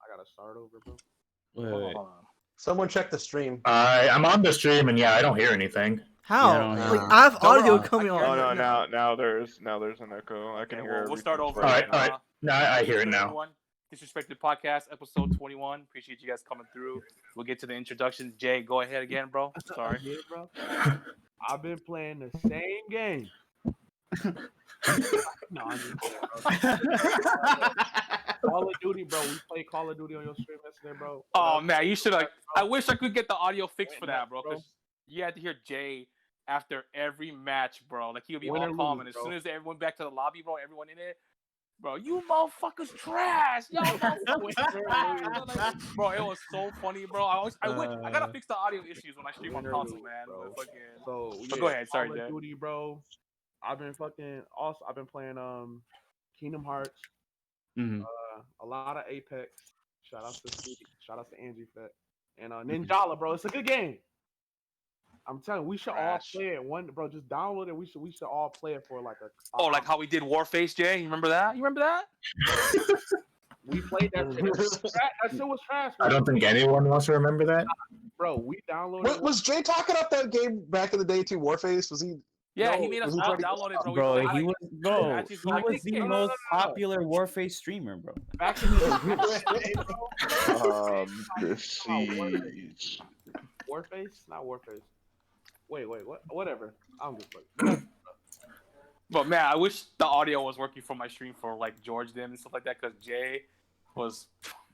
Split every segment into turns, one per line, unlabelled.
I gotta start over, bro.
Wait.
Someone check the stream.
I'm on the stream and I don't hear anything.
How?
Yeah, I don't
like
hear
I have audio
on.
coming on.
Oh no,
right now.
now there's an echo. I can hear.
We'll start over.
All right. No, I hear it now.
Everyone. Disrespected Podcast, episode 21. Appreciate you guys coming through. We'll get to the introductions. Jay, go ahead again, bro. Sorry.
Yeah, bro. I've been playing the same game. No, I'm just kidding, bro. Call of Duty, bro. We played Call of Duty on your stream yesterday, bro.
Oh man, you should have. I wish I could get the audio fixed for that, bro. Because you had to hear Jay after every match, bro. Like he would be all calm, and as soon as everyone back to the lobby, bro, everyone in it. Bro, you motherfuckers trash. Yo, bro, it was so funny, bro. I gotta fix the audio issues when I stream on console, man.
Bro.
So yeah, go ahead. Sorry,
Call
Jay.
of Duty, bro. I've been playing Kingdom Hearts.
Mm-hmm.
A lot of Apex. Shout out to Stevie. Shout out to Angie Fett. And Ninjala, bro. It's a good game. I'm telling you, we should all play it. Bro, just download it. We should all play it for like a.
Oh, like how we did Warface, Jay. You remember that?
We played that shit. That shit was trash. Bro.
I don't think anyone wants to remember that.
Bro, we downloaded.
Was Jay talking up that game back in the day too? Warface? Was he?
Yeah, he made us all download it, bro.
Bro, he was the most popular Warface streamer, bro.
Back in the day,
the siege.
Warface? Not Warface. Wait, what? Whatever. I'm just like.
But man, I wish the audio was working for my stream for like George them and stuff like that, because Jay was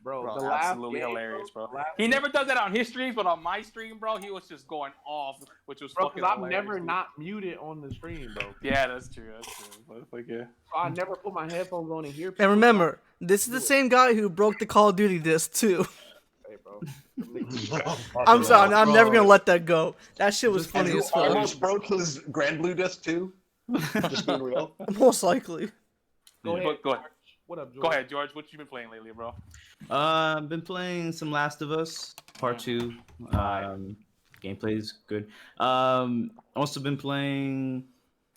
absolutely hilarious, bro. He never does that on his streams, but on my stream, bro, he was just going off, which was fucking hilarious.
I'm never not muted on the stream, bro.
Yeah, that's true. But like, yeah.
So I never put my headphones on and hear.
And remember, this is the same guy who broke the Call of Duty disc too.
Hey, bro.
I'm sorry, I'm never gonna let that go. That shit was funny as fuck.
Almost broke his Grand Blue disc too. Just being real.
Most likely.
Go ahead.
What up, George? Go ahead, George. What you been playing lately, bro?
I've been playing some Last of Us Part 2. Gameplay is good. Also been playing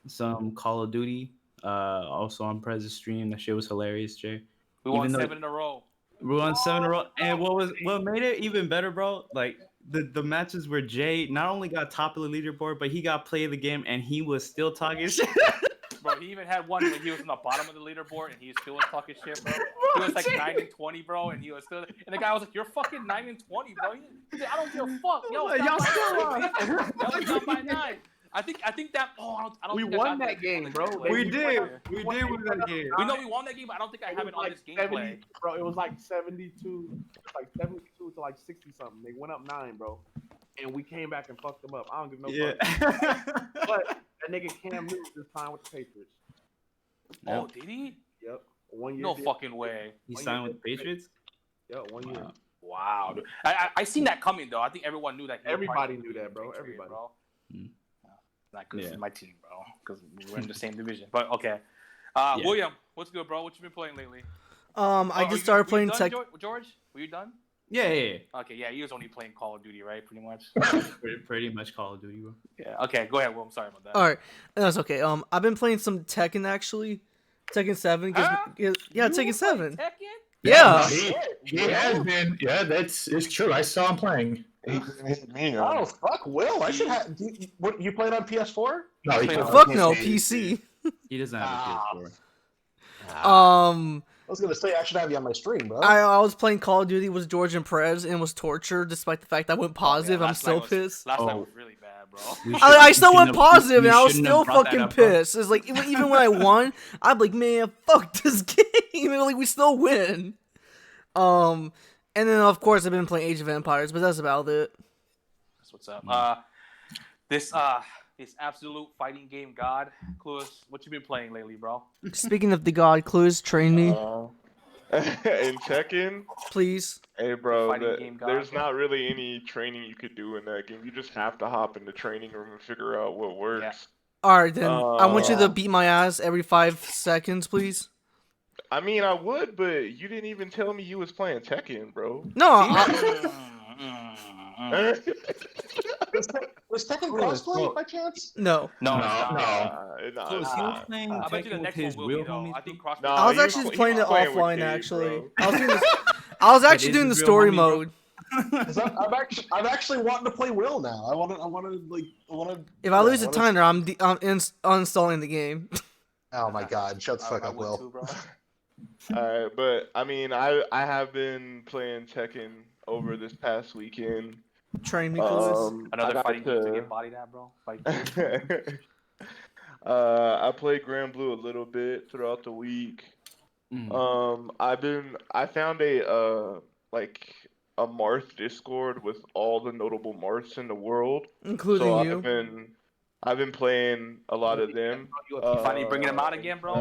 some Call of Duty. Also on Prez's stream. That shit was hilarious, Jay.
We won 7 in a row.
We won 7 in a row. And what made it even better, bro? Like the matches where Jay not only got top of the leaderboard, but he got play of the game, and he was still talking shit.
Bro, he even had one where he was on the bottom of the leaderboard and he still was talking shit, bro. He was like 9-20, bro, and he was still. And the guy was like, "You're fucking 9-20, bro." He said, "I don't give a fuck, yo."
Y'all still lost.
Y'all down by 9. I think that. Oh, I don't.
We
think
won that game, bro.
We did win that game.
We know we won that game, but I don't think I have it on this gameplay.
Bro, it was like 72 to like 60 something. They went up 9, bro, and we came back and fucked them up. I don't give no fuck. But that nigga Cam Newton just signed with the Patriots.
Oh, did he?
Yep. 1 year.
No fucking way.
He signed with the Patriots?
Yep, 1 year.
Wow. Dude. I seen that coming though. I think everyone knew that.
Everybody knew that, bro. Everybody.
Bro. Not good for my team, bro, because we're in the same division. But okay. William, what's good, bro? What you been playing lately?
I just started playing
Tech. George, were you done?
Yeah.
Okay, yeah, he was only playing Call of Duty, right? Pretty much.
pretty much Call of Duty, bro.
Yeah. Okay, go ahead, Will. I'm sorry about that.
All right, that's okay. I've been playing some Tekken actually. Tekken 7. Yeah, Tekken 7.
Tekken?
Yeah.
He has been. Yeah, it's true. I saw him playing.
Oh fuck, Will! I should have. You played on PS4?
No, he played
fuck no, PC.
He doesn't have a PS4.
I was gonna say I should have you on my stream, bro.
I was playing Call of Duty with George and Perez and was tortured despite the fact I went positive. I'm so pissed.
Last night was really bad, bro.
I still went positive and I was still fucking pissed. It's like even when I won, I'm like, man, fuck this game. And like we still win. And then of course I've been playing Age of Empires, but that's about it.
That's what's up. This absolute fighting game god, Clues. What you been playing lately, bro?
Speaking of the god, Clues, train me.
In Tekken,
please.
Hey, bro, there's not really any training you could do in that game. You just have to hop in the training room and figure out what works.
Yeah. All right, then I want you to beat my ass every 5 seconds, please.
I mean, I would, but you didn't even tell me you was playing Tekken, bro.
No.
Was Tekken crossplay by chance?
No.
He was playing Tekken with his real homies.
I think
I was actually playing it offline. Actually, I I was actually doing the story mode.
I'm actually wanting to play Will now. I want to.
If I lose a timer, I'm uninstalling the game.
Oh my God! Shut the fuck up, Will.
Too, bro. Alright, but I mean, I have been playing Tekken over this past weekend.
Train me, please.
Another fighting game to get bodied at, bro.
I played Grand Blue a little bit throughout the week. I found a Marth Discord with all the notable Marths in the world,
including
so
you.
I've been playing a lot of them.
Finally bringing them out again, bro.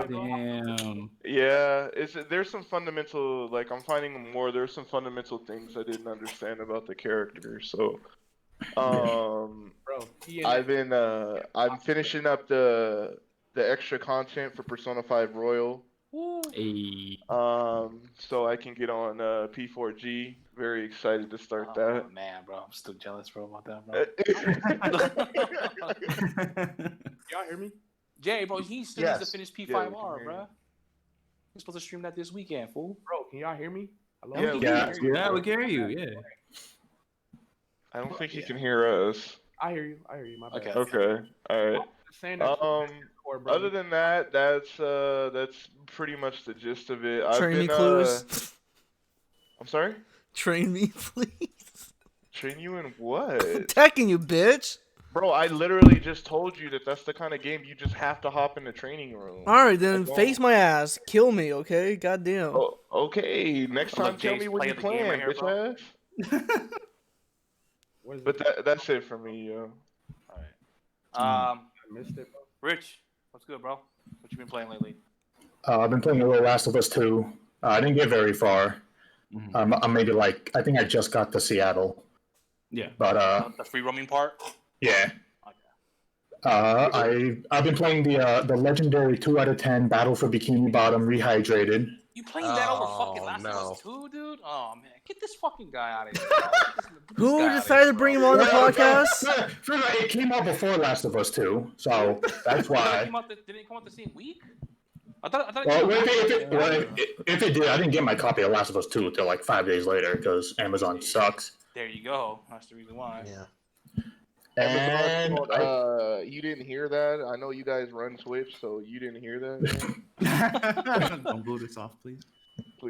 Damn.
Yeah, there's some fundamental, like, I'm finding more. There's some fundamental things I didn't understand about the character. So, I'm finishing up the extra content for Persona 5 Royal.
Hey.
So I can get on P4G. Very excited to start that.
Oh man, bro, I'm still jealous, bro, about that, bro.
Y'all hear me?
Jay, bro, he still needs to finish P5R, bro. He's supposed to stream that this weekend, fool.
Bro, can y'all hear me?
Yeah, we can hear you. Yeah.
I don't think he can hear us.
I hear you. My bad.
Okay. All right. Other than that, that's pretty much the gist of it.
Train me, clues.
I'm sorry?
Train me, please.
Train you in what?
Attacking you, bitch.
Bro, I literally just told you that's the kind of game you just have to hop in the training room.
Alright, then face my ass. Kill me, okay? Goddamn.
Oh, okay, next time tell me what you plan, bitch ass. But that's it for me, yo.
Alright. I missed it, bro. Rich, what's good, bro? What you been playing lately?
I've been playing a little Last of Us 2. I didn't get very far. I'm maybe I think I just got to Seattle.
Yeah.
But
the free roaming part?
Yeah. I've been playing the legendary 2 out of 10 Battle for Bikini Bottom Rehydrated.
You playing that over fucking Last of Us 2, dude? Oh man, get this fucking guy out of here.
Who decided to bring him on the podcast?
It came out before Last of Us 2, so that's why.
Did it come out the same week? I thought
if it did, I didn't get my copy of Last of Us 2 until like 5 days later because Amazon sucks.
There you go. That's the reason why.
Yeah.
And you didn't hear that? I know you guys run Twitch, so you didn't hear that?
Don't blow this off, please.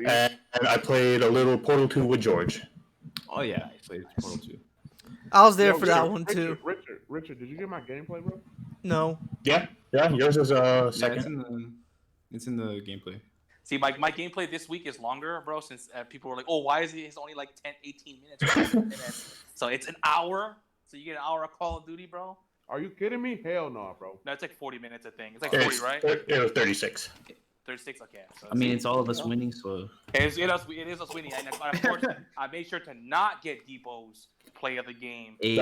And I played a little Portal 2 with George.
Oh yeah, I played Portal 2.
I was there for that one too.
Richard, did you get my gameplay, bro?
No.
Yeah, yours is second.
It's in the gameplay.
See, my gameplay this week is longer, bro, since people were like, oh, why is it's only like 10, 18 minutes? So it's an hour. So you get an hour of Call of Duty, bro?
Are you kidding me? Hell no, bro.
No, it's like 40 minutes, I think. It's like 40, right?
It was 36.
36, okay. So
I mean, it's all of us winning, so...
It is us winning. And of course, I made sure to not get Debo's play of the game.
Wait,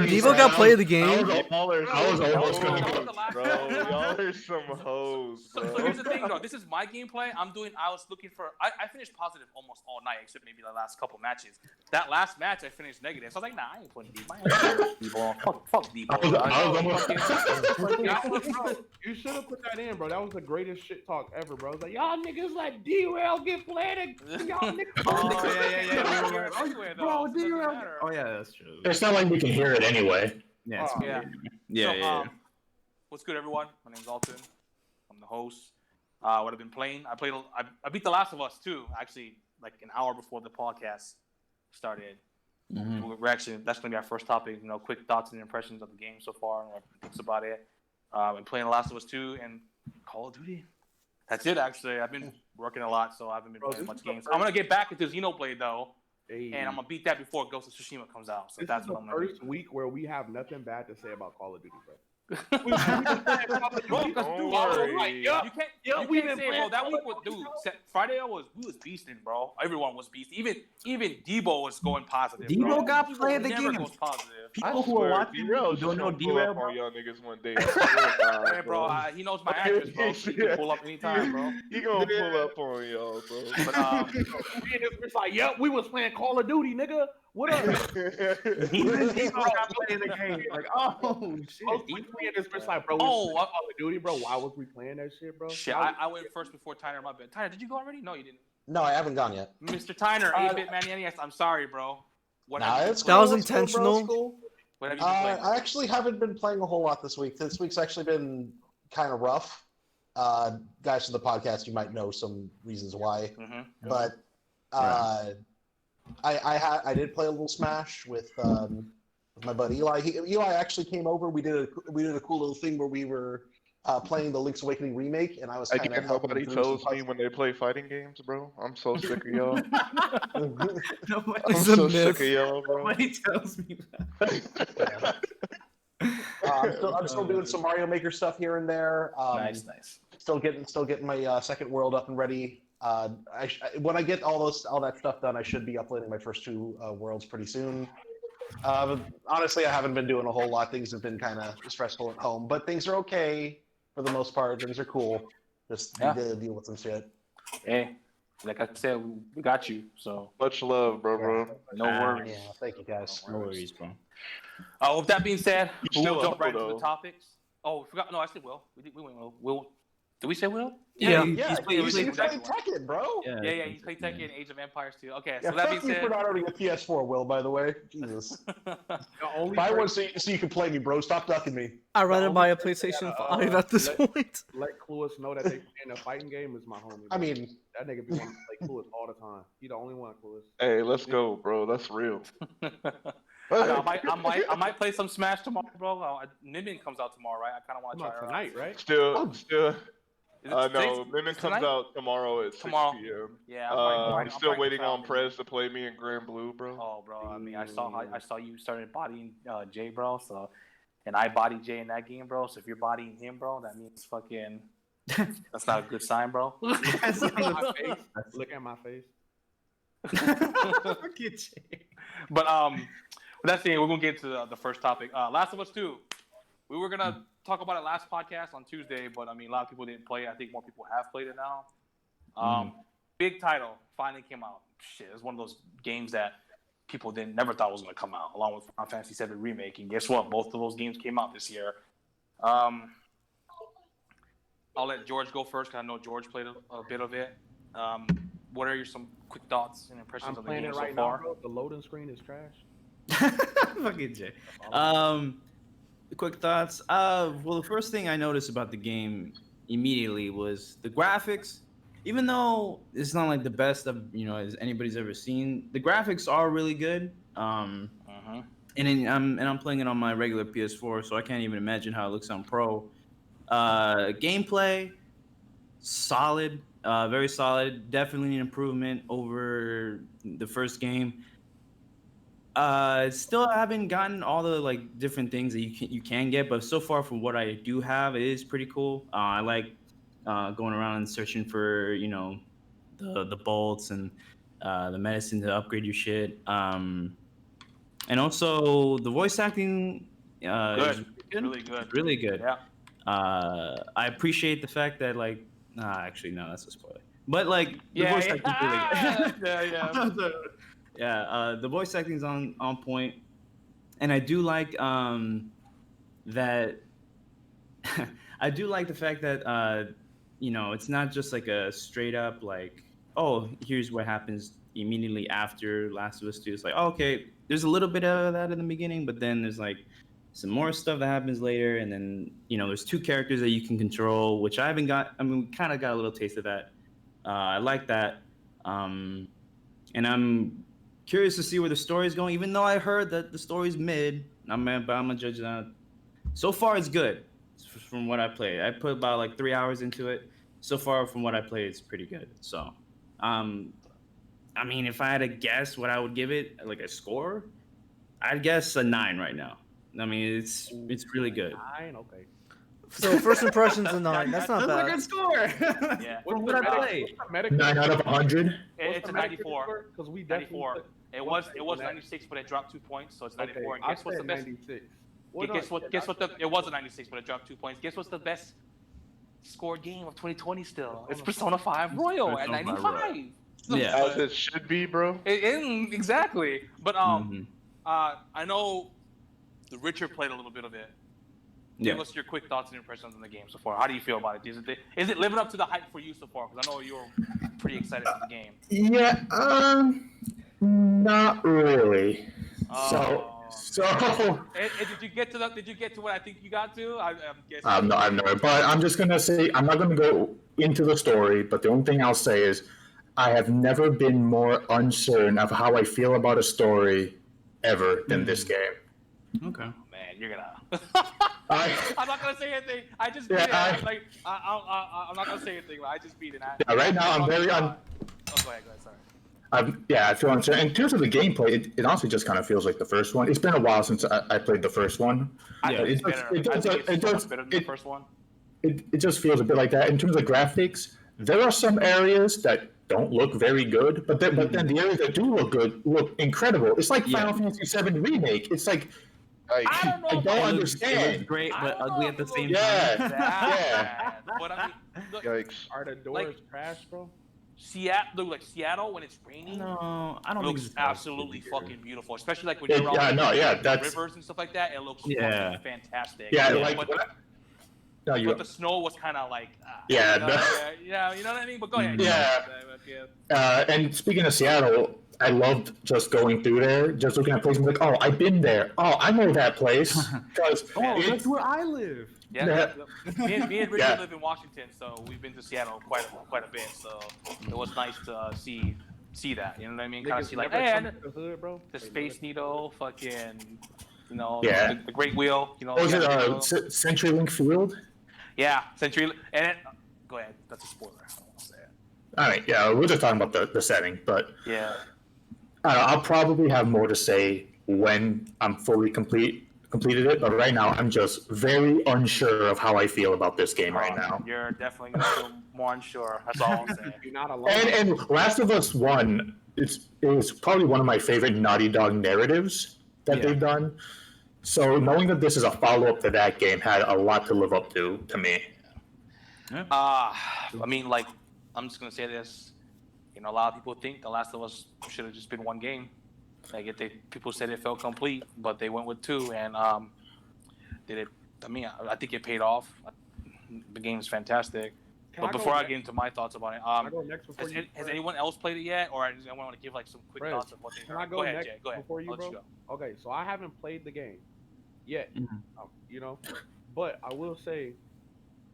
Devo got play of the game?
I was almost going to go.
Bro, y'all are some hoes, bro.
So here's the thing, though. This is my gameplay. I was looking for... I finished positive almost all night, except maybe the last couple matches. That last match, I finished negative. So I was like, nah, I ain't putting Debo. Fuck Debo.
I was almost...
You should have put that in, bro. That was the greatest shit talk ever, bro. It's like, y'all niggas like D-Rail get played. Y'all niggas...
Oh yeah, that's true.
It's not like we can hear it anyway.
Yeah.
What's good, everyone? My name's Alton. I'm the host. What I've been playing, I beat The Last of Us 2, actually, like an hour before the podcast started. We're actually, that's going to be our first topic, quick thoughts and impressions of the game so far, and what thinks about it. I've been playing The Last of Us 2 and Call of Duty. That's it, actually. I've been working a lot, so I haven't been playing much games. I'm going to get back into Xenoblade, though, and I'm going to beat that before Ghost of Tsushima comes out. So that's what I'm going to do.
First week where we have nothing bad to say about Call of Duty, bro.
You can't say, bro. That week was, dude. Friday we was beasting, bro. Everyone was beasting. Even Debo was going positive.
Debo got played the game.
Goes positive.
People who are watching don't know D-Rail,
bro. Y'all niggas one day.
Yeah, bro. He knows my address, bro. So he can pull up anytime, bro.
He gonna pull up on y'all, bro.
But
it's like, yep, we was playing Call of Duty, nigga. What up?
He's not playing the game. Like, oh shit.
We playing this bitch like, bro. Call of Duty, bro. Why was we playing that shit, bro?
Shit, I went first before Tyner. My bad. Tyner, did you go already? No, you didn't.
No, I haven't gone yet.
Mr. Tyner, 8-bit Maniacs. I'm sorry, bro.
That
was intentional.
What have you been playing?
I actually haven't been playing a whole lot this week. This week's actually been kind of rough. Guys from the podcast, you might know some reasons why.
Mm-hmm.
But I did play a little Smash with my buddy Eli. Eli actually came over. We did a cool little thing where we were playing the Link's Awakening remake, and I was kind of helping.
Nobody tells me when they play fighting games, bro. I'm so sick of y'all. I'm so sick of y'all, bro.
Nobody tells me that.
I'm still doing some Mario Maker stuff here and there.
Nice.
Still getting my second world up and ready. When I get all that stuff done, I should be uploading my first 2 worlds pretty soon. Honestly, I haven't been doing a whole lot. Things have been kind of stressful at home, but things are okay for the most part. Things are cool. Just need to deal with some shit.
Hey, like I said, we got you. So
much love, bro.
No worries.
Yeah, thank you guys.
No worries, bro.
With that being said, we'll jump right
though.
into the topics. Oh, we forgot. No, I said Will. We went Will. Did we say Will?
Yeah.
He's playing Tekken, bro.
Yeah. He's playing Tekken and Age of Empires too. Okay,
so that being said, for not owning a PS4, Will. By the way, Jesus. Buy one so you can play me, bro. Stop ducking me.
I'd rather buy a PlayStation 5 at this point.
Let Clueless know that they playing a fighting game is my homie.
I mean,
that nigga be wanting to play Clueless all the time. He the only one, Clueless.
Hey, let's go, bro. That's real.
I might play some Smash tomorrow, bro. Nimin comes out tomorrow, right? I kind of want to try
tonight, right?
Still. No, Nimin comes out tomorrow at 6 p.m.
Yeah,
I'm still waiting on Prez to play me in Grand Blue, bro.
Oh, bro. I mean, I saw you started bodying Jay, bro. So, and I bodied Jay in that game, bro. So if you're bodying him, bro, that means fucking. That's not a good sign, bro.
Look at my face.
Look at Jay.
But that's it. We're gonna get to the first topic. Last of Us 2. We were gonna talk about it last podcast on Tuesday, but I mean, a lot of people didn't play it. I think more people have played it now. Big title finally came out. Shit, it's one of those games that people never thought was gonna come out, along with Final Fantasy VII Remake. And guess what? Both of those games came out this year. I'll let George go first because I know George played a bit of it. What are some quick thoughts and impressions of the game so far?
Now, bro. The loading screen is trash.
Fucking Jay. Quick thoughts. Well, the first thing I noticed about the game immediately was the graphics. Even though it's not like the best of as anybody's ever seen, the graphics are really good. And I'm playing it on my regular PS4, so I can't even imagine how it looks on Pro. Gameplay, solid, very solid. Definitely an improvement over the first game. Still haven't gotten all the different things that you can get, but so far from what I do have, it is pretty cool. I like going around and searching for the bolts and the medicine to upgrade your shit. And also the voice acting is really good.
Yeah.
I appreciate the fact that actually no, that's a spoiler. But the voice acting really good. Yeah, the voice acting is on point, and I do like that. I do like the fact that it's not just a straight up here's what happens immediately after Last of Us 2. It's okay, there's a little bit of that in the beginning, but then there's some more stuff that happens later, and then there's 2 characters that you can control, which I haven't got. I mean, we kind of got a little taste of that. I like that, and I'm curious to see where the story is going, even though I heard that the story's mid. I'm gonna judge that. So far, it's good from what I played. I put about 3 hours into it. So far, from what I played, it's pretty good. So, I mean, if I had to guess what I would give it, a score, I'd guess a 9 right now. I mean, it's really good.
9, okay.
So first impressions a 9. That's not bad.
That's a good score.
Yeah.
From what I played.
9 out of 100.
It's a 94.
Because we
94. It was 96, but it dropped 2 points, so it's 94. And guess what's the best?
96.
Guess what? It was a 96, but it dropped 2 points. Guess what's the best scored game of 2020 still? It's Persona 5 Royal at 95.
Yeah.
As it should be, bro.
Exactly. But I know the Richard played a little bit of it. Give us your quick thoughts and impressions on the game so far. How do you feel about it? Is it living up to the hype for you so far? Because I know you're pretty excited for the game.
Yeah, not really.
Did you get to what I think you got to? I'm guessing.
I'm not. But I'm just gonna say I'm not gonna go into the story. But the only thing I'll say is, I have never been more uncertain of how I feel about a story ever than this game.
Okay.
Man, you're gonna. I'm not gonna say anything. I just beat it. I'm not gonna say anything. I just beat it.
Right now, I'm very
go ahead. Sorry.
I feel uncertain. In terms of the gameplay, it honestly just kind of feels like the first one. It's been a while since I played the first one.
It's better than the first one.
It just feels a bit like that. In terms of graphics, there are some areas that don't look very good, but then the areas that do look good look incredible. It's like Final Fantasy VII Remake. It's like
I
don't understand.
It looks great, but ugly at the same time.
Yeah.
But I mean, look,
Yikes.
Are the doors trash, bro?
Seattle when it's raining.
No, I don't
looks
think it's
absolutely fucking beautiful, especially like when you're around the rivers and stuff like that. It looks fucking fantastic.
Yeah,
but the snow was kind of like you know what I mean. But go ahead.
And speaking of Seattle, I loved just going through there, just looking at places like, oh, I've been there. Oh, I know that place. Because
that's where I live.
Yeah. Me and Richard live in Washington, so we've been to Seattle quite a bit. So it was nice to see that. You know what I mean? Kind of see like, hey, the Space Needle, fucking, the Great Wheel. You know.
Was it CenturyLink Field?
Yeah, go ahead. That's a spoiler. I won't say it.
All right. Yeah, we're just talking about the setting, but
yeah.
I'll probably have more to say when I'm fully completed it, but right now I'm just very unsure of how I feel about this game right now.
You're definitely going to feel more unsure. That's all I'm saying.
You're not alone.
And Last of Us 1, it was probably one of my favorite Naughty Dog narratives that they've done. So knowing that this is a follow-up to that game had a lot to live up to me.
I mean, like, I'm just going to say this. A lot of people think The Last of Us should have just been one game. Like people said it felt complete, but they went with two, and did it? I mean, I think it paid off. The game is fantastic. But before I get into my thoughts about it, has anyone else played it yet, or I want to give like some quick thoughts of what they heard? Go ahead, Jay. Go ahead.
Before you, bro? Okay, so I haven't played the game yet, but I will say,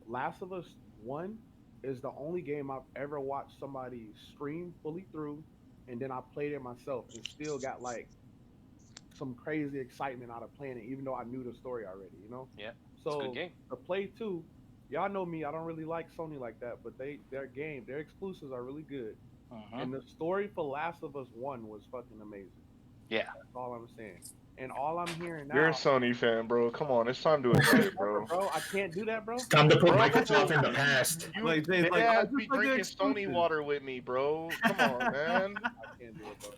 Last of Us 1 is the only game I've ever watched somebody stream fully through, and then I played it myself and still got like some crazy excitement out of playing it, even though I knew the story already,
Yeah.
So
it's a good game.
The Play 2, y'all know me, I don't really like Sony like that, but their exclusives are really good. And the story for Last of Us 1 was fucking amazing.
Yeah.
That's all I'm saying. And all I'm hearing now...
You're a Sony fan, bro. Come on, it's time to admit it, bro.
Bro, I can't do that, bro.
It's time to put Microsoft in the past.
You be drinking Sony water with me, bro. Come on, man.
I can't do it, bro.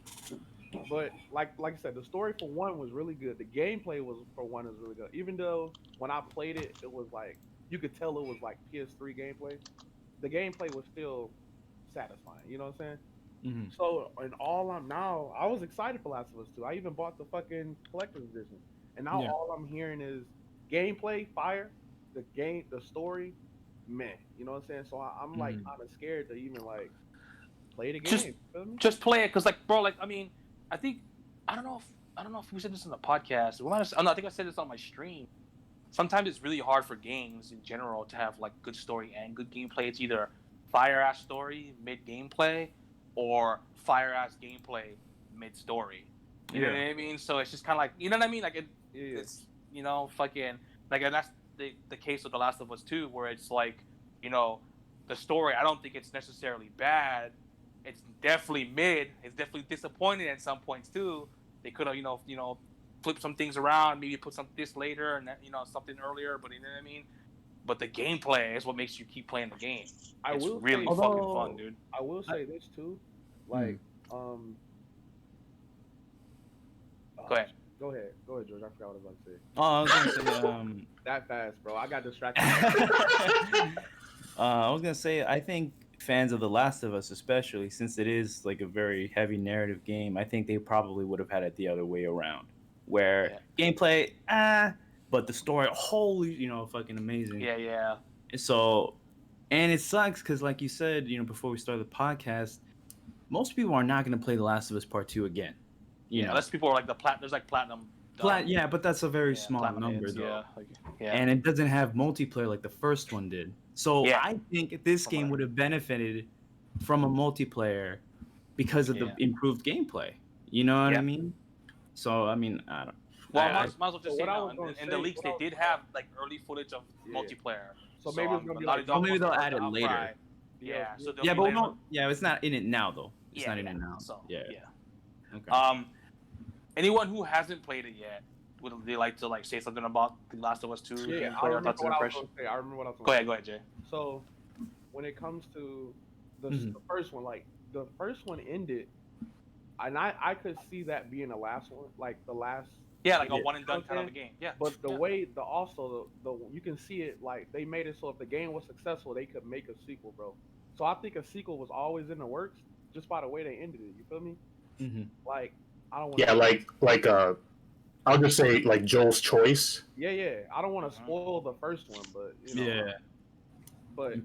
But like I said, the story for 1 was really good. The gameplay for 1 was really good. Even though when I played it, it was like, you could tell it was like PS3 gameplay. The gameplay was still satisfying. You know what I'm saying? Mm-hmm. So, and I was excited for Last of Us 2. I even bought the fucking collector's edition. And now all I'm hearing is gameplay, fire, the story, meh. You know what I'm saying? So I'm like kind of scared to even like play the game.
Just play it, cause like, bro, like, I mean, I don't know if we said this on the podcast. I think I said this on my stream. Sometimes it's really hard for games in general to have like good story and good gameplay. It's either fire ass story, mid gameplay, or fire ass gameplay, mid story. You know what I mean? So it's just kind of like, you know what I mean? Like it's fucking like, and that's the case with The Last of Us 2, where it's like, the story. I don't think it's necessarily bad. It's definitely mid. It's definitely disappointing at some points too. They could have, flip some things around, maybe put this later and that, something earlier, but you know what I mean? But the gameplay is what makes you keep playing the game. It's really fucking fun, dude.
I will say this too. Like,
Go ahead.
Go ahead, George. I forgot what I was about to say.
Oh, I was gonna say
that fast, bro. I got distracted.
I was gonna say, I think fans of The Last of Us, especially since it is like a very heavy narrative game, I think they probably would have had it the other way around, where gameplay, but the story, holy, fucking amazing.
Yeah.
So, and it sucks because, like you said, before we started the podcast, most people are not going to play The Last of Us Part 2 again. You know,
unless people are like there's like platinum.
Yeah, but that's a very small number, though.
Yeah.
And it doesn't have multiplayer like the first one did. So I think this
From
game would have benefited from a multiplayer because of the improved gameplay. You know what I mean? So, I mean, I don't.
Well, I might as well just say now, in the leaks, they did have like early footage of multiplayer.
So maybe it's gonna be like,
maybe they'll add it later.
Yeah. So
but no, it's not in it now though. It's not in it now.
So
yeah.
Okay. Anyone who hasn't played it yet, would they like to say something about The Last of Us 2?
Yeah, I remember what I was going to say. I remember what I was
going to say.
Go
ahead, Jay.
So, when it comes to the first one, the first one ended, and I could see that being the last one, like the last.
Yeah, like a one and done kind of a game. Yeah.
But the way the you can see it, like they made it so if the game was successful, they could make a sequel, bro. So I think a sequel was always in the works, just by the way they ended it. You feel me?
Mm-hmm.
Like I don't want.
Yeah, I'll just say like Joel's choice.
Yeah. I don't want to spoil the first one, but But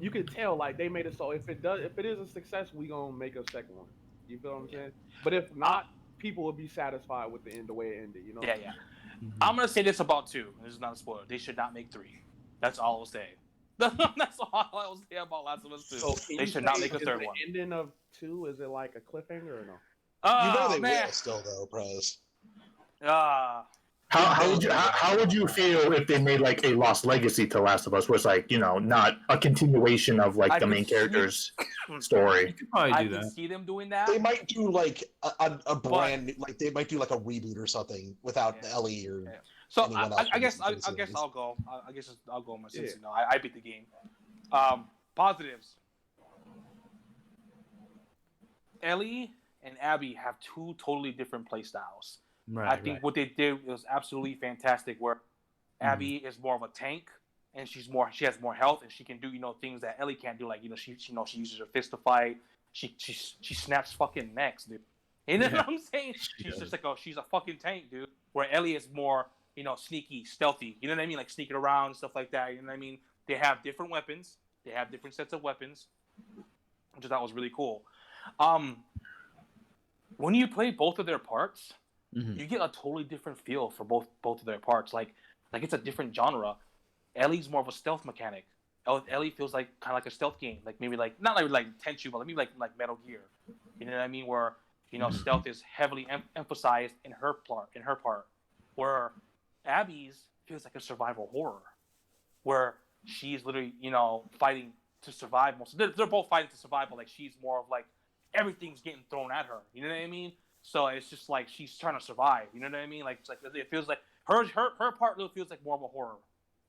you could tell like they made it so if it is a success, we gonna make a second one. You feel what I'm saying? But if not, people will be satisfied with the end, the way it ended. You know?
Yeah. Mm-hmm. I'm gonna say this about 2. This is not a spoiler. They should not make 3. That's all I'll say. That's all I'll say about Last of Us 2. So they should not make a third one.
The ending of 2, is it like a cliffhanger or no?
You know they will still though, pros.
How would you feel if they made like a Lost Legacy to Last of Us, was like not a continuation of like the main character's story?
You could probably do that.
I can see them doing that.
They might do like a brand new, like they might do like a reboot or something without Ellie or. Yeah.
So I guess I'll go. I'll go since I beat the game. Positives. Ellie and Abby have 2 totally different play styles.
Right,
I think what they did was absolutely fantastic. Where Abby is more of a tank, and she has more health, and she can do things that Ellie can't do. Like she uses her fist to fight. She snaps fucking necks, dude. You know what I'm saying? She's just like she's a fucking tank, dude. Where Ellie is more sneaky, stealthy. You know what I mean? Like sneaking around and stuff like that. You know what I mean? They have different weapons. They have different sets of weapons, which I thought was really cool. When you play both of their parts, you get a totally different feel for both of their parts. Like it's a different genre. Ellie's more of a stealth mechanic. Ellie feels like kind of like a stealth game, like maybe like not like Tenchu, but maybe like Metal Gear. You know what I mean? Where stealth is heavily emphasized in her part. Where Abby's feels like a survival horror, where she's literally fighting to survive. They're both fighting to survive, but like she's more of like everything's getting thrown at her. You know what I mean? So it's just like she's trying to survive. You know what I mean? Like it's like it feels like her part really feels like more of a horror,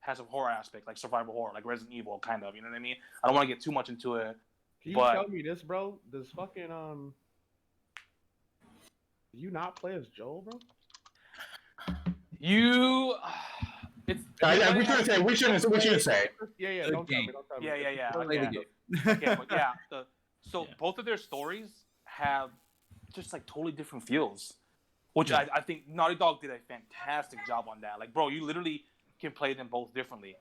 has a horror aspect, like survival horror, like Resident Evil kind of. You know what I mean? I don't want to get too much into it.
Can you tell me this, bro? Does fucking do you not play as Joel, bro?
We shouldn't say.
Yeah. Don't tell me.
Yeah. Okay, but both of their stories have just like totally different feels, which I think Naughty Dog did a fantastic job on that. Like, bro, you literally can play them both differently.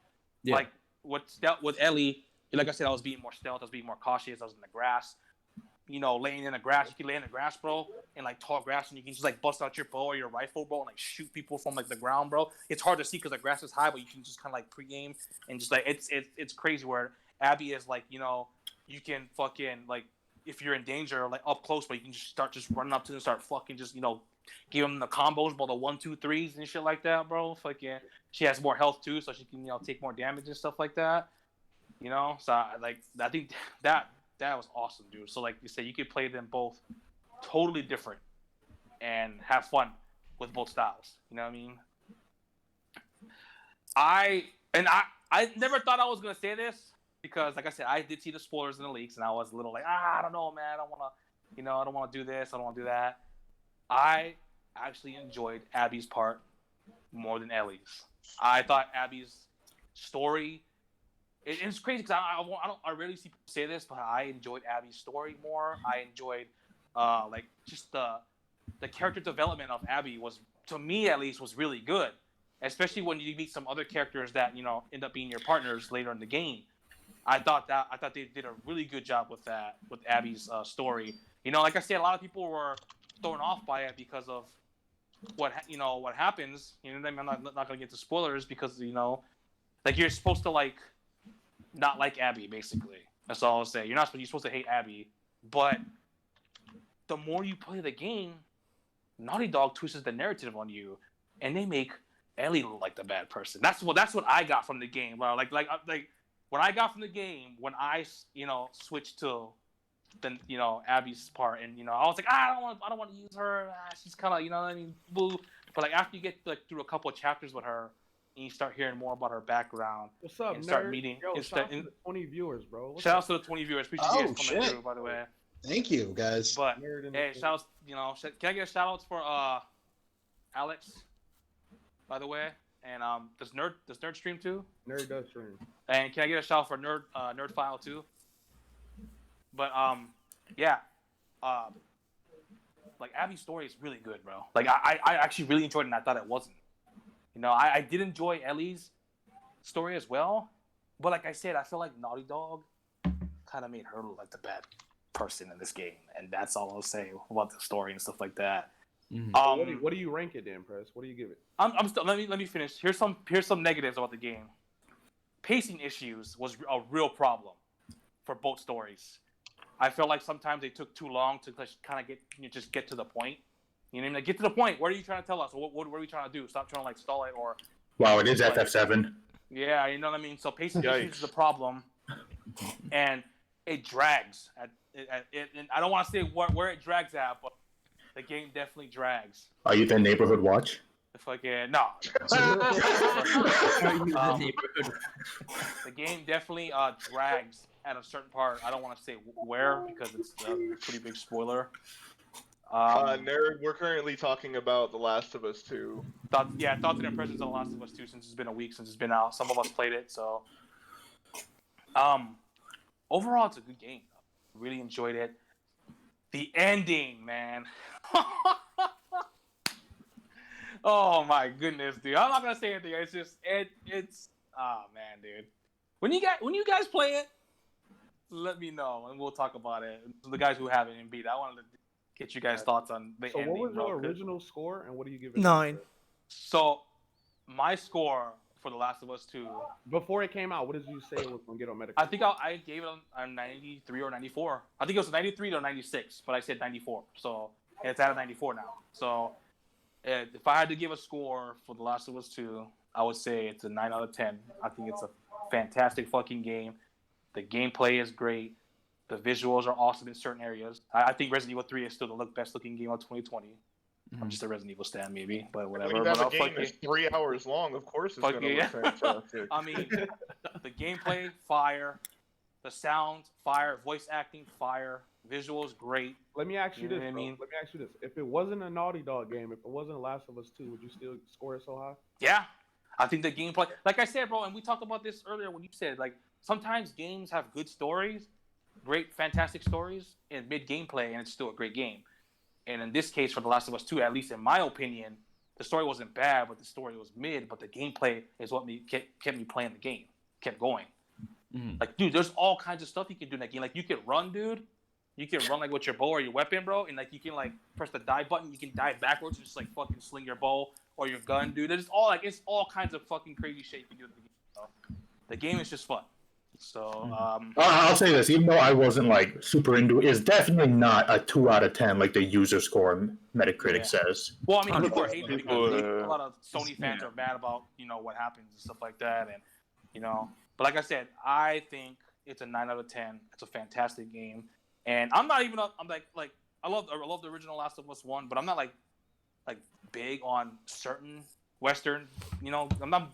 Yeah. Like with Ellie, like I said, I was being more stealth, I was being more cautious, I was in the grass. Laying in the grass, you can lay in the grass, bro, and like tall grass, and you can just like bust out your bow or your rifle, bro, and like shoot people from like the ground, bro. It's hard to see because the grass is high, but you can just kind of like pre-aim and just like it's crazy. Where Abby is like, you can fucking like if you're in danger like up close, but you can just start running up to them and start fucking just give them the combos, bro, the 1, 2, 3s and shit like that, bro. Fucking she has more health too, so she can take more damage and stuff like that. So I think that was awesome, dude. So like you said, you could play them both totally different and have fun with both styles. You know what I mean? I never thought I was gonna say this because, like I said, I did see the spoilers in the leaks, and I was a little like, I don't know, man. I don't want to do this. I don't want to do that. I actually enjoyed Abby's part more than Ellie's. I thought Abby's story it's crazy because I rarely see people say this, but I enjoyed Abby's story more. I enjoyed like just the character development of Abby was, to me at least, was really good. Especially when you meet some other characters that end up being your partners later in the game. I thought they did a really good job with that, with Abby's story. Like I said, a lot of people were thrown off by it because of what happens. I'm not gonna get into spoilers because like you're supposed to like not like Abby, basically. That's all I'll say. You're supposed to hate Abby, but the more you play the game, Naughty Dog twists the narrative on you, and they make Ellie look like the bad person. That's what I got from the game. Well, like what I got from the game when I switched to the Abby's part, and I was like, I don't want to use her. She's kind of boo. But like after you get like through a couple of chapters with her, and you start hearing more about her background.
What's up,
and
nerd?
start meeting.
Shout out to the 20 viewers, bro.
Shout out to the 20 viewers. Appreciate you guys coming through, by the way.
Thank you, guys.
But hey, shout outs. Can I get a shout outs for Alex, by the way? And does Nerd stream too?
Nerd does stream.
And can I get a shout out for Nerd File too? But yeah, like Abby's story is really good, bro. Like I actually really enjoyed it, and I thought it wasn't. I did enjoy Ellie's story as well, but like I said, I feel like Naughty Dog kind of made her look like the bad person in this game, and that's all I'll say about the story and stuff like that.
Mm-hmm. What do you rank it then, Press? What do you give it?
I'm still let me finish. Here's some negatives about the game. Pacing issues was a real problem for both stories. I felt like sometimes they took too long to kind of get to the point. You know what I mean? Like, get to the point. What are you trying to tell us? What are we trying to do? Stop trying to like stall it or.
Wow, it is FF7.
Yeah, you know what I mean. So pacing issues is a problem, and it drags. And I don't want to say where it drags at, but the game definitely drags.
Are you the neighborhood watch?
Fucking no. The game definitely drags at a certain part. I don't want to say where because it's a pretty big spoiler.
Nerd, we're currently talking about The Last of Us 2.
Thoughts and impressions of The Last of Us 2 since it's been a week since it's been out. Some of us played it, so overall it's a good game. Really enjoyed it. The ending, man. Oh my goodness, dude. I'm not gonna say anything. It's just it's oh man, dude. When you guys play it, let me know and we'll talk about it. The guys who haven't and beat, I wanted to get you guys' thoughts on the ending.
So what was your original score and what do you give it?
9.
So my score for The Last of Us 2.
Before it came out, what did you say it was gonna get on Metacritic?
I think I gave it a 93 or 94. I think it was 93 to 96, but I said 94. So it's at a 94 now. So if I had to give a score for The Last of Us 2, I would say it's a 9 out of 10. I think it's a fantastic fucking game. The gameplay is great. The visuals are awesome in certain areas. I think Resident Evil 3 is still the best looking game of 2020. Mm-hmm. I'm just a Resident Evil stan, maybe, but whatever.
When you have a game that's 3 hours long, of course it's going to look fantastic.
I mean, the gameplay, fire. The sound, fire. Voice acting, fire. Visuals, great.
Let me ask you this,
I mean?
Let me ask you this. If it wasn't a Naughty Dog game, if it wasn't The Last of Us 2, would you still score it so high?
Yeah. I think the gameplay, like I said, bro, and we talked about this earlier when you said, like, sometimes games have good stories, great, fantastic stories, and mid gameplay, and it's still a great game. And in this case, for The Last of Us 2, at least in my opinion, the story wasn't bad, but the story was mid, but the gameplay is what kept me playing the game, kept going. Mm-hmm. Like, dude, there's all kinds of stuff you can do in that game. Like, you can run, dude. You can run, like, with your bow or your weapon, bro, and, like, you can, like, press the dive button. You can dive backwards and just, like, fucking sling your bow or your gun, dude. It's all kinds of fucking crazy shit you can do in the game. So, the game is just fun. So,
I'll say this, even though I wasn't, like, super into it, it's definitely not a 2 out of 10 like the user score Metacritic says.
Well, I mean, people are hating because a lot of Sony fans are mad about, what happens and stuff like that. And, but like I said, I think it's a 9 out of 10. It's a fantastic game. And I'm not even, I'm like, I love the original Last of Us 1, but I'm not like big on certain Western, I'm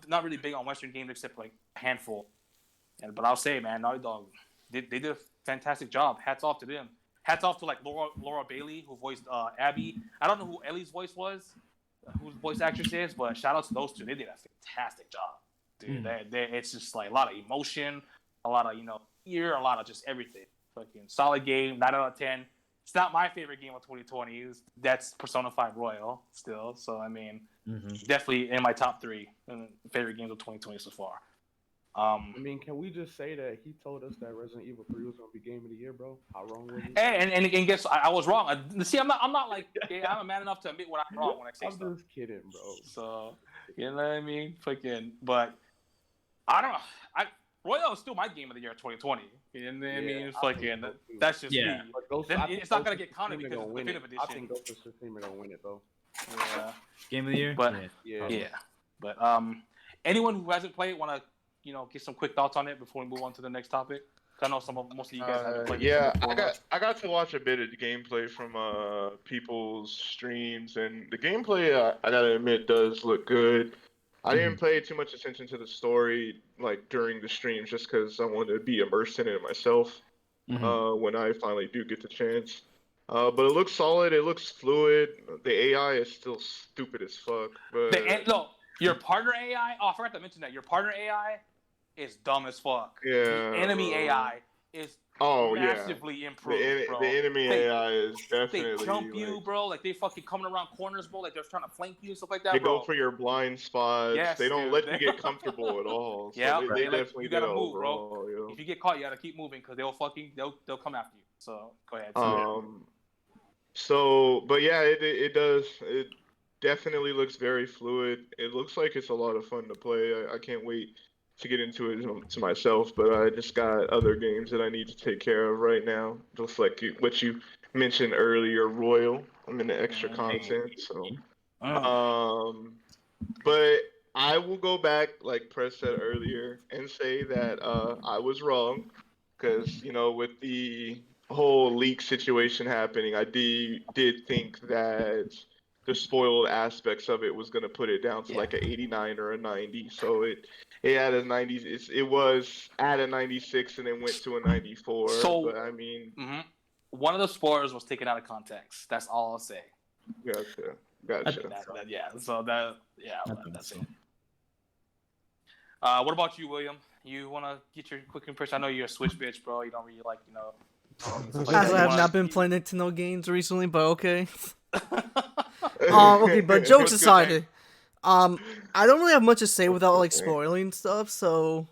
not really big on Western games except like a handful. But I'll say, man, Naughty Dog, they did a fantastic job. Hats off to them. Hats off to like Laura Bailey, who voiced Abby. I don't know who Ellie's voice was, who the voice actress is, but shout out to those two. They did a fantastic job, dude. It's just like a lot of emotion, a lot of year, a lot of just everything. Fucking solid game, 9 out of 10. It's not my favorite game of 2020. That's Persona 5 Royal still. So I mean, definitely in my top 3 favorite games of 2020 so far.
I mean, can we just say that he told us that Resident Evil 3 was gonna be Game of the Year, bro? How wrong was he?
And guess I was wrong. See, I'm not like I'm a man enough to admit when I'm wrong when I say stuff.
I'm just kidding, bro.
So you know what I mean? Fucking, but I don't know. Royal is still my game of the year 2020. You know what I mean? Fucking, that's just me. It's not gonna get counted because it's the definitive edition.
I think Ghost of Tsushima gonna win it though.
Yeah.
Game of the year.
But But anyone who hasn't played want to get some quick thoughts on it before we move on to the next topic? I know most of you guys haven't played.
Yeah, I got to watch a bit of the gameplay from people's streams, and the gameplay I gotta admit does look good. I didn't pay too much attention to the story like during the streams just because I wanted to be immersed in it myself when I finally do get the chance. But it looks solid. It looks fluid. The AI is still stupid as fuck. But
your partner AI. Oh, I forgot to mention that your partner AI is dumb as fuck.
Yeah.
The enemy AI is massively improved, bro.
The enemy AI is definitely.
They jump you, bro. Like they fucking coming around corners, bro. Like they're trying to flank you and stuff like that.
They
bro.
go for your blind spots.
Yes,
they don't let you get comfortable at all. So
yeah,
they definitely
you gotta
get
move,
overall,
bro.
you know?
If you get caught, you gotta keep moving because they'll come after you. So go ahead.
But yeah, it does. It definitely looks very fluid. It looks like it's a lot of fun to play. I can't wait to get into it to myself, but I just got other games that I need to take care of right now. Just like what you mentioned earlier, Royal. I'm in the extra content, so. But I will go back, like Press said earlier, and say that I was wrong, because with the whole leak situation happening, I did think that the spoiled aspects of it was going to put it down to like an 89 or a 90. So it had a 90. It was at a 96 and then went to a 94.
So,
but I mean,
one of the spoilers was taken out of context. That's all I'll say.
Gotcha.
That's it. What about you, William? You want to get your quick impression? I know you're a Switch bitch, bro. You don't really like,
I have not been playing Nintendo games recently, but okay. Okay, but jokes aside, I don't really have much to say without like spoiling stuff, so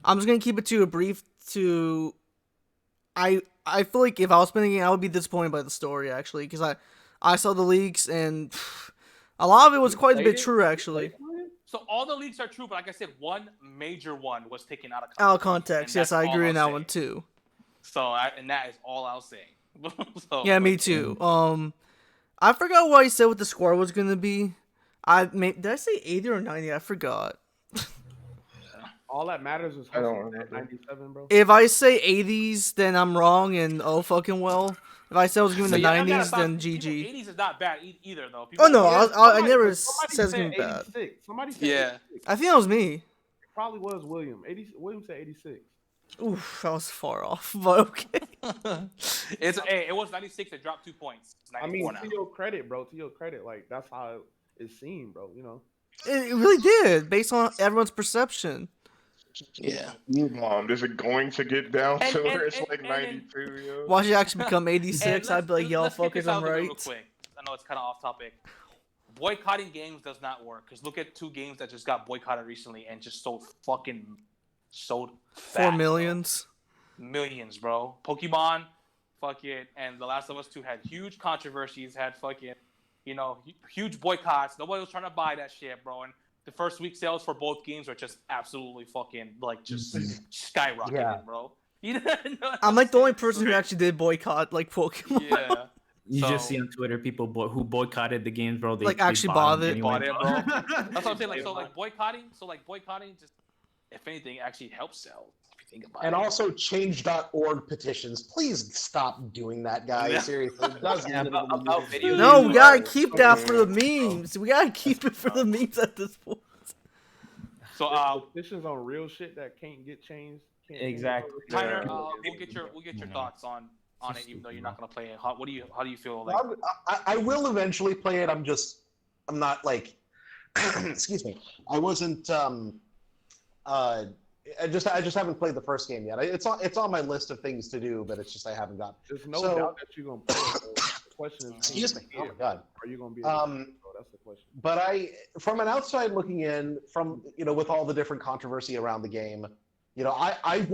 I'm just gonna keep it to a brief. I feel like if I was playing it, I would be disappointed by the story actually, because I saw the leaks and a lot of it was quite a bit true actually.
So all the leaks are true, but like I said, one major one was taken out of context.
Out of context, yes, I agree on that one too.
So that is all I'll say.
Yeah, me too. I forgot what I said what the score was gonna be. Did I say 80 or 90? I forgot.
All that matters is
I don't remember.
97, bro.
If I say 80s, then I'm wrong, and oh fucking well. If I said I was giving the 90s, then GG.
80s is not bad either, though.
I never said it's gonna be bad.
Somebody said 86.
I think that was me.
It probably was William. William said 86.
Oof, I was far off, but okay.
It was 96. It dropped 2 points.
I mean, to your credit, bro. To your credit, like that's how it seemed, bro.
It really did, based on everyone's perception.
Yeah. Mom, is it going to get down to where it's like 92? Yo?
Watch it actually become 86. I'd be like, y'all fuckers, I'm right.
Real quick. I know it's kind of off topic. Boycotting games does not work, because look at 2 games that just got boycotted recently and just sold fat,
4 millions.
Millions, bro. Pokemon, and The Last of Us 2 had huge controversies, had huge boycotts. Nobody was trying to buy that shit, bro. And the first week sales for both games are just absolutely fucking skyrocketing, bro.
I'm like the only person who actually did boycott like Pokemon.
Yeah.
You just see on Twitter people who boycotted the games, bro. They
actually bought it.
Anyway.
Bought it, bro. That's what I'm saying. Boycotting just, if anything, actually helps sell. If you think about it.
And also change.org petitions. Please stop doing that, guys. Seriously.
About video no, we gotta keep that for the memes. We gotta keep it for the memes at this point.
So
petitions on real shit that can't get changed.
Exactly.
Tyler, we'll get your thoughts on it, even though you're not gonna play it. How do you feel like?
I will eventually play it. I'm not like excuse me. I wasn't I just haven't played the first game yet. It's on my list of things to do, but it's just I haven't got.
There's no doubt that you're gonna play it. The question is,
excuse me. Oh my god.
Are you gonna be? That's the question.
But from an outside looking in, from with all the different controversy around the game, I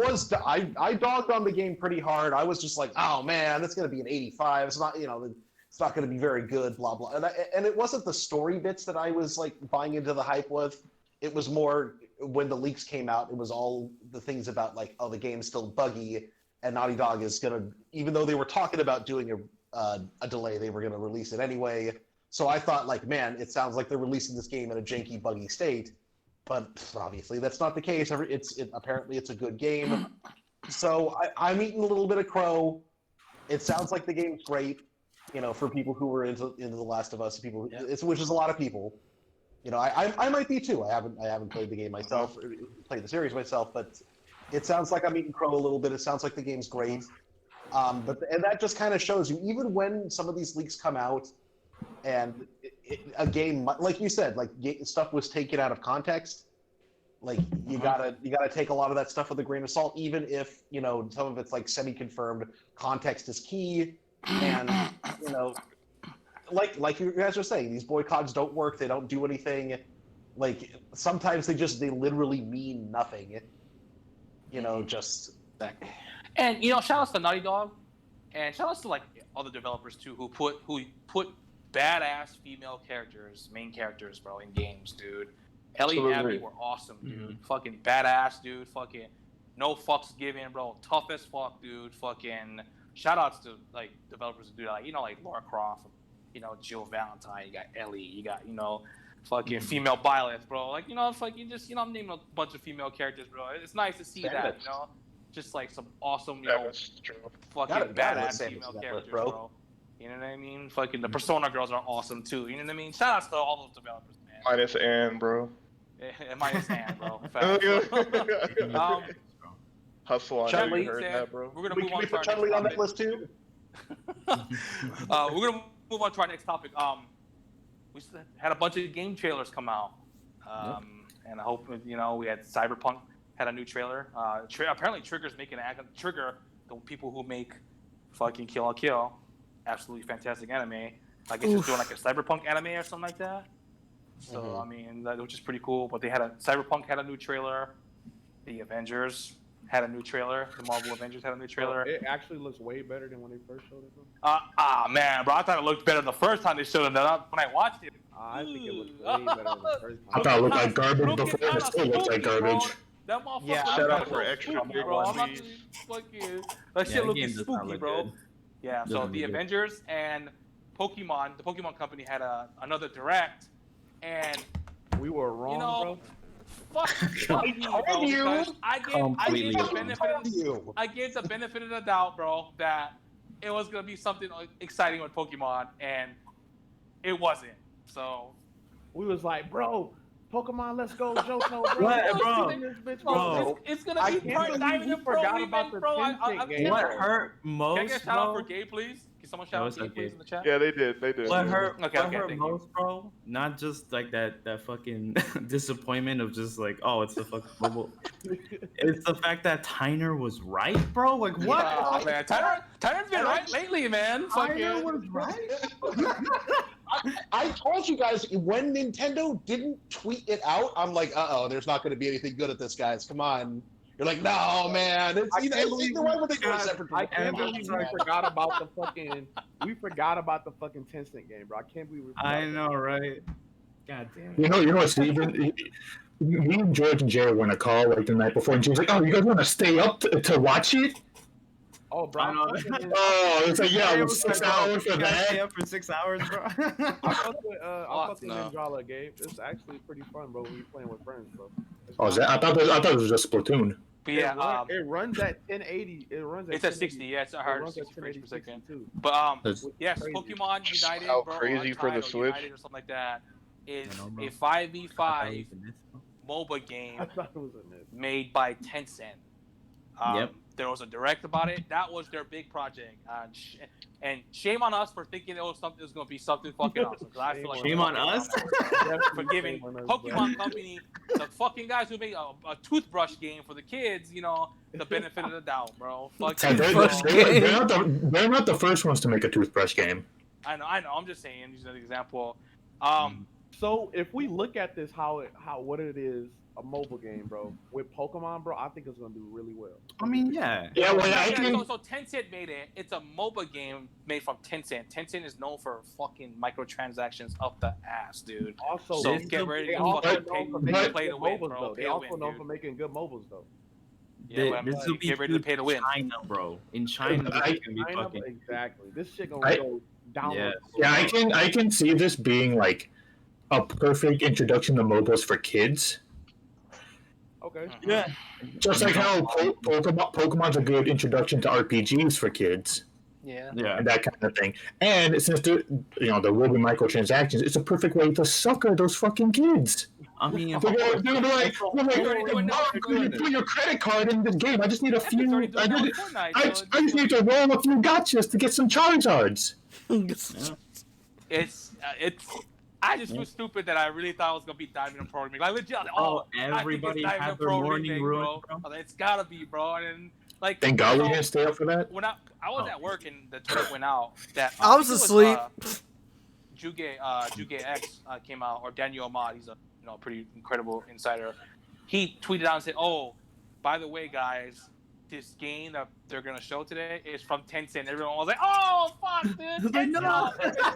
dogged on the game pretty hard. I was just like, oh man, it's gonna be an 85. It's not, it's not gonna be very good. Blah blah. And it wasn't the story bits that I was like buying into the hype with. It was more when the leaks came out. It was all the things about like, oh, the game's still buggy, and Naughty Dog is gonna, even though they were talking about doing a delay, they were gonna release it anyway. So I thought, like, man, it sounds like they're releasing this game in a janky, buggy state. But obviously that's not the case. Apparently it's a good game. So I'm eating a little bit of crow. It sounds like the game's great, for people who were into The Last of Us, which is a lot of people. I might be too. I haven't played the game myself, or played the series myself, but it sounds like I'm eating crow a little bit. It sounds like the game's great. And that just kind of shows you, even when some of these leaks come out, and a game, like you said, like stuff was taken out of context. Like you gotta take a lot of that stuff with a grain of salt, even if some of it's like semi-confirmed. Context is key, and like you guys are saying, these boycotts don't work. They don't do anything. Like sometimes they literally mean nothing. Just.
And shout outs to Naughty Dog, and shout outs to like other developers too who put badass female characters, main characters, bro, in games, dude. Ellie and Abby were awesome, dude. Fucking badass, dude. Fucking no fucks given, bro. Tough as fuck, dude. Fucking shout outs to like developers who do that, like Lara Croft, Jill Valentine. You got Ellie. You got fucking female Byleth, bro. Like fucking just I'm naming a bunch of female characters, bro. It's nice to see that, just like some awesome, fucking badass female characters, bro. You know what I mean? Fucking the Persona girls are awesome too. You know what I mean? Shout outs to all those developers, man.
Minus Anne, bro.
Minus Anne, bro.
Hustle on
Chun-Li,
you heard that, bro.
We're gonna move on to our
Chun-Li
next
on that list too.
We're gonna move on to our next topic. We had a bunch of game trailers come out, and I hope we had Cyberpunk had a new trailer. Apparently, Trigger's making Trigger, the people who make fucking Kill la Kill, absolutely fantastic anime. I guess it's doing like a Cyberpunk anime or something like that. So I mean, which is pretty cool. But Cyberpunk had a new trailer. The Avengers had a new trailer. The Marvel Avengers had a new trailer.
It actually looks way better than when they first showed it.
Man, bro, I thought it looked better the first time they showed it. When I watched it,
I think it looked way better than the first time.
I thought it looked like garbage before, and it still looks like garbage.
That motherfucker.
Yeah,
shout out for extra
spooky,
big
bro. I'm not
please.
fucking. That shit looking spooky,
look
bro.
good.
Yeah. So the Avengers and Pokemon, the Pokemon company had another direct, and
we were wrong, bro.
Fuck you, bro. I gave the benefit of the doubt, bro, that it was gonna be something exciting with Pokemon, and it wasn't. So
we was like, bro, Pokemon, let's go, Johto, bro.
Bro,
it's gonna be part Diamond and Pearl event, bro.
What hurt most,
Can I get a shout out for Gabe, please? Can someone shout out Gabe, please, in the chat?
Yeah, they did.
What hurt
Okay,
most, bro? Not just like that fucking disappointment of just like, oh, it's the fucking bubble. It's the fact that Tyner was right, bro. Like what?
Oh, man, Tyner's been right lately, man.
Tyner was right.
I told you guys when Nintendo didn't tweet it out, I'm like, there's not going to be anything good at this, guys. Come on. You're like, no, man. Why would they do a separate?
I can't believe we forgot about the fucking. We forgot about the fucking Tencent game, bro. I can't believe we.
I know, right? God damn.
You know what, Steven? Me and George and Jay were in a call like the night before, and she was like, "Oh, you guys want to stay up to watch it?"
Oh, bro.
It's like, yeah, it was 6 hours for that.
Stay up for 6 hours, bro.
I fuck with Ninjala, Gabe. It's actually pretty fun, bro, when you're playing with friends, bro.
Is that? I thought it was just Splatoon.
But yeah,
it runs at 1080.
It's at 60. Yeah, it's hard. 60 frames per second. But yes, Pokemon United,
how
bro,
crazy for the Switch,
United or something like that, is a 5v5 MOBA game made by Tencent. There was a direct about it. That was their big project. And shame on us for thinking it was going to be something fucking awesome. Because I feel like
shame on us
for giving Pokemon Company, the fucking guys who made a toothbrush game for the kids, the benefit of the doubt, bro.
They're not the first ones to make a toothbrush game.
I know. I'm just saying, using an example.
So if we look at this, what it is, a mobile game, bro, with Pokemon, bro, I think it's gonna do really well.
I mean, yeah.
So Tencent made it. It's a MOBA game made from Tencent. Tencent is known for fucking microtransactions up the ass, dude.
Also,
so get ready to fucking play to win, bro.
They also known for making good mobiles, though.
Yeah, this will be get ready to pay to win.
China, bro. In China,
exactly. This shit gonna go down.
Yeah, I can see this being like a perfect introduction to mobiles for kids.
Okay.
Yeah. Just like how Pokemon's a good introduction to RPGs for kids.
Yeah.
And that kind of thing. And since there will be microtransactions, it's a perfect way to sucker those fucking kids.
I mean,
they're gonna be like, put your credit card in this game. I just need a few. I just need to roll a few gotchas to get some Charizards.
It's I just feel stupid that I really thought it was gonna be Diamond and Pearl remake. Like legit,
everybody had their morning ruined, bro.
It's gotta be, bro. And like,
thank God we didn't stay up for that.
When I was at work and the tweet went out that
I was asleep.
Juge X came out, or Daniel Ahmad. He's a pretty incredible insider. He tweeted out and said, "Oh, by the way, guys, this game that they're gonna show today is from Tencent." Everyone was like, "Oh, fuck, dude!"
Like, no.
I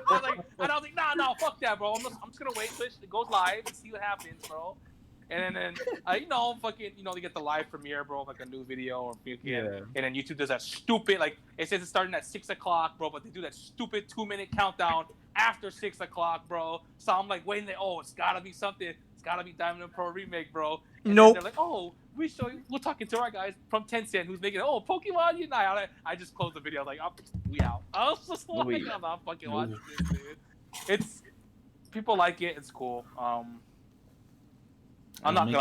was like, "No, fuck that, bro. I'm just gonna wait till it goes live and see what happens, bro." And then fucking, they get the live premiere, bro, like a new video or and then YouTube does that stupid, like, it says it's starting at 6:00, bro, but they do that stupid 2-minute countdown after 6:00, bro. So I'm like waiting there. Oh, it's gotta be something. It's gotta be Diamond and Pearl remake, bro. And
nope.
They're like, oh, we're talking to our guys from Tencent who's making it. Oh, Pokemon Unite. I just closed the video. Like, we out. I was just like, I'm not fucking watching this, dude. It's people like it. It's cool. I'm not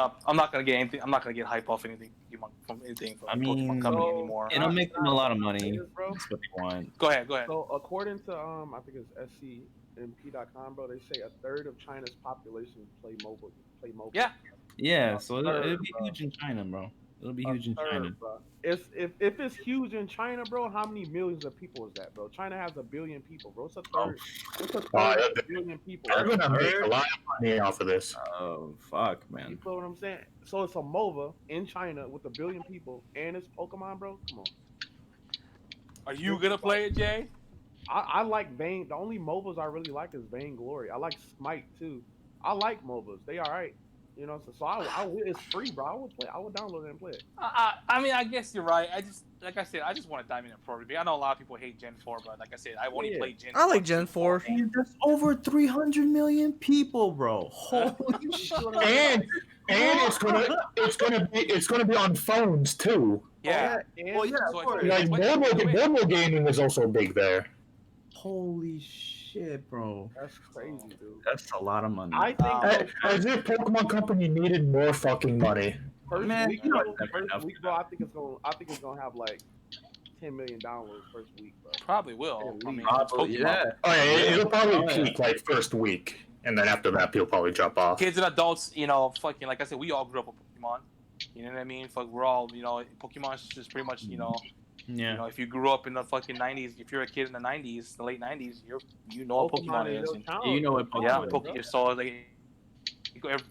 gonna get anything. I'm not gonna get hype off anything from Pokemon Company anymore.
It'll make them a lot of money. That's what they want.
Go ahead.
So according to I think it's scmp.com, bro, they say a third of China's population play mobile.
Yeah. So it'll be huge in China, bro. It'll be huge in China.
Bro. If it's huge in China, bro, how many millions of people is that, bro? China has 1 billion people, bro. It's a third. It's a third of 1 billion people.
They're gonna make a lot of money off of this.
Oh fuck, man.
You know what I'm saying? So it's a MOBA in China with 1 billion people, and it's Pokemon, bro. Come on.
Are you gonna play it, Jay?
I like Vain. The only MOBAs I really like is Vainglory. I like Smite too. I like MOBAs. They all right. It's free, bro. I would download it and play it.
I mean, I guess you're right. I just want a Diamond and Pearl remake. I know a lot of people hate Gen 4, but like I said, I only play Gen 4.
I like Gen 4.
And there's over 300 million people, bro. Holy shit.
And it's gonna be on phones too.
Yeah.
Like mobile gaming is also big there.
Holy shit, bro.
That's crazy, dude.
That's a lot of money.
I think
as if Pokemon Company needed more fucking money.
First week, bro, I think it's gonna have like 10 million downloads first week, bro.
Probably will. I mean,
yeah.
Oh yeah, it'll probably peak like first week, and then after that, people probably drop off.
Kids and adults, fucking like I said, we all grew up with Pokemon. You know what I mean? Fuck, we're all, Pokemon's just pretty much,
Yeah.
If you grew up in the fucking 90s, if you're a kid in the 90s, the late 90s, you know what Pokemon is.
You know what Pokemon is.
So like,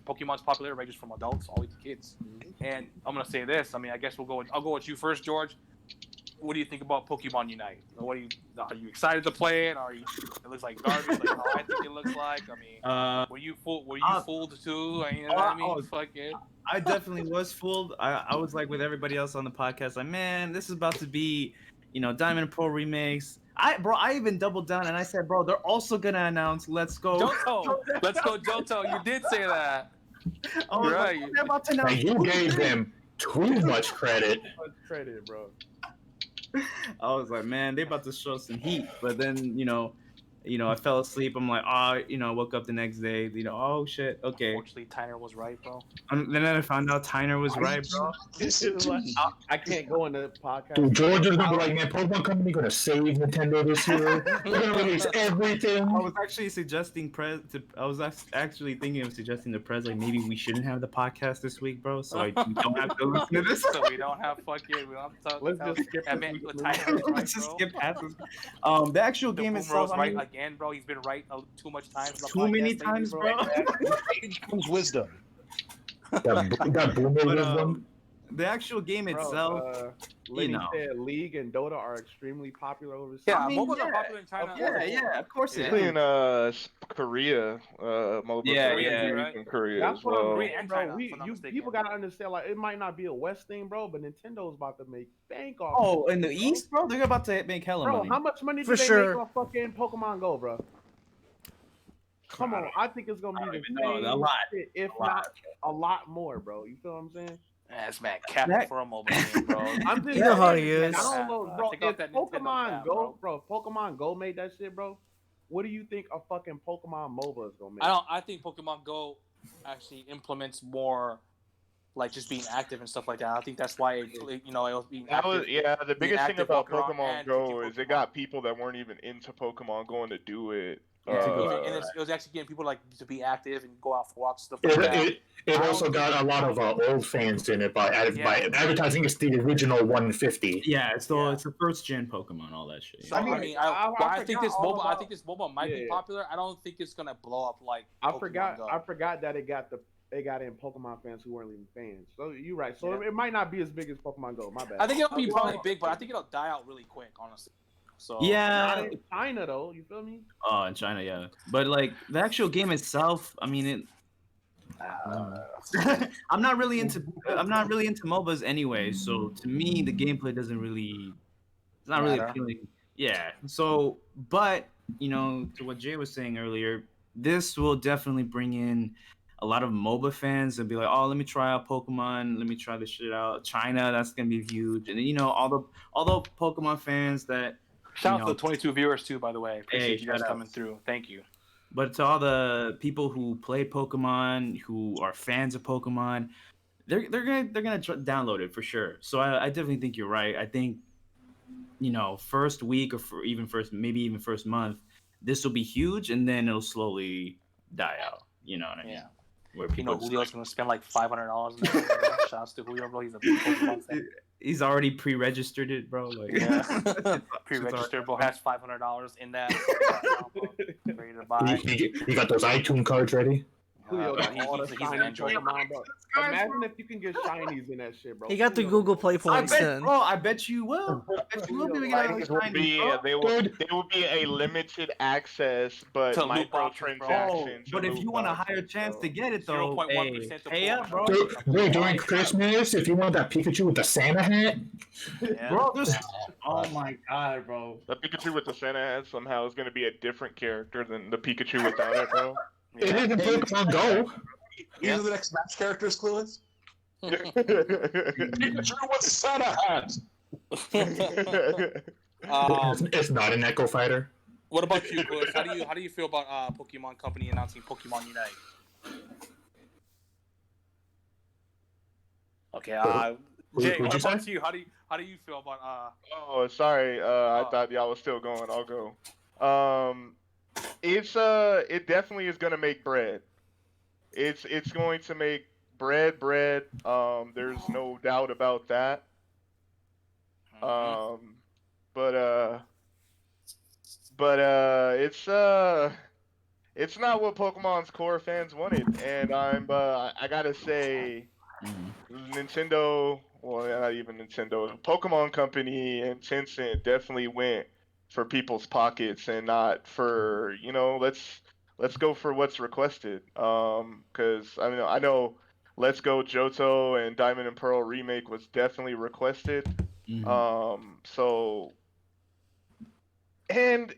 Pokemon's popular, right, just from adults all the way to kids. And I'm gonna say this. I mean, I guess I'll go with you first, George. What do you think about Pokemon Unite? Are you excited to play it? It looks like garbage, like how I think it looks like. I mean, were you fooled too? You know what I mean? Fuck it.
I definitely was fooled. I was like with everybody else on the podcast, like, man, this is about to be, Diamond and Pearl remakes. I even doubled down and I said, bro, they're also gonna announce Let's Go
Johto. You did say that.
Oh, right.
They're about to announce. You gave them too much credit.
Bro.
I was like, man, they about to show some heat. But then, I fell asleep. I'm like, woke up the next day. Oh shit. Okay.
Unfortunately, Tyner was right, bro.
Then I found out Tyner was right, bro.
I can't go in the podcast.
Dude, George is gonna be like, man, Pokemon Company gonna save Nintendo this year. They're gonna release everything.
I was actually suggesting actually thinking of suggesting to Prez like maybe we shouldn't have the podcast this week, bro. So I don't have to listen to this.
So we don't have fucking. We don't have to talk.
Let's just skip this week.
Let's just skip past this. The actual game itself.
Right again, bro. He's been right too much times.
Too many times, bro.
Age comes wisdom.
That boomer wisdom.
The actual game itself,
Lenny said League and Dota are extremely popular overseas.
Yeah, MOBAs are popular in China.
Yeah, of course it
Especially
is.
in Korea, MOBAs are huge in Korea
That's
as
what I'm
well.
reading, bro. People gotta understand, like, it might not be a West thing, bro, but Nintendo's about to make bank off.
Oh, in the East, bro, they're about to make hella money.
How much money did they make off fucking Pokemon Go, bro? Come on, I think it's gonna be the same
a lot,
shit, if not a lot more, bro. You feel what I'm saying?
That's man capping for a mobile game, bro.
I'm just
You know how he is.
I don't know, bro. If Pokemon Go, bro, if Pokemon Go made that shit, bro, what do you think a fucking Pokemon MOBA is gonna make?
I think Pokemon Go actually implements more, like just being active and stuff like that. I think that's why it was being active.
The biggest thing about Pokemon Go
Pokemon.
is it got people that weren't even into Pokemon going to do it.
And it was actually getting people like to be active and go out for walks stuff like that.
It also got a lot of old fans in it by advertising it's the original 150.
Yeah, it's the first gen Pokemon, all that shit.
So, I think this MOBA might be popular. I don't think it's gonna blow up like.
I forgot that it got in Pokemon fans who weren't even fans. So you're right. So it might not be as big as Pokemon Go. My bad.
I think it'll be probably big, but I think it'll die out really quick, honestly. So
yeah,
not in China though. You feel me?
Oh, in China, yeah. But like the actual game itself, I mean, I'm not really into MOBAs anyway. So to me, the gameplay it's not really appealing. Yeah. So, but to what Jay was saying earlier, this will definitely bring in a lot of MOBA fans and be like, oh, let me try out Pokemon. Let me try this shit out. China, that's gonna be huge. And then all the Pokemon fans that.
Shout out to the 22 viewers too, by the way. Appreciate you guys coming through. Thank you.
But to all the people who play Pokemon, who are fans of Pokemon, they're gonna download it for sure. So I definitely think you're right. I think first week or maybe even first month, this will be huge, and then it'll slowly die out. You know what I mean? Yeah.
Where Julio's gonna spend like $500. Shouts to Julio, bro. He's a big Pokemon fan.
He's already pre-registered it, bro. Like,
pre-registered, bro. Has $500 in that. Ready to buy.
You got those iTunes cards ready?
He's an Android. Imagine if you can get shinies in that shit, bro.
He got the Google Play points in.
Bro, I bet you will.
There will be a limited access, but microtransactions.
But if you want a higher chance to get it, though, pay up, bro.
Dude, during Christmas, if you want that Pikachu with the Santa hat,
bro, oh my god, bro.
The Pikachu with the Santa hat somehow is going to be a different character than the Pikachu without it, bro.
It is in Pokemon Go.
These are the next match characters, Clueless. Pikachu with Santa hat.
It's not an Echo Fighter.
What about you, Clueless? How do you feel about Pokemon Company announcing Pokemon Unite? Okay, Jay, what about you? How do you feel about
Oh, sorry. I thought y'all was still going. I'll go. It definitely is gonna make bread. It's going to make bread. There's no doubt about that. It's not what Pokemon's core fans wanted, and I gotta say, Nintendo, well, not even Nintendo, Pokemon Company and Tencent definitely went for people's pockets and not for, let's go for what's requested. Because I know Let's Go Johto and Diamond and Pearl remake was definitely requested. And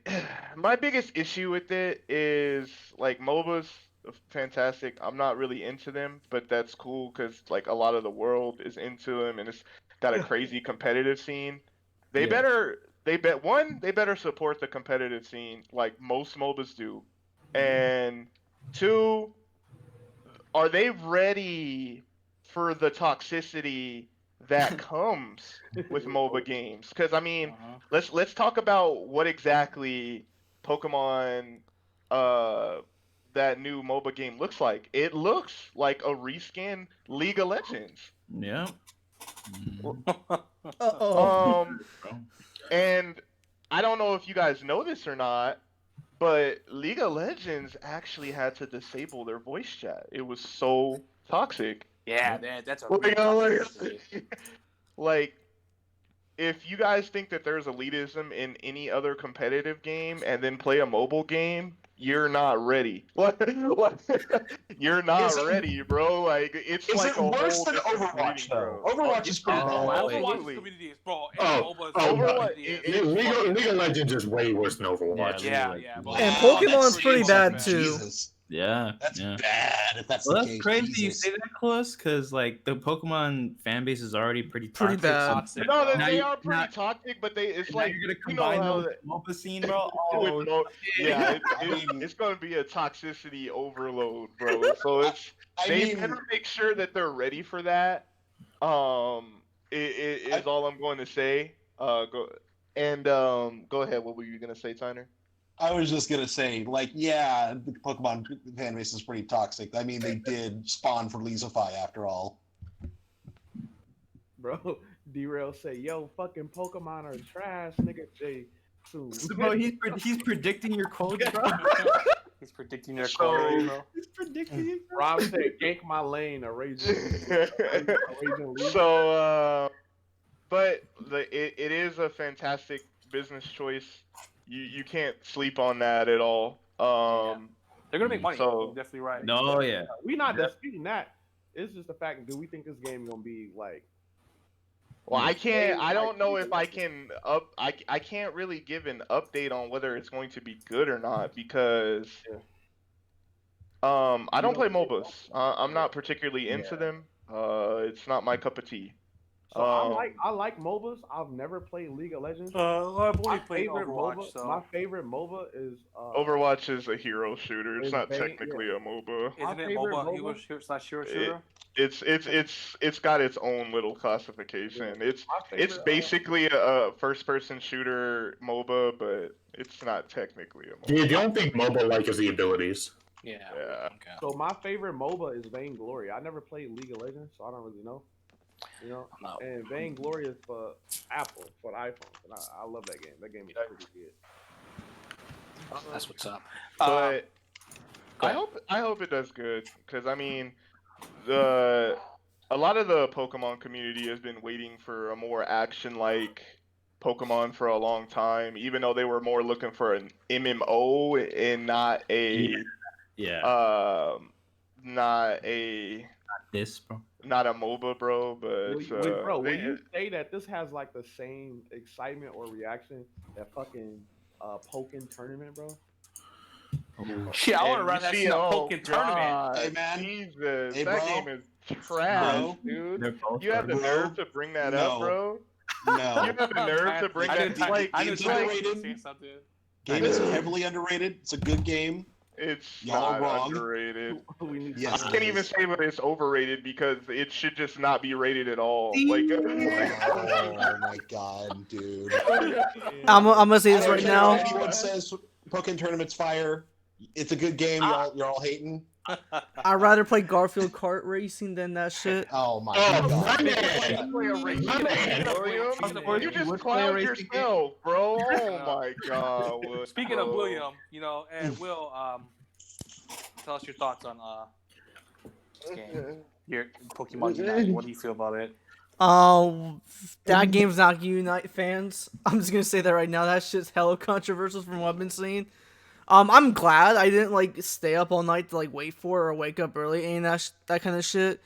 my biggest issue with it is like MOBAs, fantastic. I'm not really into them, but that's cool because like a lot of the world is into them and it's got a crazy competitive scene. They better they better support the competitive scene like most MOBAs do, and 2, are they ready for the toxicity that comes with MOBA games? Because I mean, let's talk about what exactly Pokemon, that new MOBA game looks like. It looks like a reskin League of Legends.
Yeah.
And I don't know if you guys know this or not, but League of Legends actually had to disable their voice chat. It was so toxic.
Yeah, that's a really toxic
like, if you guys think that there's elitism in any other competitive game and then play a mobile game, you're not ready. What? You're not ready, bro. Like, it's like
it worse than Overwatch, though? Overwatch is pretty bad.
Overwatch community is, bro.
League of Legends is way worse than Overwatch.
Yeah.
And Pokemon's pretty bad too.
Jesus.
Yeah,
that's bad. If that's
well,
the
that's
case,
crazy
Jesus.
you say that, Close, because like the Pokemon fan base is already pretty toxic.
bad.
No, they are pretty toxic, but it's like
you're gonna combine
the
MOBA scene, bro.
It's gonna be a toxicity overload, bro. So they better make sure that they're ready for that. Is all I'm going to say. Go ahead. What were you gonna say, Tyner?
I was just gonna say, like, yeah, the Pokemon fan base is pretty toxic. I mean, they did spawn for Leafify after all.
Bro, Derail say, "Yo, fucking Pokemon are trash, nigga." Jay, soon.
Bro, he's predicting your quote, bro.
He's predicting your quote, bro.
He's predicting.
Rob said, "Gank my lane, a raging."
So, but it is a fantastic business choice. You can't sleep on that at all.
They're gonna make money.
So,
you're definitely right.
No, yeah.
We're not disputing that. It's just the fact. Do we think this game gonna be like?
Well, I can't. I don't know if I can I can't really give an update on whether it's going to be good or not because I don't play MOBAs. I'm not particularly into them. It's not my cup of tea.
So I like MOBAs. I've never played League of Legends.
I've only played Overwatch.
My favorite MOBA is
Overwatch is a hero shooter. It's not technically a MOBA.
Isn't it MOBA? Hero shooter.
It's got its own little classification. It's basically a first-person shooter MOBA, but it's not technically a MOBA.
Yeah, the only thing MOBA like is the abilities.
Yeah.
Okay.
So my favorite MOBA is Vainglory. I never played League of Legends, so I don't really know. You know, and Vainglory is for Apple, for the iPhone. And I love that game. That game is pretty good.
That's what's up.
But I hope it does good because I mean, a lot of the Pokemon community has been waiting for a more action-like Pokemon for a long time, even though they were more looking for an MMO and not a not a MOBA, bro. But
bro, when you say that this has like the same excitement or reaction that fucking Pokken tournament, bro.
Yeah, I want to run that shit a Pokken tournament.
Hey man,
Jesus,
hey,
that
bro.
game is trash, dude. You have the nerve to bring that up, bro.
No,
You have the nerve to bring that.
Game is heavily underrated. It's a good game.
It's
Y'all
not
wrong.
underrated.
Yes,
I can't even say that it's overrated because it should just not be rated at all. Like,
oh my god, dude.
I'm gonna say this right now.
If anyone says Pokemon Tournament's fire, it's a good game. You're all hating.
I'd rather play Garfield Kart Racing than that shit.
Oh my god.
You just clowned yourself, bro. Oh my god.
Speaking of William, and Will, tell us your thoughts on this game. Your Pokemon Unite. What do you feel about it?
That game's not gonna unite fans. I'm just gonna say that right now. That shit's hella controversial from what I've been seeing. I'm glad I didn't stay up all night to wait for or wake up early and that kind of shit.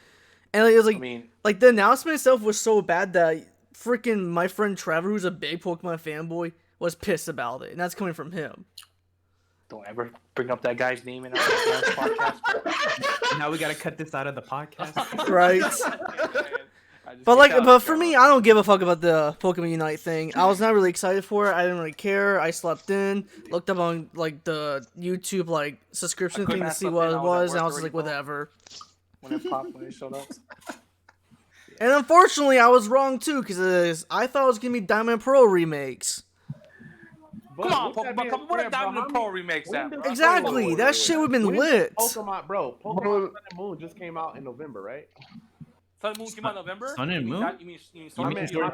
And it was the announcement itself was so bad that freaking my friend Trevor, who's a big Pokemon fanboy, was pissed about it, and that's coming from him.
Don't ever bring up that guy's name in our podcast.
Now we gotta cut this out of the podcast.
Right. But for me, I don't give a fuck about the Pokemon Unite thing. I was not really excited for it. I didn't really care. I slept in, looked up on like the YouTube like subscription thing to see what it was, and I was just like, whatever.
When it showed up.
And unfortunately, I was wrong too, because I thought it was gonna be Diamond and Pearl remakes.
Come on, Pokemon, what a Diamond and Pearl remakes at, bro?
Exactly, that shit would've been lit.
Pokemon Sun and Moon just came out in November, right?
Sun and Moon came out in November?
Sun and Moon?
You mean Sword and Shield?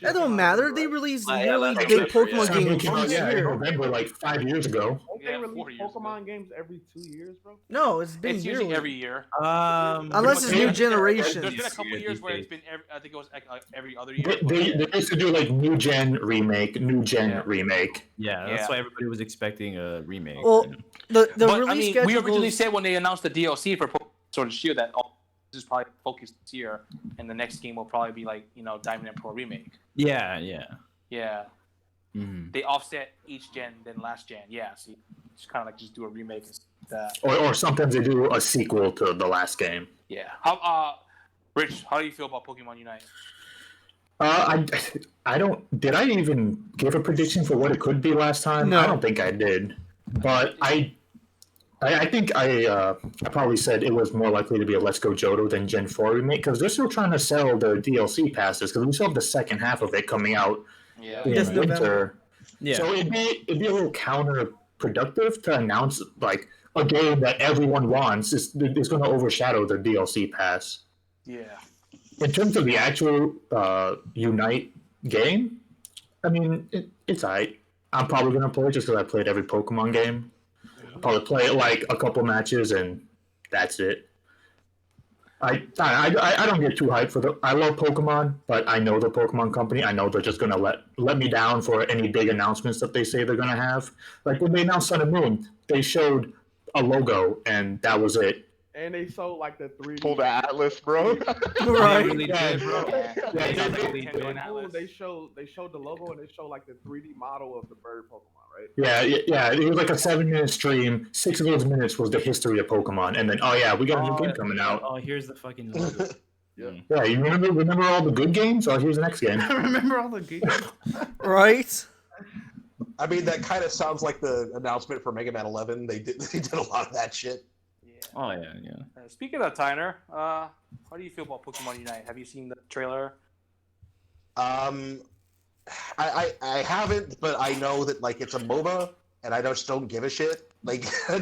That don't matter. They released really big Pokemon games each year.
November, like 5 years ago.
Don't they release Pokemon games every 2 years, bro?
No, it's been
usually every year.
Unless it's new generation.
There's been a couple years where it's been I think it was every other year.
They used to do like new gen remake, new gen remake.
Yeah, that's why everybody was expecting a remake.
Well, the release schedule.
We originally said when they announced the DLC for Pokemon Sword and Shield that this is probably focused this year, and the next game will probably be like Diamond and Pearl remake.
Yeah.
Mm-hmm. They offset each gen than last gen. Yeah, so just kind of like just do a remake and that.
Or sometimes they do a sequel to the last game.
Yeah. Rich, how do you feel about Pokemon Unite?
I don't. Did I even give a prediction for what it could be last time?
No.
I don't think I did. But I think I probably said it was more likely to be a Let's Go Johto than Gen 4 remake because they're still trying to sell their DLC passes because we still have the second half of it coming out in winter.
Yeah.
So it'd be a little counterproductive to announce like a game that everyone wants is going to overshadow the DLC pass.
Yeah.
In terms of the actual Unite game, I mean it's alright. I'm probably going to play it just because I played every Pokemon game. Probably play it like a couple matches and that's it. I don't get too hyped for I love Pokemon, but I know the Pokemon company. I know they're just gonna let me down for any big announcements that they say they're gonna have. Like when they announced Sun and Moon, they showed a logo and that was it.
And they sold like the 3D.
Pull the Atlas, bro.
Right.
Really did, bro.
They showed the logo and they showed like the 3D model of the bird Pokemon, right?
Yeah. It was like a 7-minute stream. 6 of those minutes was the history of Pokemon, and then we got a new game coming out.
Oh, here's the fucking logo.
Yeah, you remember all the good games? Oh, here's the next game.
Remember all the good games?
Right.
I mean, that kind of sounds like the announcement for Mega Man 11. They did a lot of that shit.
Oh yeah.
Speaking of Tyner, how do you feel about Pokemon Unite? Have you seen the trailer?
I haven't, but I know that like it's a MOBA, and I just don't give a shit. Like, I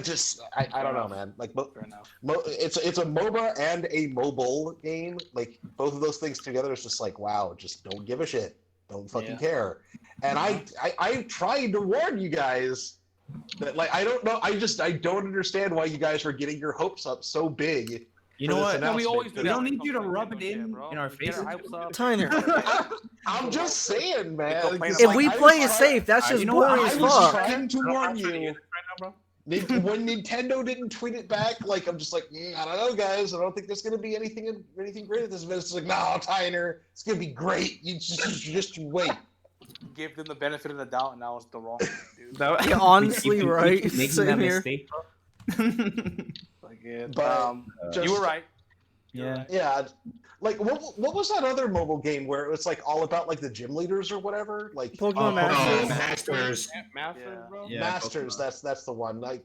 don't know, man. Like, it's a MOBA and a mobile game. Like, both of those things together is just like, wow, just don't give a shit. Don't fucking care. And I tried to warn you guys. That, like, I don't know. I don't understand why you guys are getting your hopes up so big.
You know what?
No, we always do.
We don't need you to rub it in our faces.
Tyner.
I'm just saying, man.
If we play it safe, that's just boring as
I was
fuck.
trying to warn you. When Nintendo didn't tweet it back, like I'm just like, I don't know, guys. I don't think there's gonna be anything great at this event. It's like, no, Tyner, it's gonna be great. You just wait.
Give them the benefit of the doubt, and now it's the wrong thing, dude.
Yeah, honestly, right?
Making
Same
that
here.
mistake.
You were right.
Yeah. Like, what was that other mobile game where it was like all about like the gym leaders or whatever? Like
Pokemon Masters.
Masters, bro.
Yeah,
Masters. That's the one. Like,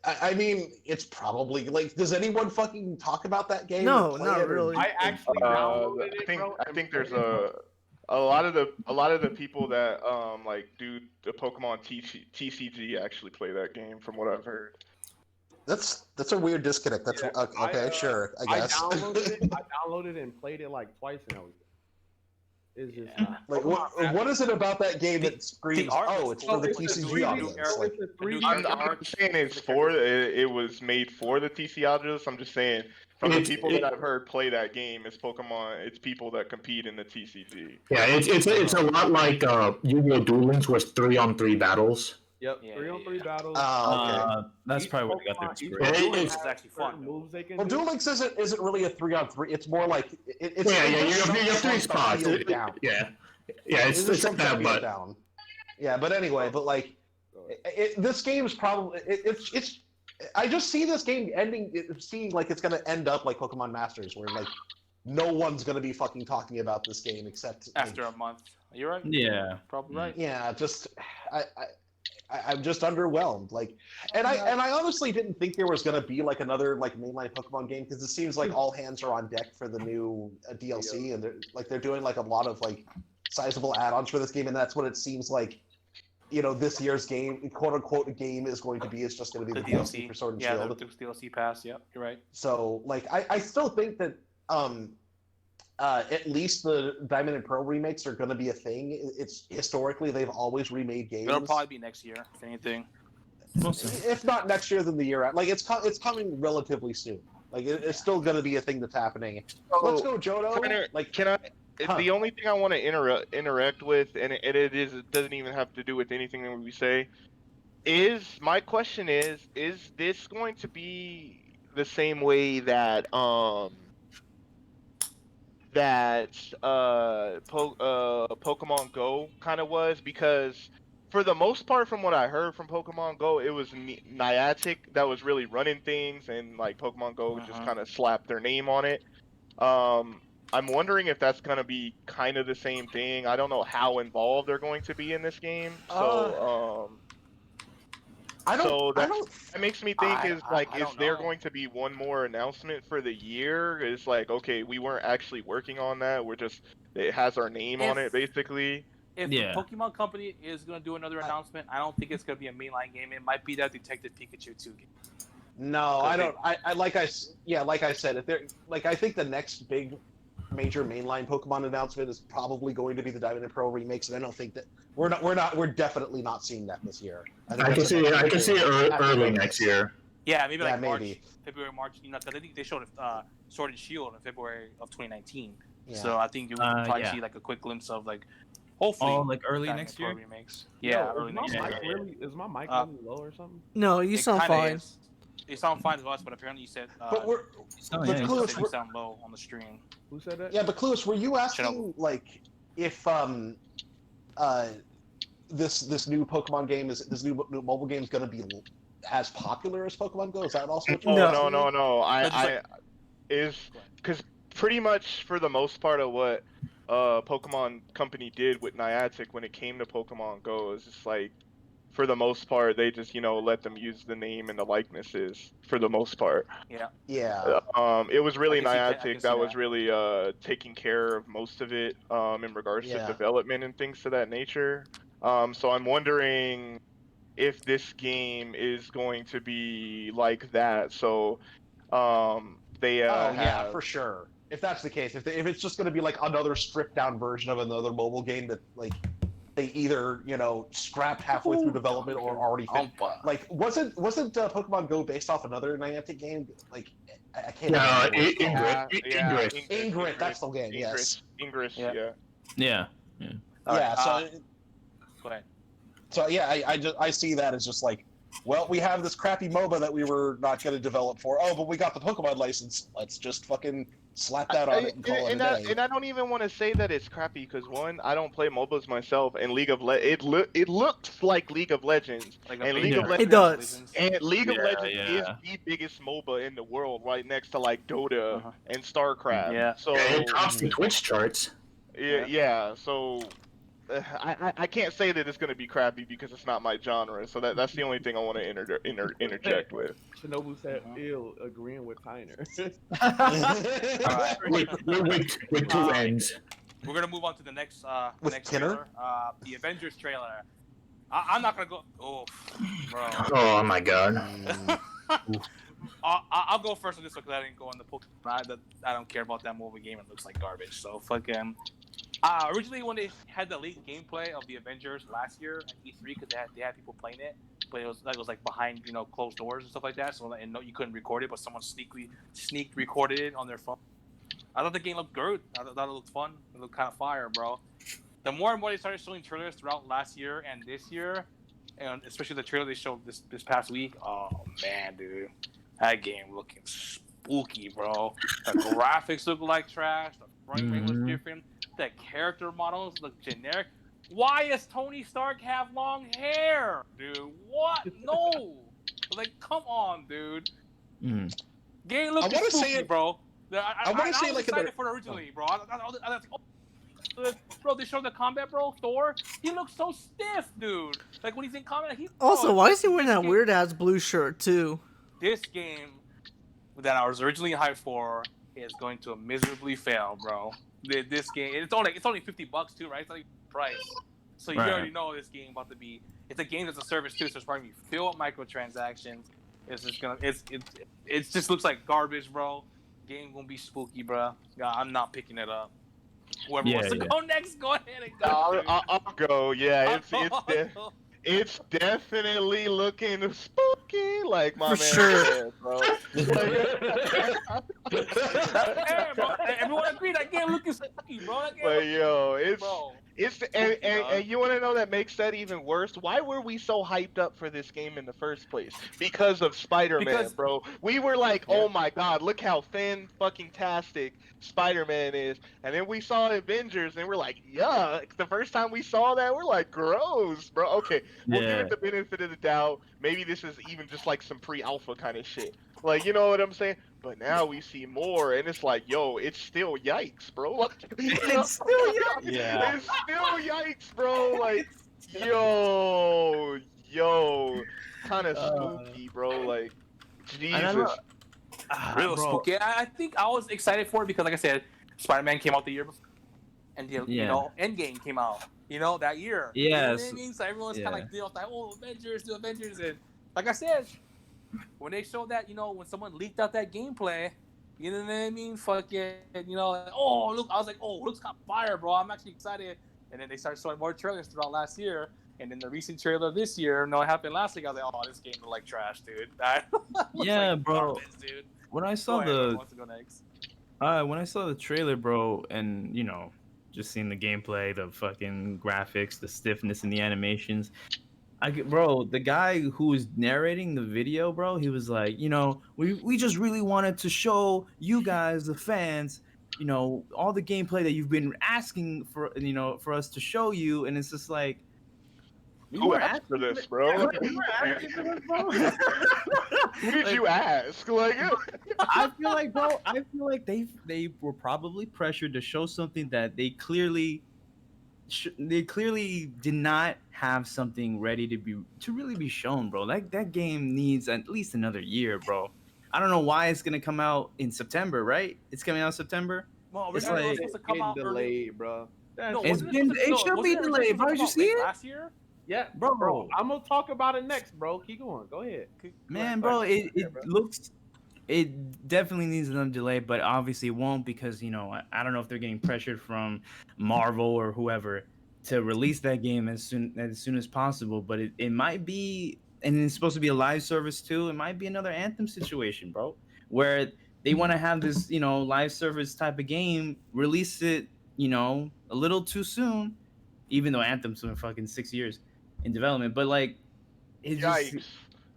I mean, it's probably like. Does anyone fucking talk about that game?
No, not really.
I actually downloaded it, bro.
I think there's a lot of the people that like do the Pokemon TCG actually play that game, from what I've heard.
That's a weird disconnect. That's okay, sure, I guess.
I downloaded it and played it like twice and everything. It's just
like what is it about that game that screams? Oh, it's for the TCG audience. Like,
I'm saying it was made for the TCG audience. I'm just saying from the people that I've heard play that game, it's Pokemon. It's people that compete in the TCG.
Yeah, it's a lot like Yu-Gi-Oh! Duel Links was 3-on-3 battles.
Yep, 3-on-3 battles.
okay.
That's probably what got their experience.
Duel Links is actually fun.
Well, Duel Links isn't really a 3-on-3. It's more like it's.
You have 3 spots. It's like that, but
down. Yeah, but anyway, but like, this game is probably it's. I just see this game ending. Seeing like it's gonna end up like Pokemon Masters, where like no one's gonna be fucking talking about this game except
After a month. You're right.
Yeah.
Probably right.
Yeah, just I'm just underwhelmed. Like, and I honestly didn't think there was gonna be like another like mainline Pokemon game because it seems like all hands are on deck for the new DLC, and they're doing like a lot of like sizable add-ons for this game, and that's what it seems like. You know, this year's game, quote unquote, game is going to be. It's just going to be the DLC for Sword and Shield.
Yeah, the DLC pass. Yep, you're right.
So, like, I still think that at least the Diamond and Pearl remakes are going to be a thing. It's historically they've always remade games.
It'll probably be next year, if anything.
If not next year, then the year. Like, it's coming relatively soon. Like, it's still going to be a thing that's happening. So, let's go, Jodo. Like,
can I? The only thing I want to interact with, and it doesn't even have to do with anything that we say, is my question is this going to be the same way that Pokemon Go kind of was? Because for the most part, from what I heard from Pokemon Go, it was Niantic that was really running things, and like Pokemon Go just kind of slapped their name on it. I'm wondering if that's going to be kind of the same thing. I don't know how involved they're going to be in this game. So, that makes me think is there going to be one more announcement for the year? It's like, okay, we weren't actually working on that. It has our name on it, basically.
If the Pokemon Company is going to do another announcement, I don't think it's going to be a mainline game. It might be that Detective Pikachu 2 game.
No, I don't. Like I said, if they're like, I think the next big major mainline Pokemon announcement is probably going to be the Diamond and Pearl remakes, and I don't think that we're definitely not seeing that this year.
I can see it early next year.
Yeah, maybe like
maybe.
February, March. You know, because I think they showed Sword and Shield in February of 2019. Yeah. So I think you will probably see like a quick glimpse of like hopefully
like early next year
remakes. Yeah, early next year.
Is my mic really low or something?
No, you sound fine.
You sound fine to us, but apparently you said.
But
Clueless, you sound low on the stream.
Who said that?
Yeah, but Clueless, were you asking like if this new Pokemon game this new mobile game is going to be as popular as Pokemon Go? Is that also what
No. I is because pretty much for the most part of what Pokemon Company did with Niantic when it came to Pokemon Go is just like, for the most part, they just, let them use the name and the likenesses for the most part.
Yeah.
It was really Niantic that was really taking care of most of it in regards to development and things to that nature. So I'm wondering if this game is going to be like that. So they
yeah, for sure. If that's the case, if it's just going to be like another stripped down version of another mobile game that like they either scrapped halfway through development or already finished. Like wasn't Pokemon Go based off another Niantic game? Like I can't. Ingrid, that's the game. Yes.
Ingress.
Yeah.
So
go ahead.
So yeah, I see that as just like, well, we have this crappy MOBA that we were not going to develop for. Oh, but we got the Pokemon license. Let's just fucking slap that on it and call it a day.
And I don't even want to say that it's crappy because one, I don't play MOBAs myself, and it looks like League of Legends.
It does.
And League of Legends is the biggest MOBA in the world, right next to like Dota and StarCraft.
Yeah.
So
it tops the Twitch charts.
Yeah. So I can't say that it's going to be crappy because it's not my genre. So that's the only thing I want to interject with.
Shinobu said, "Ill," agreeing with Tyner.
with two ends.
We're gonna move on to the next
next
trailer. The Avengers trailer. I'm not gonna go. Oh, bro.
Oh my god.
I'll go first on this one because I didn't go on the Pokemon. I don't care about that movie game. It looks like garbage. So fucking. Originally, when they had the leaked gameplay of the Avengers last year at E3, because they had people playing it, but it was like behind closed doors and stuff like that. So you couldn't record it, but someone sneaked recorded it on their phone. I thought the game looked good. I thought it looked fun. It looked kind of fire, bro. The more and more they started showing trailers throughout last year and this year, and especially the trailer they showed this past week. Oh man, dude, that game looking spooky, bro. The graphics look like trash. The frame rate was different. The character models look generic. Why does Tony Stark have long hair, dude? What? No. Like, come on, dude. Game looks spooky, bro.
I want to say
was
like
excited for it originally, bro. I was like, oh, bro, they showed the combat, bro. Thor, he looks so stiff, dude. Like when he's in combat,
Also, why is he wearing that weird ass blue shirt too?
This game that I was originally hyped for is going to miserably fail, bro. This game, it's only $50 too, right? It's not even price. So you already know this game about to be. It's a game that's a service too, so it's probably filled with microtransactions. It's just gonna. It just looks like garbage, bro. Game gonna be spooky, bro. I'm not picking it up. Whoever wants to go next, go ahead and go.
I'll go. Yeah, it's definitely looking spooky, like my man said, bro.
Hey, bro. Everyone agree that game looking spooky, bro.
But yo,
bro.
And you want to know that makes that even worse? Why were we so hyped up for this game in the first place? Because of Spider-Man, bro. We were like, oh my god, look how fan-fucking-tastic Spider-Man is. And then we saw Avengers, and we're like, yuck. The first time we saw that, we're like, gross, bro. Okay, we'll give it the benefit of the doubt. Maybe this is even just like some pre-alpha kind of shit. Like, you know what I'm saying? But now we see more, and it's like, yo, it's still yikes, bro. Like, it's still yikes. Yeah. It's still yikes, bro. Like, yo, kind of spooky, bro. Like, Jesus.
Real spooky. I think I was excited for it because, like I said, Spider-Man came out the year before, and you know, Endgame came out, that year.
Yes.
You know what I mean? So everyone's kind of like, oh, Avengers, and like I said. When they showed that, when someone leaked out that gameplay, you know what I mean? Fucking, oh, look, I was like, oh, looks kind of fire, bro. I'm actually excited. And then they started showing more trailers throughout last year. And then the recent trailer this year, it happened last week. I was like, oh, this game looked like trash, dude.
Yeah,
like
bro.
Garbage, dude.
When I saw when I saw the trailer, bro, and, just seeing the gameplay, the fucking graphics, the stiffness in the animations, bro, the guy who was narrating the video, bro, he was like, we just really wanted to show you guys, the fans, all the gameplay that you've been asking for, for us to show you, and it's just like,
who asked for this, bro? Who did you ask? Like,
I feel like they were probably pressured to show something that they clearly did not have something ready to really be shown, bro. That game needs at least another year, bro. I don't know why it's gonna come out in September, right? It's coming out in September.
Well,
it's
like supposed to come out
delayed, bro.
It should be delayed, bro. Did you see it
last year?
Yeah, bro. I'm gonna talk about it next, bro. Keep going. Go ahead.
Man, bro, it looks. It definitely needs another delay, but obviously it won't because, I don't know if they're getting pressured from Marvel or whoever to release that game as soon as possible. But it might be, and it's supposed to be a live service too. It might be another Anthem situation, bro, where they want to have this, live service type of game, release it, a little too soon, even though Anthem's been fucking 6 years in development. But like, it's
yikes.
just.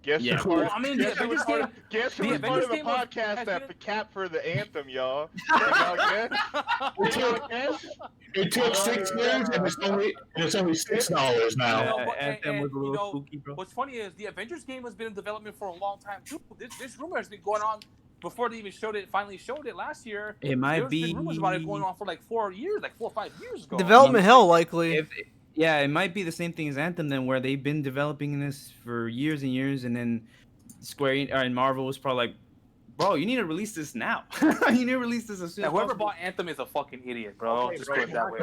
Guess
yeah,
who was part of the podcast that cap for the Anthem, y'all?
It took 6 years, and it's only $6 now.
Anthem was a little spooky, bro.
What's funny is the Avengers game has been in development for a long time too. This rumor has been going on before they even finally showed it last year.
It might be.
There's been rumors about it going on for like 4 years, like 4 or 5 years ago.
Development hell, likely.
Yeah, it might be the same thing as Anthem then, where they've been developing this for years and years, and then and Marvel was probably like, bro, you need to release this now. You need to release this as soon as possible.
Whoever bought Anthem is a fucking idiot, bro.
Okay,
just
bro,
put it that way,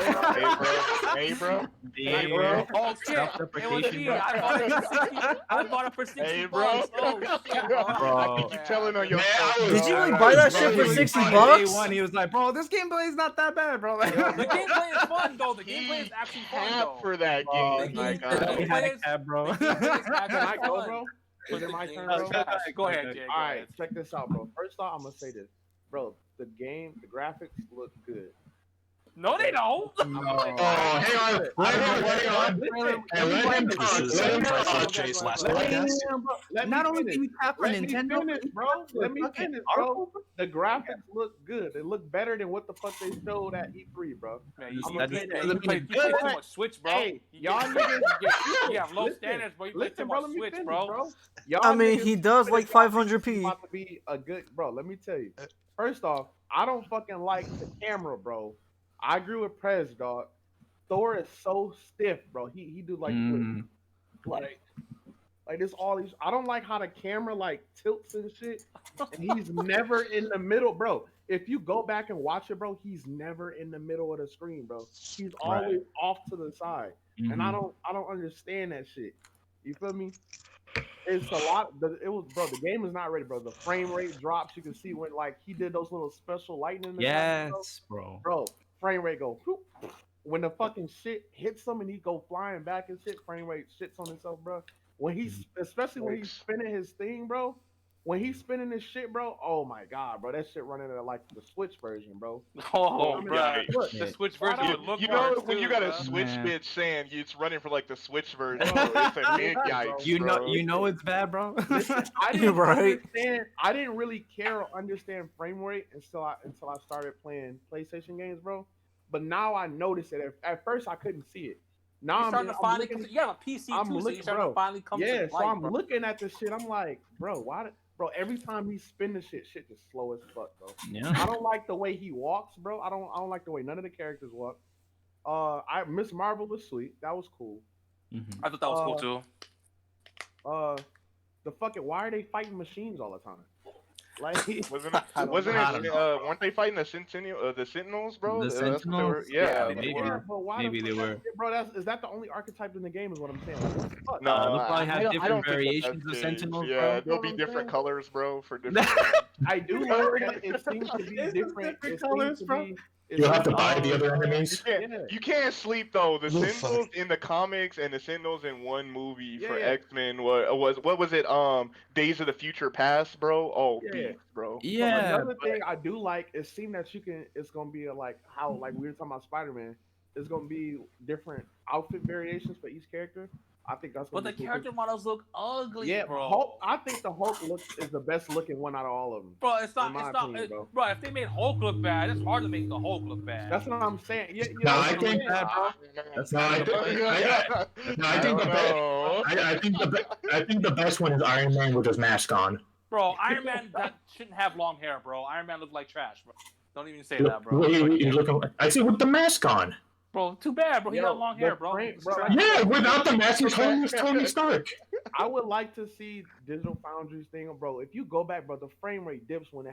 bro.
Hey, bro.
Oh, shit. It was me. I bought it for $60.
Hey, bro.
Oh, shit, bro.
I think you're telling on yourself.
Did you buy that shit for $60?
He was like, bro, this gameplay is not that bad, bro.
The gameplay is fun, though. The gameplay is actually fun, though.
For that game.
The gameplay is actually
Go, bro. Is it my turn, bro?
Go ahead, Jay.
All right, check this out, bro. First off, I'm gonna say this, bro. The graphics look good.
No, they don't.
Hang on. Let him talk.
Jay's last podcast.
Not only do you cap for Nintendo,
bro. Let me finish, bro. The graphics look good. They look better than what the fuck they showed at E3, bro.
Man, you play too much Switch, bro.
Hey, y'all niggas,
you have low standards, bro. You play too much Switch, bro.
I mean, he does like 500p.
About to be a good, bro. Let me tell you. First off, I don't fucking like the camera, bro. I agree with Prez, dog. Thor is so stiff, bro. He do like like there's all these. I don't like how the camera like tilts and shit, and he's never in the middle, bro. If you go back and watch it, bro, he's never in the middle of the screen, bro. He's always off to the side, and I don't understand that shit. You feel me? It's a lot. It was, bro. The game is not ready, bro. The frame rate drops. You can see when like he did those little special lightning.
Yes, bro.
Bro, frame rate go. Whoop. When the fucking shit hits him and he go flying back and shit, frame rate shits on himself, bro. When he's especially when he's spinning his thing, bro. When he's spinning this shit, bro. Oh my god, bro, that shit running at like the Switch version, bro.
Oh, bro,
look,
the Switch version would look.
You know
worse
when
too,
you got a
bro.
Switch bitch saying it's running for like the Switch version, bro, it's a big yikes. Bro.
You know it's bad, bro.
Listen, I didn't understand. I didn't really care or understand frame rate until I started playing PlayStation games, bro. But now I notice it. At first, I couldn't see it. Now
You're starting to finally. You have a PC too, so you're starting to finally come to light.
So I'm looking at this shit. I'm like, bro, bro, every time he spin the shit just slow as fuck, bro.
Yeah.
I don't like the way he walks, bro. I don't like the way none of the characters walk. Miss Marvel was sweet. That was cool.
I thought that was cool
too. The fucking why are they fighting machines all the time? Like,
weren't they fighting the Sentinels, bro?
The Sentinels?
Yeah,
maybe.
But why
Maybe they were.
Bro, is that the only archetype in the game? Is what I'm saying. Like,
no,
they probably have different
think
variations
that's
of Sentinels,
yeah,
bro.
there'll be different colors, bro, for different.
I do like that. It seems to be different.
colors, bro. You'll have to buy the other enemies.
You can't sleep though. The Sentinels in the comics and the Sentinels in one movie for X-Men what was it? Days of the Future Past, bro. Oh, beast, bro.
Yeah.
Another thing I do like is seeing that it's gonna be like how like we were talking about Spider-Man. It's gonna be different outfit variations for each character. I think that's.
But the character models look ugly, bro.
Hulk, I think the Hulk is the best looking one out of all of them.
Bro, it's not. Bro, if they made Hulk look bad, it's hard to make the Hulk look bad.
That's what I'm saying. Yeah,
I think the best one is Iron Man with his mask on.
Bro, Iron Man that shouldn't have long hair, bro. Iron Man look like trash, bro. Don't even say that, bro.
He's looking. I see with the mask on.
Bro, too bad, bro. He got long hair, bro.
Yeah, without the mask, he's Tony Stark.
I would like to see Digital Foundry's thing, bro. If you go back, bro, the frame rate dips when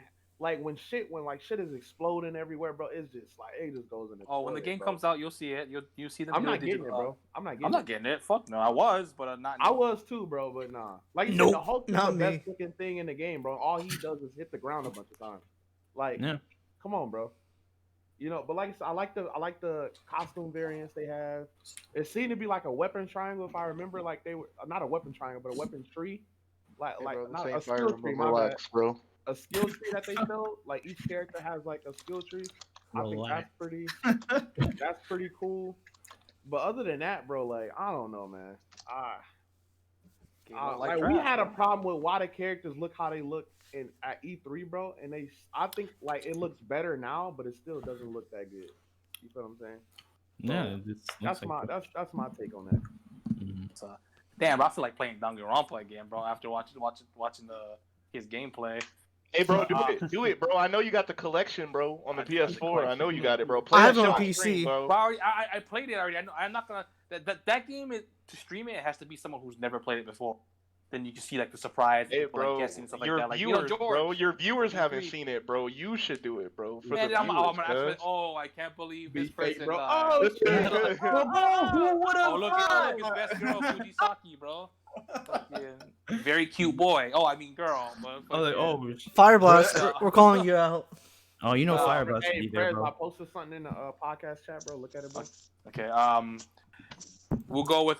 shit is exploding everywhere, bro. It's just like it just goes in the.
When the game comes out, you'll see it. You'll see the.
I'm not getting it, bro. I'm not getting it.
Fuck no, I was, but I'm not.
I was too, bro, but nah. Like you said, the Hulk is the best looking thing in the game, bro. All he does is hit the ground a bunch of times. Like, come on, bro. You know, but like I said, I like the costume variants they have. It seemed to be like a weapon triangle, if I remember. Like they were not a weapon triangle, but a weapon tree. Like not a skill tree.
Relax, bro.
A skill tree that they showed. Like each character has like a skill tree. I think that's pretty cool. But other than that, bro, like I don't know, man. We had a problem with why the characters look how they look at E3, bro, and I think like it looks better now, but it still doesn't look that good. You feel what I'm saying?
Yeah,
that's my take on that.
Mm-hmm. Damn, bro, I feel like playing Danganronpa again, bro. After watching his gameplay.
Hey, bro, do it, bro. I know you got the collection, bro, on the PS4. I know you got it, bro.
I have it on PC.
Bro, I played it already. I'm not gonna. That game to stream it has to be someone who's never played it before. Then you can see like the surprise,
bro.
Like, guessing stuff
Your
like that.
viewers,
George,
bro. Your viewers haven't seen it, bro. You should do it, bro. For
Man,
the viewers,
I can't believe this person.
Bro.
Oh, shit.
What up?
Look, his best girl, Fujisaki, bro. Very cute boy. Oh, I mean girl. But
Fire Blast, we're calling you out.
Oh, you know Fire Blast.
Hey, Fred, I posted something in the podcast chat, bro. Look at it, bro.
Okay. We'll go with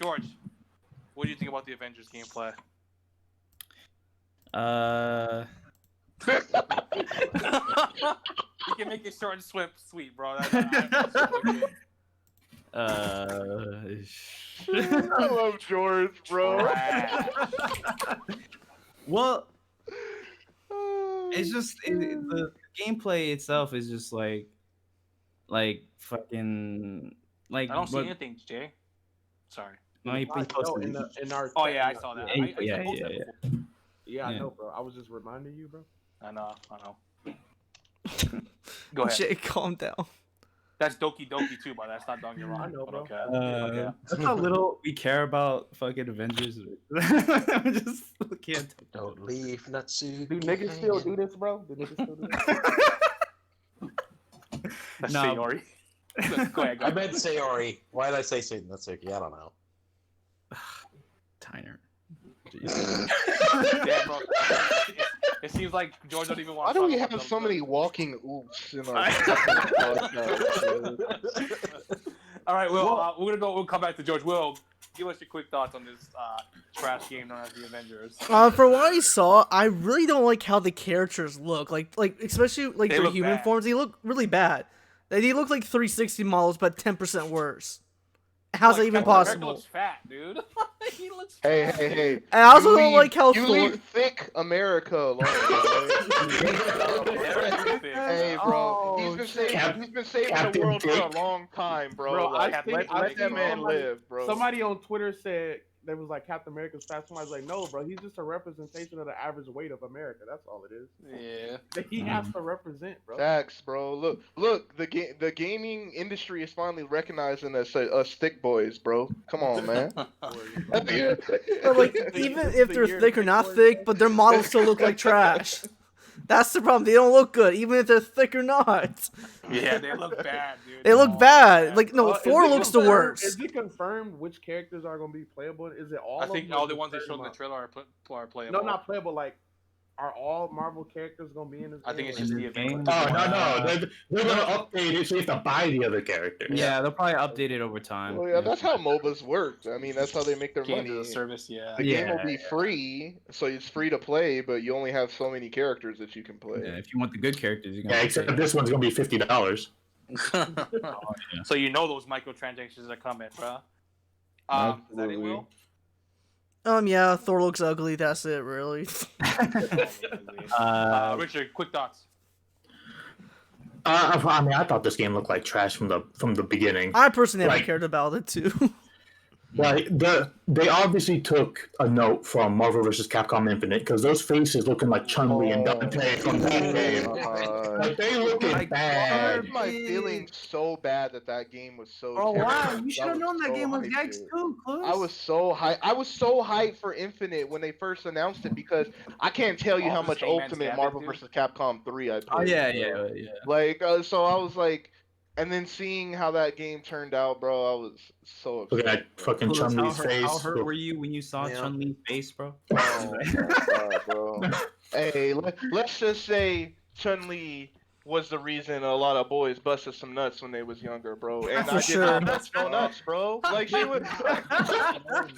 George. What do you think about the Avengers gameplay? You can make it short and sweet, bro.
I love George, bro.
Well, it's just the gameplay itself is just like fucking like.
I don't see anything, Jay. Sorry.
No, he posted
in our.
Oh yeah, I saw that.
Yeah, I know, bro. I was just reminding you, bro.
I know. Go ahead.
Jay, calm down.
That's Doki Doki too, but that's not Danganronpa.
I know, bro.
Okay.
Okay. That's how little we care about fucking Avengers. I just can't.
Don't leave Natsuki.
Do niggas still do this, bro? Do niggas still do this?
That's
No.
Sayori. Go ahead.
I meant Sayori. Why did I say Natsuki? I don't know.
Tyner.
Yeah, bro. It seems like George don't even want.
Why
to
do we
talk
have
about
so
them.
many walking oops in our podcast?
All right, Will. We're gonna go. We'll come back to George. Will, give us your quick thoughts on this trash game known as the Avengers.
For what I saw, I really don't like how the characters look. Like especially like
They
their
look
human
bad.
forms. They look really bad. They look like 360 models, but 10% worse. How's that even
Captain America
possible?
looks fat, dude. He looks.
Hey,
fat.
hey, hey!
And I also
You
don't
leave-
like how
you
Thor.
leave thick America alone. Hey, bro, he's been saving the
Captain
world for a
Dick.
long time, bro.
Bro,
Like,
I
let that
think
man live, bro.
Somebody on Twitter said that was like Captain America's fat. Somebody's like, no, bro, he's just a representation of the average weight of America. That's all it is.
Yeah.
That he has to represent, bro.
Facts, bro. Look. The gaming industry is finally recognizing us thick boys, bro. Come on, man.
But like, even if they're thick or not thick, but their models still look like trash. That's the problem. They don't look good, even if they're thick or not.
Yeah, they look bad, dude.
They look
all
bad. Like, no,
Is
Thor
it
looks the
confirmed-
worst.
Is it confirmed which characters are going to be playable? Is it all
I
of
think
them? or
all the
just
ones they
certain
showed in the
amount?
trailer are playable.
No, not playable. Like, are all Marvel characters going to be in this
I think it's
game?
just the
game.
Avengers.
Oh, no. They're going to update it so you have to buy the other characters.
Yeah, they'll probably update it over time.
Well, yeah, that's how MOBAs work. I mean, that's how they make their
Games
money.
as a service, yeah.
The game will be free, so it's free to play, but you only have so many characters that you can play.
Yeah, if you want the good characters, you can.
Yeah, except this one's going to be $50.
So you know those microtransactions are coming, bro. Is that it,
Absolutely.
Will?
Yeah, Thor looks ugly. That's it, really.
Richard, quick thoughts.
I mean, I thought this game looked like trash from the beginning.
I personally haven't
Like-
cared about it too.
Like they obviously took a note from Marvel vs. Capcom Infinite because those faces looking like Chun-Li and Dante from that game. Like they looking
I
bad.
hurt my feelings so bad that game was so.
Oh wow!
terrible.
You should
I
have
was
known that
so
game was
hyped
yikes
for it.
too. Close.
I was so hyped for Infinite when they first announced it because I can't tell you
All
how
the
much
same man's
Ultimate
Gambit,
Marvel
dude.
vs. Capcom 3 I played.
Oh yeah,
bro.
yeah.
Like so I was like, and then seeing how that game turned out, bro, I was so upset.
Look at that
bro.
fucking
Close,
Chun-Li's
how
face.
hurt were you when you saw
Yeah.
Chun-Li's face, bro?
Oh my god, bro. Hey, let's just say Chun-Li was the reason a lot of boys busted some nuts when they was younger, bro. And
For
I
sure.
did not bust no nuts, bro. Like she would.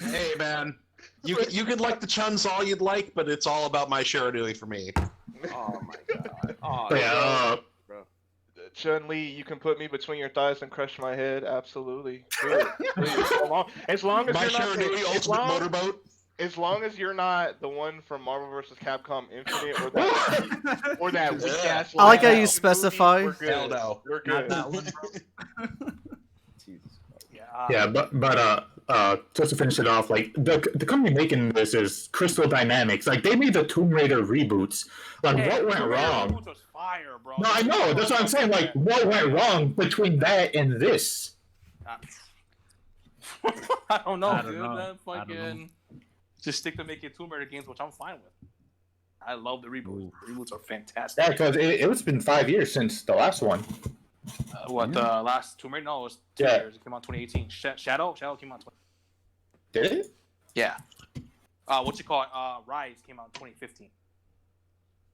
Hey, man. You could like the Chuns all you'd like, but it's all about my Shiranui for me.
Oh my god. Oh,
But yeah,
Chun-Li, you can put me between your thighs and crush my head. Absolutely. Do it. Please. As long as
My
you're not
Shiranui
as
ultimate
long,
motorboat.
as long as you're not the one from Marvel vs. Capcom Infinite or that weak ass.
I like how
live
you
action
specify.
movie, we're
Hell
good.
no.
We're
Not
good.
that one, bro. Jesus Christ.
yeah, but just to finish it off, like the company making this is Crystal Dynamics. Like they made the Tomb Raider reboots. Like
Hey,
what went
Tomb Raider
wrong?
Reboot was fire, bro.
No, I know. That's what I'm saying. Like what went wrong between that and this?
I don't know,
I don't
dude.
know.
That
I don't
fucking just stick to making Tomb Raider games, which I'm fine with. I love the reboots.
Ooh.
The reboots are fantastic.
Yeah, because it's been 5 years since the last one.
What the last Tomb Raider? No, it was 2
Yeah.
years. It came out 2018. Shadow came out.
Did it?
Yeah. What you call it? Rise came out in 2015.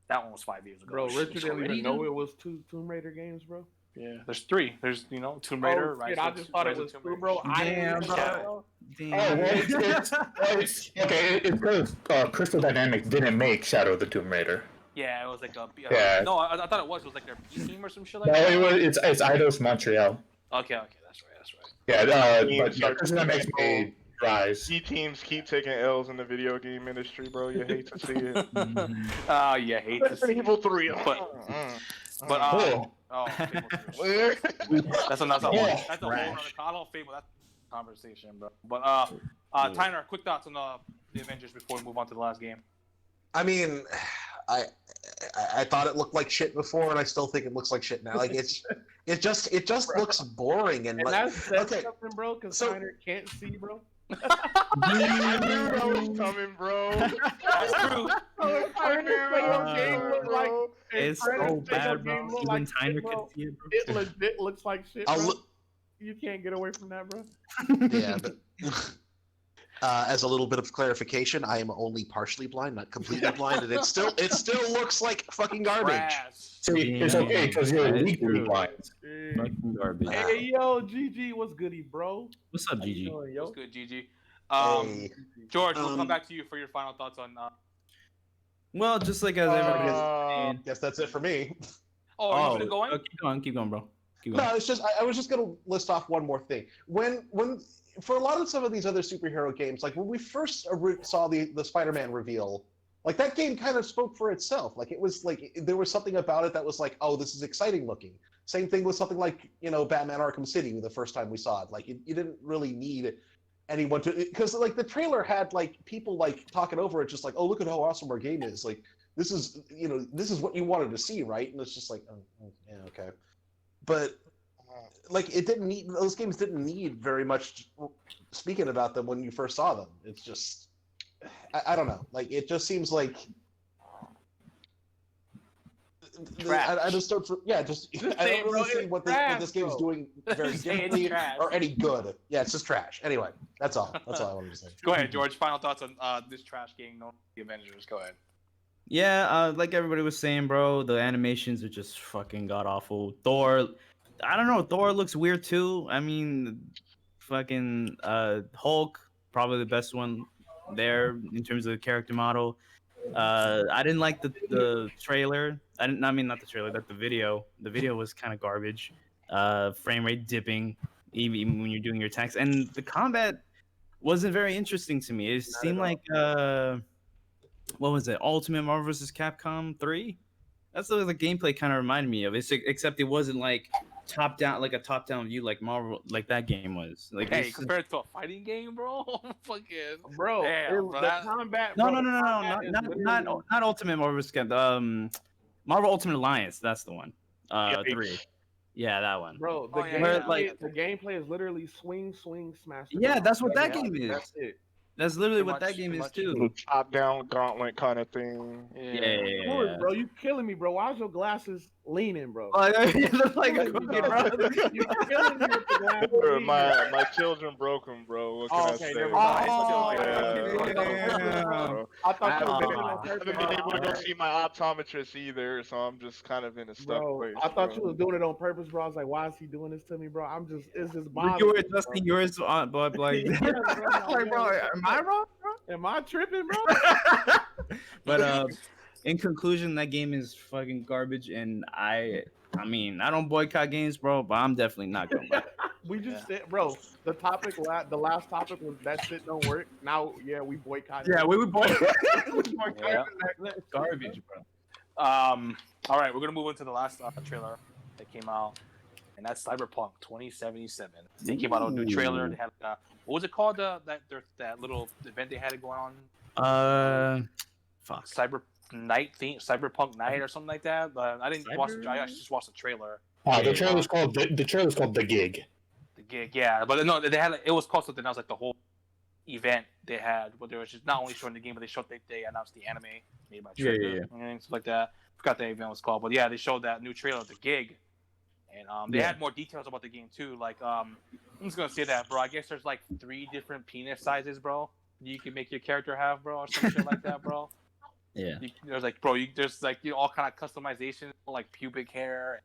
That one was 5 years ago.
Bro,
Shit,
Richard
it's
didn't
already
even know
done.
it was two Tomb Raider games, bro.
Yeah, there's 3. There's Tomb Raider.
Oh, shit,
Rise
I
of-
just thought it
Rise of
was
Tomb
two,
Raider.
bro. I
Damn,
didn't
bro.
know.
Damn.
Oh, well, it's okay. It's because Crystal Dynamics didn't make Shadow of the Tomb Raider.
Yeah, it was like a.
Yeah.
No, I thought it was. It was like their B team or some shit like
No,
that.
it's Eidos Montreal.
Okay, that's right.
Yeah,
Yeah,
but yeah, Crystal Dynamics made Rise.
C teams keep taking L's in the video game industry, bro. You hate to see it.
Oh, yeah, hate to see
Resident
it.
Evil 3.
But
Cool.
Fable 3. That's a whole
Yeah.
other
Trash.
I don't Fable that conversation, bro. But Tyner, quick thoughts on the Avengers before we move on to the last game.
I mean, I thought it looked like shit before, and I still think it looks like shit now. Like it just looks boring and like
that's
okay,
something, bro. Because
so-
Tyner can't see, bro.
I knew that was coming, bro.
That's true.
It's so bad, bro. Even Tyner
bro.
could see it, bro.
It legit looks like shit,
I'll
bro.
look-
You can't get away from that, bro.
yeah. But, as a little bit of clarification, I am only partially blind, not completely blind, and it still looks like fucking garbage.
Trash.
See, it's okay because you're
That is
legally
true.
blind.
Fucking garbage.
Hey, yo, GG, what's goody, bro?
What's up,
How you
GG?
doing, yo?
What's good, GG?
Hey.
George, we'll come back to you for your final thoughts on.
Well, just like as everybody was saying.
Guess that's it for me.
Oh, you going?
Keep going, bro. Keep
No,
going.
it's just I was just gonna list off one more thing. When for a lot of some of these other superhero games, like when we first saw the Spider-Man reveal, like that game kind of spoke for itself. Like it was like there was something about it that was like, oh, this is exciting looking. Same thing with something like Batman Arkham City the first time we saw it. Like you didn't really need anyone to, because like the trailer had like people like talking over it, just like, oh, look at how awesome our game is. Like this is what you wanted to see, right? And it's just like, oh yeah, okay. But like it didn't need, those games didn't need very much speaking about them when you first saw them. It's just I don't know, like it just seems like I just don't I don't really see what this game's doing very differently or any good. Yeah, it's just trash. Anyway, that's all I wanted to say.
Go ahead, George. Final thoughts on this trash game known as the Avengers. Go ahead.
Yeah, like everybody was saying, bro, the animations are just fucking god awful. Thor, I don't know, Thor looks weird too. I mean, fucking Hulk, probably the best one there in terms of the character model. I didn't like the trailer. I mean not the trailer, but the video. The video was kind of garbage. Frame rate dipping even when you're doing your attacks, and the combat wasn't very interesting to me. It seemed like what was it? Ultimate Marvel vs. Capcom 3? That's what the gameplay kind of reminded me of. Except it wasn't like top down view like Marvel, like that game was. Like,
hey, compared to a fighting game, bro, fucking
bro.
Damn,
The combat.
No,
bro,
not Ultimate Marvel vs. Capcom. Marvel Ultimate Alliance. That's the one. 3. Yeah, that one.
Bro, the gameplay is literally swing, smash.
Yeah, that's what that game is.
That's it.
That's literally what that game is too.
Top down gauntlet kind of thing.
Yeah.
Bro, you killing me, bro. Why's your glasses leaning, bro?
Like,
you killing me with the glasses.
Bro, my children broke them, bro. What can I say?
I thought you were
I haven't been able to go see my optometrist either, so I'm just kind of in a stuck place.
I thought you was doing it on purpose, bro. I was like, why is he doing this to me, bro? It's just bothering.
You were adjusting yours on, but like,
like, bro, am I wrong, bro? Am I tripping, bro?
But in conclusion, that game is fucking garbage, and I mean, I don't boycott games, bro, but I'm definitely not gonna buy it.
We just said, bro, the last topic was that shit don't work. Now, yeah, we boycott.
Yeah, we would boycott.
That's
Garbage, bro.
All right, we're gonna move into the last trailer that came out, and that's Cyberpunk 2077. They came out with a new trailer. They had what was it called? That little event they had going on.
Fuck.
Cyberpunk Night or something like that. I didn't watch. I just watched the trailer.
The trailer's called The Gig.
The Gig, yeah, but no, they had it was called something else, like the whole event they had, where they were just not only showing the game, but they announced the anime made by Trigger and stuff like that. Forgot the event was called, but yeah, they showed that new trailer, The Gig, and they had more details about the game too. Like, I'm just gonna say that, bro. I guess there's like 3 different penis sizes, bro. You can make your character have, bro, or some shit like that, bro.
Yeah.
There's like, bro, there's like all kind of customization, like pubic hair.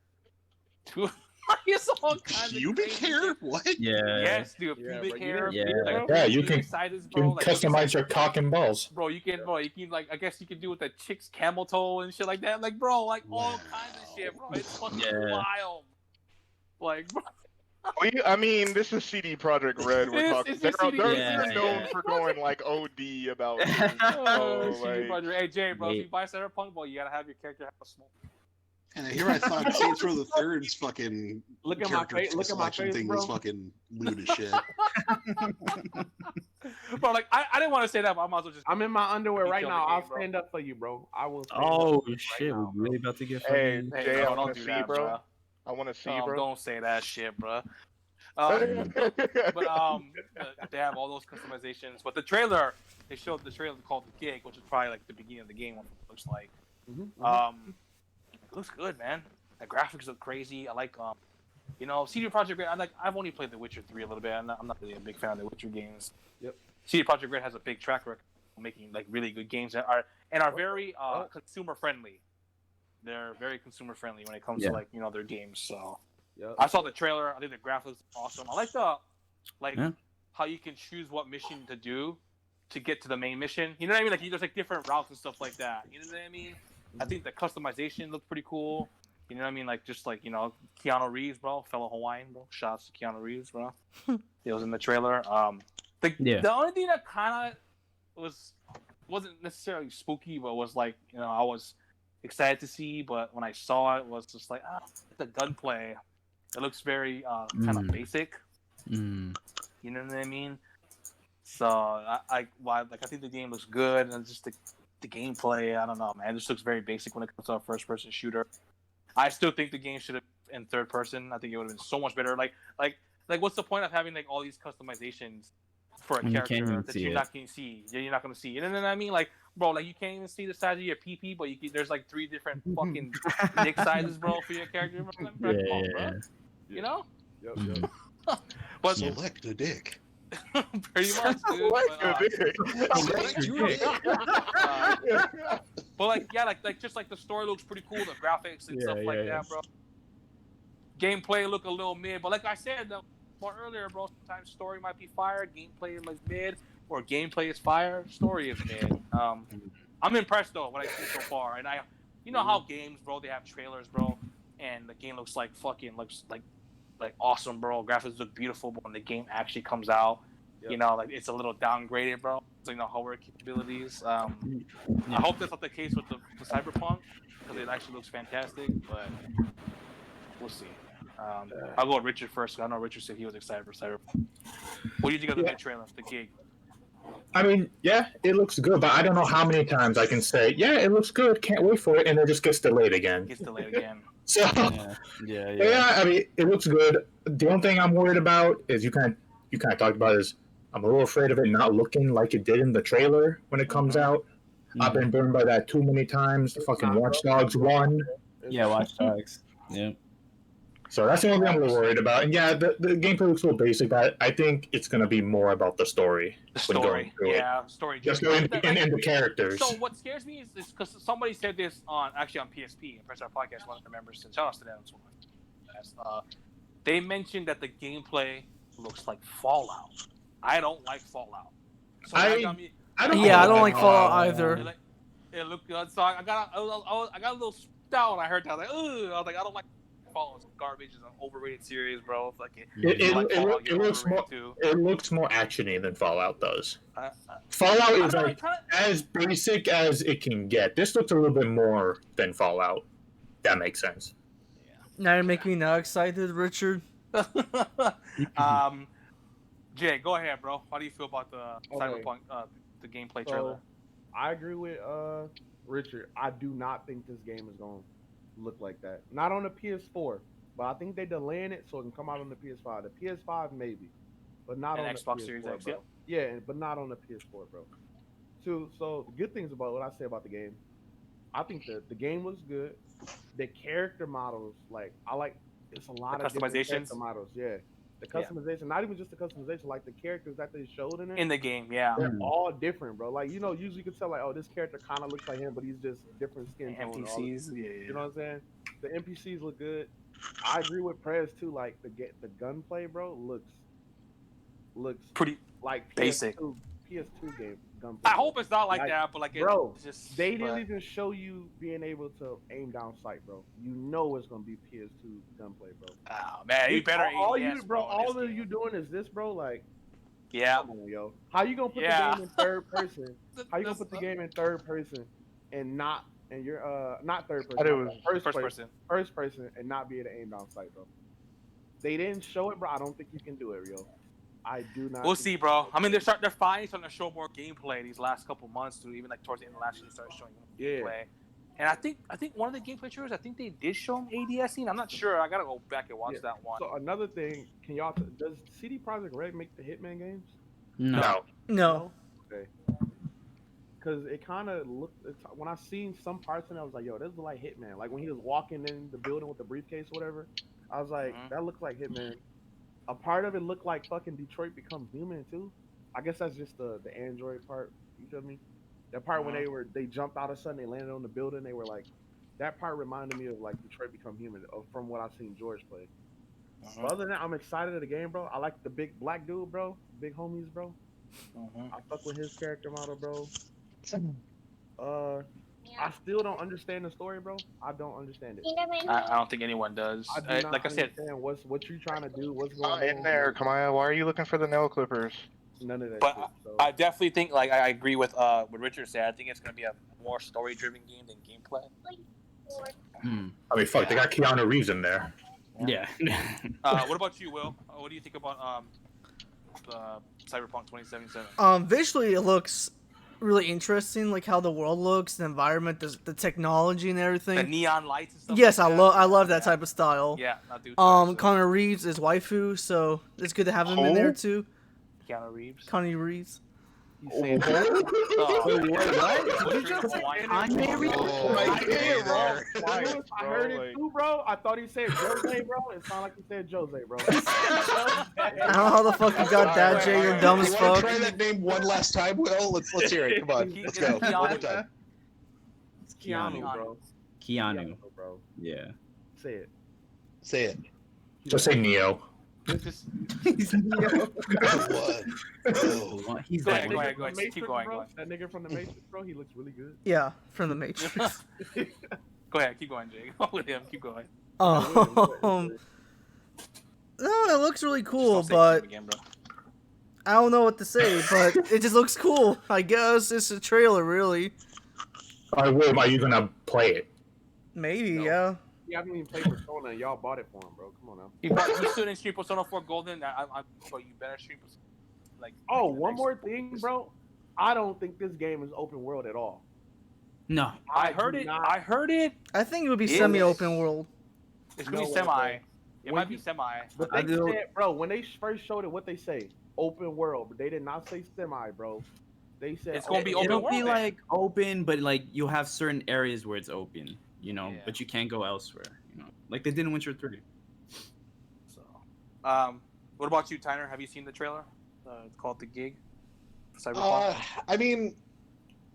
It's all kinds
Pubic hair? What?
Yeah.
Yes, dude. Pubic hair.
You can customize your cock and balls.
Bro, you can like, I guess you can do with the chick's camel toe and shit like that. Like, bro, like all kinds of shit, bro. It's fucking wild. Like, bro.
I mean, this is CD Projekt Red. We're talking. They're known for going like OD about.
Hey Jay, bro, if you buy Cyberpunk, bro, you gotta have your character have a smoke.
And here I thought Saints Row the Third's fucking
look at my face,
thing
bro.
was fucking lewd as shit.
bro, like I didn't want to say that, but I might as well just.
I'm in my underwear right
kill
now.
the game,
I'll
bro.
stand up for you, bro. I will. Stand
Oh
up for you
shit,
right now,
we're really about to get
Hey,
fucking.
Jay, I
don't
want to
do
see,
that,
bro.
bro.
I want to see, bro.
Don't say that shit, bro.
Mm.
They have all those customizations. But the trailer, they showed the trailer called The Gig, which is probably like the beginning of the game. What it looks like. It looks good, man. The graphics look crazy. I like CD Projekt Red. I've only played The Witcher 3 a little bit. I'm not really a big fan of the Witcher games.
Yep.
CD Projekt Red has a big track record of making like really good games that are very consumer friendly. They're very consumer friendly when it comes to like their games. So I saw the trailer. I think the graphics awesome. I like how you can choose what mission to do to get to the main mission. You know what I mean? Like there's like different routes and stuff like that. You know what I mean? I think the customization looks pretty cool. You know what I mean? Like just like Keanu Reeves, bro, fellow Hawaiian, bro. Shouts to Keanu Reeves, bro. It was in the trailer. The only thing that kind of wasn't necessarily spooky, but was like I was excited to see. But when I saw it, was just like the gunplay. It looks very kind of basic. You know what I mean? So I think the game looks good, and just the gameplay. I don't know, man. It just looks very basic when it comes to a first-person shooter. I still think the game should have been in third person. I think it would have been so much better. Like, what's the point of having like all these customizations for a character that you're not going to see? You're not going to see. You know what I mean? Like, bro, like you can't even see the size of your PP, but there's like 3 different fucking dick sizes, bro, for your character. Bro. Come on, bro. You know?
Yep.
But
select a dick.
pretty much, dude. But like just like the story looks pretty cool, the graphics and stuff like that, bro. Gameplay look a little mid, but like I said more earlier, bro, sometimes story might be fire, gameplay is mid, or gameplay is fire, story is mid. I'm impressed though what I see so far, and how games, bro, they have trailers, bro, and the game looks like awesome, bro. Graphics look beautiful, but when the game actually comes out, like it's a little downgraded, bro. So hardware capabilities. I hope that's not the case with the Cyberpunk, because it actually looks fantastic, but we'll see. I'll go with Richard first. I know Richard said he was excited for Cyberpunk. What do you think of the new trailer, the Gig?
I mean, yeah, it looks good, but I don't know how many times I can say, yeah, it looks good, can't wait for it, and it just gets delayed again. So, yeah, I mean, it looks good. The only thing I'm worried about is you kind of talked about is I'm a little afraid of it not looking like it did in the trailer when it comes out. I've been burned by that too many times. The fucking Watch Dogs 1.
Yeah, Watch Dogs. Yeah.
So that's the only thing I'm a little worried about. And yeah, the gameplay looks a little basic, but I think it's going to be more about the story.
Story.
Just going in the characters.
So what scares me is because somebody said this on PSP, Press Our Podcast, one of the members, and shout out to them. They mentioned that the gameplay looks like Fallout. I don't like Fallout. So
I don't like Fallout either.
It looked good. So I got a little spooked out when I heard that. I was like, I don't like Fallout. It's garbage. It's an overrated series, bro.
It looks more actiony than Fallout does. Fallout is as basic as it can get. This looks a little bit more than Fallout. That makes sense.
Now you're making me not excited, Richard.
Jay, go ahead, bro. How do you feel about the Cyberpunk, the gameplay trailer?
I agree with Richard. I do not think this game is going to look like that. Not on the PS4, but I think they're delaying it so it can come out on the PS5. The PS5 maybe, but not on the
Xbox
PS4,
Series
bro.
X. Yep.
Yeah, but not on the PS4, bro. So the good things about what I say about the game, I think the game looks good. The character models, it's a lot of different character models. Yeah. The customization, not even just the customization, like the characters that they showed in it.
In the game, yeah.
They're all different, bro. Like, usually you can tell, like, oh, this character kind of looks like him, but he's just different skin tone.
NPCs,
You know what I'm saying? The NPCs look good. I agree with Prez, too. Like, the gunplay, bro, looks
pretty
like
basic.
PS2 game gunplay.
I hope it's not like that, but
bro,
it's just,
they didn't even show you being able to aim down sight, bro. You know it's gonna be PS2 gunplay, bro.
Oh man, you better aim.
All you doing is this, bro. Like,
yeah,
come on, yo. How you gonna put the game in third person? How you gonna put the game in third person and you're not third person? First person, and not be able to aim down sight, bro. They didn't show it, bro. I don't think you can do it, yo. I do not.
We'll see, bro. I mean, they're finally starting to show more gameplay these last couple months, too. Even like towards the end of last year, they started showing gameplay. And I think one of the gameplay trailers, I think they did show him ADSing. I'm not sure. I gotta go back and watch that one.
So another thing, does CD Projekt Red make the Hitman games?
No.
Okay. Because it kind of looked, when I seen some parts in it, I was like, yo, this is like Hitman. Like when he was walking in the building with the briefcase or whatever, I was like, that looks like Hitman. A part of it looked like fucking Detroit Become Human too. I guess that's just the Android part. You feel me? That part when they jumped out of sudden, they landed on the building. They were like, that part reminded me of like Detroit Become Human from what I've seen George play. But other than that, I'm excited of the game, bro. I like the big black dude, bro. Big homies, bro. I fuck with his character model, bro. I still don't understand the story, bro. I don't understand it.
I don't think anyone does. Like I said,
what you trying to do, what's going on
in there, Kamaya. Why are you looking for the nail clippers?
None of that.
But
shit, so.
I definitely think, like, I agree with what Richard said. I think it's gonna be a more story-driven game than gameplay.
I mean, fuck, they got Keanu Reeves in there.
Yeah.
What about you, Will? What do you think about Cyberpunk 2077?
Visually it looks really interesting, like how the world looks, the environment, the technology and everything.
The neon lights and stuff.
Yes,
like
I love that type of style.
Yeah, not do.
Connor Reeves is waifu, so it's good to have him in there too.
Keanu Reeves.
Connor Reeves.
He's saying
What? Did you just say Kanye Reeves?
I heard it too, bro. I thought he said Jose, bro. It sounded like he said Jose, bro.
I don't know how the fuck you got that, Jay. You're dumb as fuck.
Try that name one last time, Will. Let's hear it. Come on, let's go. One more time.
It's Keanu, bro.
Keanu,
bro.
Yeah.
Say it.
Say it.
Just say Neo.
He's Neo.
What? Oh.
He's
Go
that
ahead,
one.
Keep going.
That nigga from the Matrix, bro. He looks really good.
Yeah, from the Matrix.
Go ahead, keep going, Jay. Go with him. Keep going.
No, it looks really cool, but
Again,
I don't know what to say. But it just looks cool. I guess it's a trailer, really.
Are you gonna play it?
Maybe,
No.
yeah.
You haven't even played Persona, and y'all bought it for him, bro. Come on now.
You still didn't stream Persona 4 Golden. But you better stream Persona. Like.
Oh, one more thing, bro. I don't think this game is open world at all.
No.
I heard it.
I think it would be
Is-
semi-open world.
It's gonna be
No way,
semi.
bro.
It might be semi.
But they said, bro, when they first showed it, what they say? Open world, but they did not say semi, bro. They said
It's gonna be open
It'll
world.
be
then.
like open, but like you'll have certain areas where it's open, you know,
Yeah.
but you can't go elsewhere, you know, like they did in Witcher 3.
So, what about you, Tyner? Have you seen the trailer? It's called The Gig. For Cyberpunk.
I mean,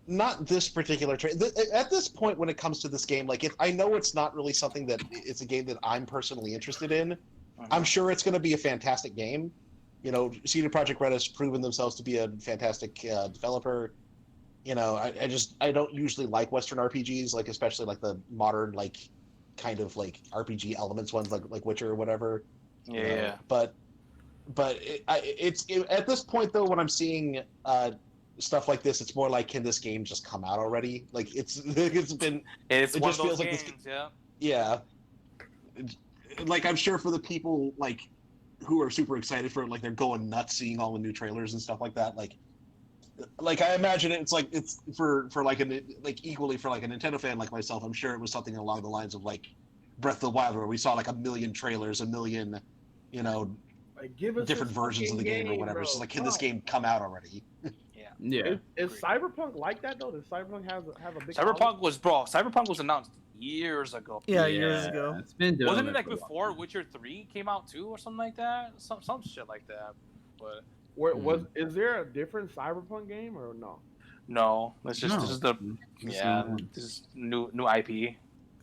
not this particular at this point when it comes to this game, like I know it's not really something that it's a game that I'm personally interested in. I'm sure it's going to be a fantastic game. You know, CD Projekt Red has proven themselves to be a fantastic developer. You know, I don't usually like Western RPGs, like especially like the modern like kind of like RPG elements ones like Witcher or whatever.
Yeah.
You know? But it's at this point though, when I'm seeing stuff like this, it's more like, can this game just come out already? Like it
It's
just
one
feels
of those
like
games,
this.
yeah.
Like I'm sure for the people like who are super excited for it, like they're going nuts seeing all the new trailers and stuff like that. Like I imagine it's like it's for like equally for like a Nintendo fan like myself. I'm sure it was something along the lines of like Breath of the Wild, where we saw like a million trailers, a million, you know,
like, give us
different versions of the game or whatever.
Bro.
So like, can this game come out already?
Yeah.
Is Cyberpunk like that though? Does Cyberpunk have a big?
Cyberpunk was announced years ago.
Yeah, years ago.
It's been
Wasn't it like
for a while.
before Witcher 3 came out too, or something like that? Some shit like that. But
Is there a different Cyberpunk game or no?
no, it's just
No.
this is the this is new IP.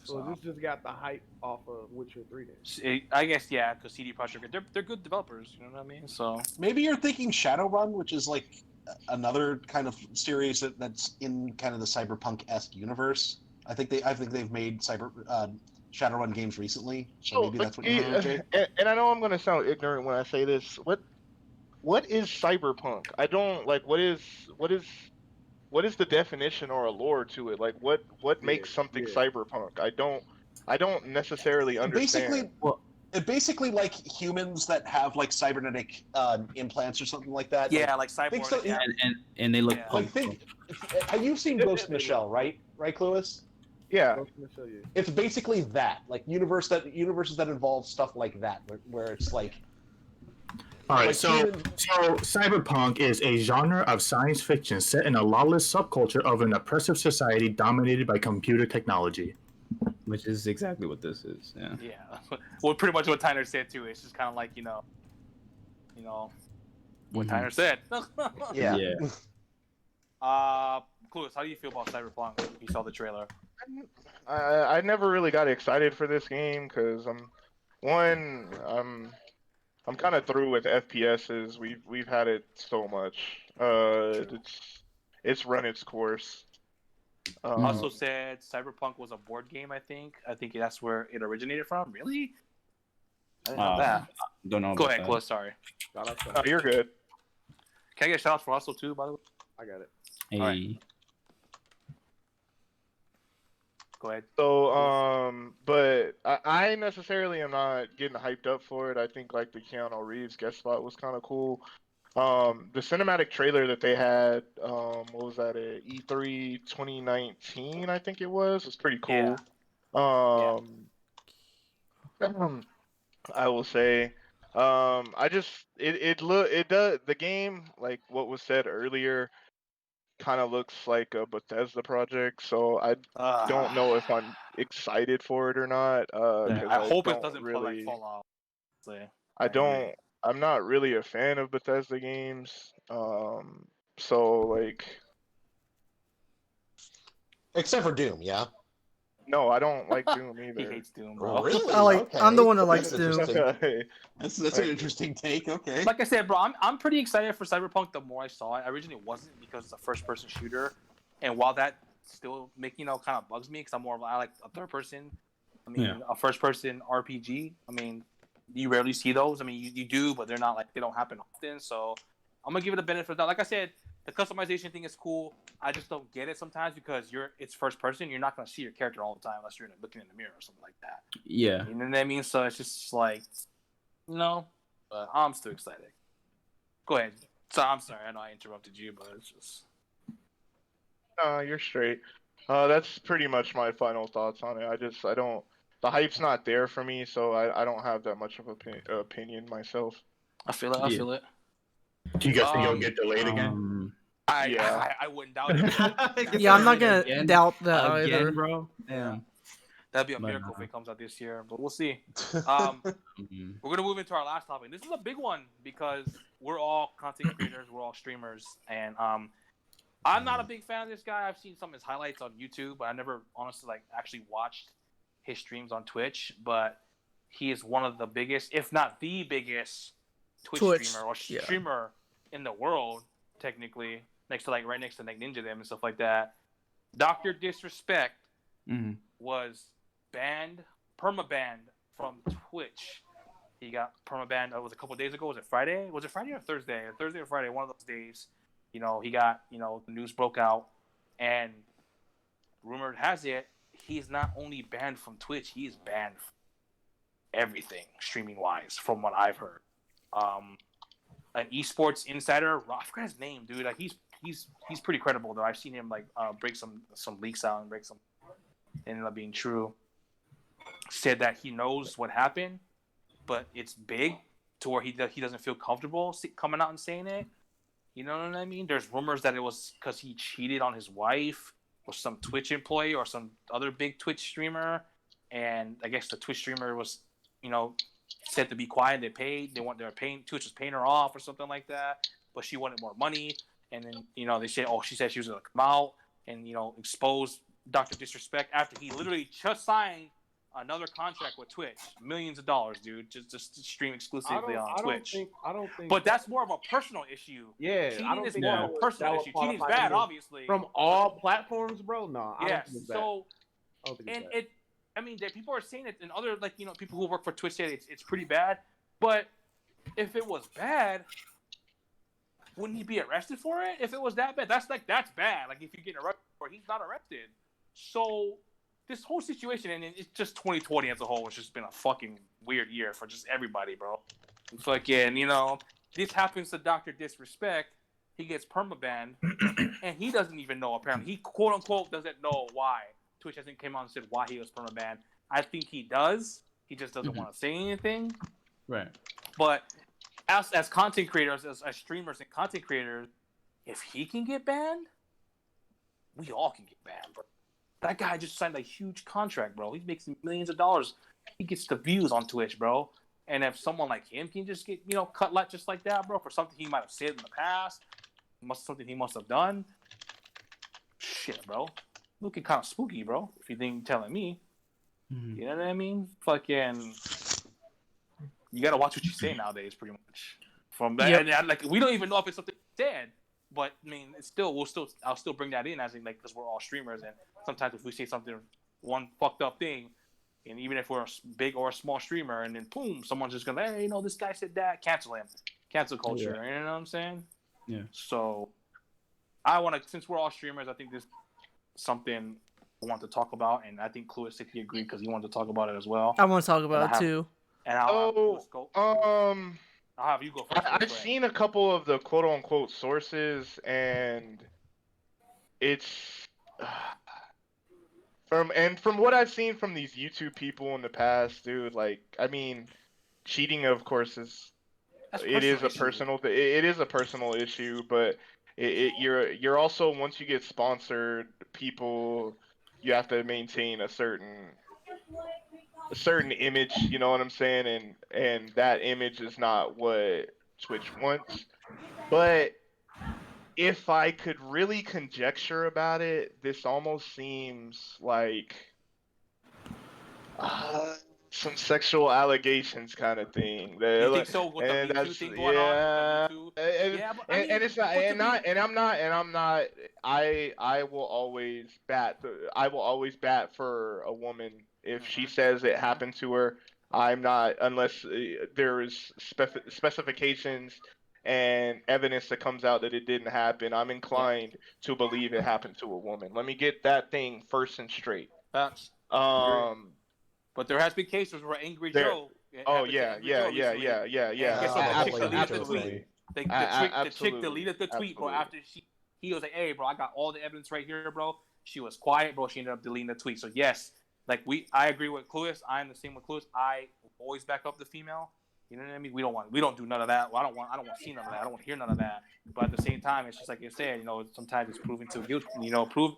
So this just got the hype off of Witcher 3 then.
I guess yeah, because CD Projekt they're good developers. You know what I mean? So
Maybe you're thinking Shadowrun, which is like another kind of series that's in kind of the cyberpunk-esque universe. I think they've made Shadowrun games recently, so maybe that's what you're thinking.
And I know I'm gonna sound ignorant when I say this. What is cyberpunk? I don't like. What is the definition or allure to it? Like what makes something cyberpunk? I don't necessarily understand.
Basically, basically like humans that have like cybernetic implants or something like that.
Yeah,
like
cyborg.
so,
Yeah.
And they look
Yeah.
like have you seen Ghost in the Shell, right? Right, Clueless?
Yeah.
It's basically that, like universes that involve stuff like that, where it's like.
All right,
like
so cyberpunk is a genre of science fiction set in a lawless subculture of an oppressive society dominated by computer technology.
Which is exactly what this is. Yeah.
Yeah. Well, pretty much what Tyner said too. It's just kind of like what Tyner said.
Yeah.
Clueless, how do you feel about Cyberpunk? You saw the trailer.
I never really got excited for this game because I'm kind of through with FPSs. We've had it so much. It's run its course.
Also said Cyberpunk was a board game. I think that's where it originated from. Really? I didn't know that.
Don't know.
Go ahead, Clueless. Sorry.
Oh, you're good.
Can I get shout-outs for Hustle too? By the way.
I got it.
Hey.
Right. Go ahead.
So, but I necessarily am not getting hyped up for it. I think like the Keanu Reeves guest spot was kind of cool. The cinematic trailer that they had, what was that, at E3 2019, I think it was pretty cool.
Yeah.
I will say, it does, the game, like what was said earlier, kind of looks like a Bethesda project, so I don't know if I'm excited for it or not.
I hope it doesn't really play like Fallout.
I'm not really a fan of Bethesda games. So like,
except for Doom, yeah.
No, I don't like Doom either.
He hates Doom, bro.
Really?
Okay. I'm the one that likes Doom.
That's an interesting take. Okay.
Like I said, bro, I'm pretty excited for Cyberpunk. The more I saw it, I originally wasn't because it's a first-person shooter, and while that still kind of bugs me because I like a third person. I mean, a first-person RPG. I mean, you rarely see those. I mean, you do, but they're not like they don't happen often. So I'm gonna give it a benefit of the doubt. Like I said, the customization thing is cool. I just don't get it sometimes because it's first person. You're not gonna see your character all the time unless you're looking in the mirror or something like that.
Yeah.
You know what I mean? So it's just like, but I'm still excited. Go ahead. So I'm sorry, I know I interrupted you, but it's just.
No, you're straight. That's pretty much my final thoughts on it. I don't. The hype's not there for me, so I don't have that much of opinion myself.
I feel it. I feel it.
Do you guys think it'll get delayed again?
I wouldn't doubt it.
Yeah, I'm not gonna doubt that
again,
either,
bro. Damn.
That'd be a miracle if it comes out this year, but we'll see. We're gonna move into our last topic. This is a big one because we're all content creators, we're all streamers, and I'm not a big fan of this guy. I've seen some of his highlights on YouTube, but I never honestly actually watched his streams on Twitch. But he is one of the biggest, if not the biggest, Twitch streamer or streamer in the world, technically. Right next to Ninja them and stuff like that. Dr. Disrespect was permabanned from Twitch. He got permabanned. It was a couple of days ago. Was it Friday? Was it Friday or Thursday? Thursday or Friday? One of those days. He got the news broke out, and rumored has it he's not only banned from Twitch, he is banned from everything streaming wise, from what I've heard. An esports insider, I forgot his name, dude. Like he's pretty credible though. I've seen him break some leaks out and break some ended up being true. Said that he knows what happened, but it's big to where he doesn't feel comfortable coming out and saying it. You know what I mean? There's rumors that it was because he cheated on his wife or some Twitch employee or some other big Twitch streamer, and I guess the Twitch streamer was said to be quiet. Twitch was paying her off or something like that, but she wanted more money. And then, they said, she said she was going to come out and, expose Dr. Disrespect after he literally just signed another contract with Twitch. Millions of dollars, dude, just to stream exclusively on Twitch.
I don't think.
But that's more of a personal issue.
Yeah,
cheating is more of a personal issue. Cheating is bad, obviously.
From all platforms, bro? No, I don't think it's
so,
bad.
People are saying it, and other people who work for Twitch say it's pretty bad. But if it was bad, wouldn't he be arrested for it? If it was that bad, that's bad. Like if you get arrested for it, he's not arrested. So this whole situation, and it's just 2020 as a whole, it's just been a fucking weird year for just everybody, bro. Fucking, this happens to Dr. Disrespect. He gets permabanned, and he doesn't even know, apparently. He, quote unquote, doesn't know why. Twitch hasn't came out and said why he was permabanned. I think he does. He just doesn't want to say anything.
Right.
But as content creators, as streamers and content creators, if he can get banned, we all can get banned, bro. That guy just signed a huge contract, bro. He makes millions of dollars. He gets the views on Twitch, bro. And if someone like him can just get, cut like just like that, bro, for something he might have said in the past, something he must have done, shit, bro. Looking kind of spooky, bro. If you think telling me, you know what I mean? Fucking, you gotta watch what you say nowadays, pretty much. From that, and we don't even know if it's something said, but I mean, it's still, I'll still bring that in as in because we're all streamers, and sometimes if we say something, one fucked up thing, and even if we're a big or a small streamer, and then boom, someone's just gonna, hey, this guy said that, cancel him, cancel culture. You know what I'm saying?
Yeah.
So, I want to, since we're all streamers, I think this is something I want to talk about, and I think Cluis said he agreed because he wanted to talk about it as well.
I want to talk about it too.
And I'll have you go first.
I've seen a couple of the quote unquote sources, and it's from what I've seen from these YouTube people in the past, dude. Like, I mean, cheating, of course, is a personal issue, but you're also, once you get sponsored, people, you have to maintain a certain image, you know what I'm saying, and that image is not what Twitch wants. But if I could really conjecture about it, this almost seems like some sexual allegations kind of thing.
You think so? With the Me Too thing going on?
And it's not, and I'm not. I will always bat for a woman if she says it happened to her. I'm not, unless there is specifications and evidence that comes out that it didn't happen. I'm inclined to believe it happened to a woman. Let me get that thing first and straight.
That's but there has been cases where Angry Joe.
Oh yeah.
Absolutely. The chick deleted the tweet, bro. After he was like, "Hey, bro, I got all the evidence right here, bro." She was quiet, bro. She ended up deleting the tweet. So yes, I agree with Cluis. I'm the same with Cluis. I always back up the female. You know what I mean? We don't do none of that. Well, I don't want to see none of that. I don't want to hear none of that. But at the same time, it's just like you said. Sometimes it's proven to guilty. Prove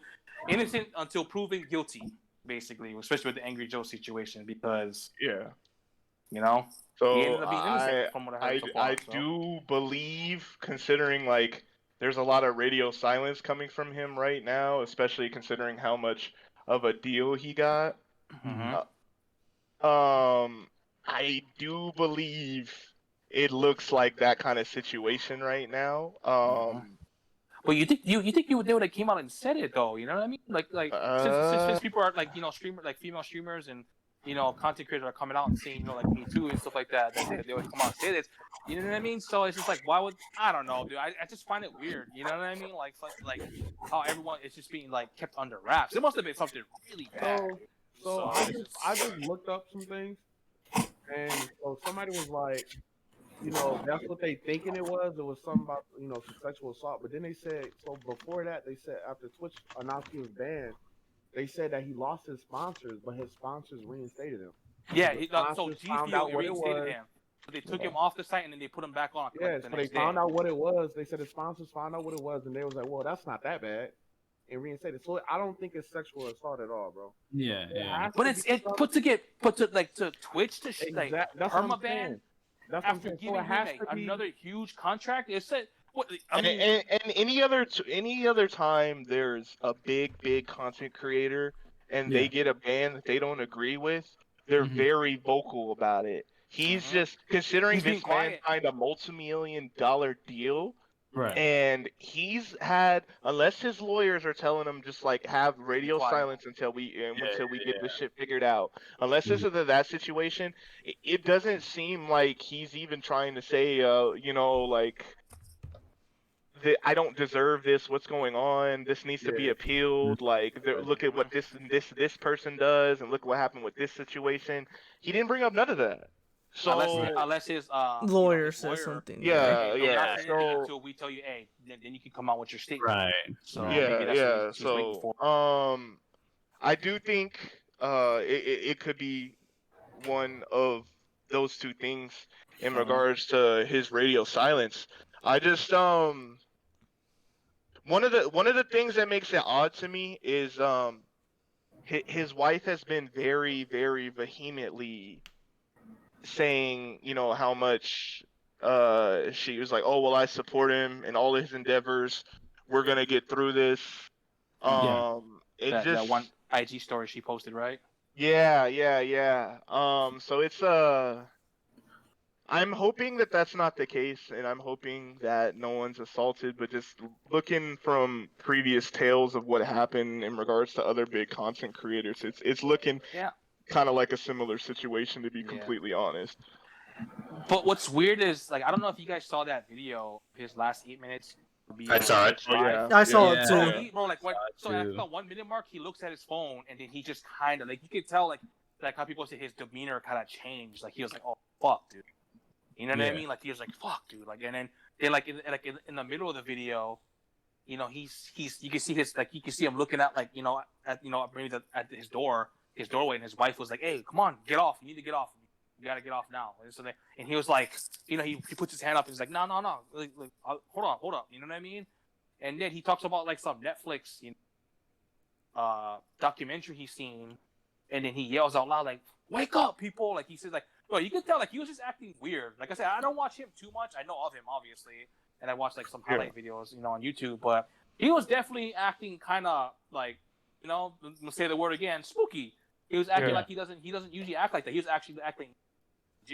innocent until proven guilty. Basically, especially with the Angry Joe situation, because
so
he ended up being innocent from what I heard so far.
I do believe, considering like there's a lot of radio silence coming from him right now, especially considering how much of a deal he got. I do believe it looks like that kind of situation right now.
But you think they would have came out and said it though? You know what I mean? Since people are streamer, female streamers and content creators are coming out and saying Me Too and stuff like that, they would come out and say this. You know what I mean? So it's just like, why would, I don't know, dude. I just find it weird. You know what I mean? Like how everyone is just being kept under wraps. It must have been something really bad.
So I just looked up some things, and so somebody was like, that's what they thinking it was. It was something about, some sexual assault. But then they said, so before that, they said after Twitch announced he was banned, they said that he lost his sponsors, but his sponsors reinstated him.
Yeah, so G Fuel reinstated him. But they took him off the site and then they put him back on.
Yeah, so they found out what it was. They said his sponsors found out what it was, and they was like, well, that's not that bad. And reinstated. So I don't think it's sexual assault at all, bro.
Yeah.
But it's put to Twitch to permaban.
That's
after giving him another huge contract. It said,
and any other time there's a big content creator and they get a ban that they don't agree with, they're very vocal about it. He's just considering this man signed a multi-million-dollar deal.
Right.
And he's had, unless his lawyers are telling him just have radio silence until we get this shit figured out. Unless this is that situation, it doesn't seem like he's even trying to say, I don't deserve this. What's going on? This needs to be appealed. Like, look at what this person does, and look what happened with this situation. He didn't bring up none of that. So
unless his
lawyer
his
says something.
Yeah,
hey,
yeah. So
until we tell you, hey, then you can come out with your statement.
Right.
So
yeah,
maybe that's
yeah.
what he's waiting for.
So I do think it could be one of those two things in regards to his radio silence. I just one of the things that makes it odd to me is his wife has been very, very vehemently saying, you know, how much she was like, oh well, I support him in all his endeavors. We're gonna get through this.
That one IG story she posted, right?
Yeah. So it's I'm hoping that that's not the case, and I'm hoping that no one's assaulted. But just looking from previous tales of what happened in regards to other big content creators, it's looking kind of like a similar situation, to be completely honest.
But what's weird is, like, I don't know if you guys saw that video, his last 8 minutes.
I saw it.
I saw it too.
Bro, like, so at the 1 minute mark, he looks at his phone, and then he just kind of, like, you could tell, like how people say his demeanor kind of changed. Like, he was like, oh, fuck, dude. You know what I mean? Like, he was like, fuck, dude. Like, and then like in the middle of the video, you know, he's you can see you can see him looking at, like, maybe at his doorway, and his wife was like, hey, come on, get off. You need to get off. You gotta get off now. And he was like, you know, he puts his hand up and he's like, no, like, hold on. You know what I mean? And then he talks about, like, some Netflix, documentary he's seen, and then he yells out loud, like, wake up, people. Like, he says, like, bro, you can tell, like, he was just acting weird. Like I said, I don't watch him too much. I know of him, obviously, and I watch, like, some highlight videos, on YouTube, but he was definitely acting kind of, like, let's say the word again, spooky. He was acting like he doesn't usually act like that. He was actually acting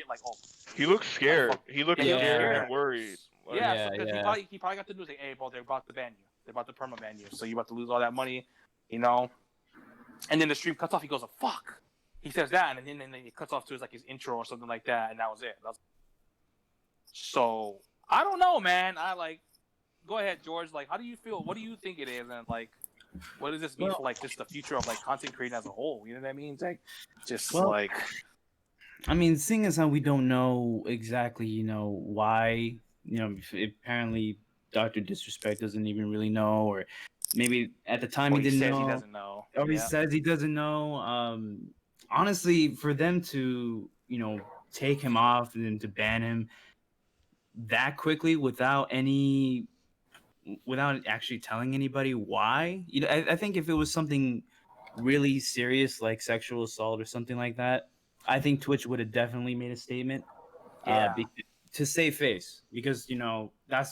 like, oh.
He looks scared. He looked scared and worried.
Like, he probably got the news like, hey, bro, they're about to ban you. They're about to perma ban you. So you're about to lose all that money, And then the stream cuts off. He goes, oh, fuck. He says that, and then he cuts off to his intro or something like that, and that was it. So I don't know, man. Go ahead, George. Like, how do you feel? What do you think it is? And, like, what does this mean for, like, just the future of, like, content creating as a whole? You know what I mean? It's like, just like.
I mean, seeing as how we don't know exactly, why, apparently Dr. Disrespect doesn't even really know, or maybe at the time he didn't know.
He doesn't know.
Or he says he doesn't know. Honestly, for them to, take him off and then to ban him that quickly without actually telling anybody why, I think if it was something really serious like sexual assault or something like that, I think Twitch would have definitely made a statement to save face, because that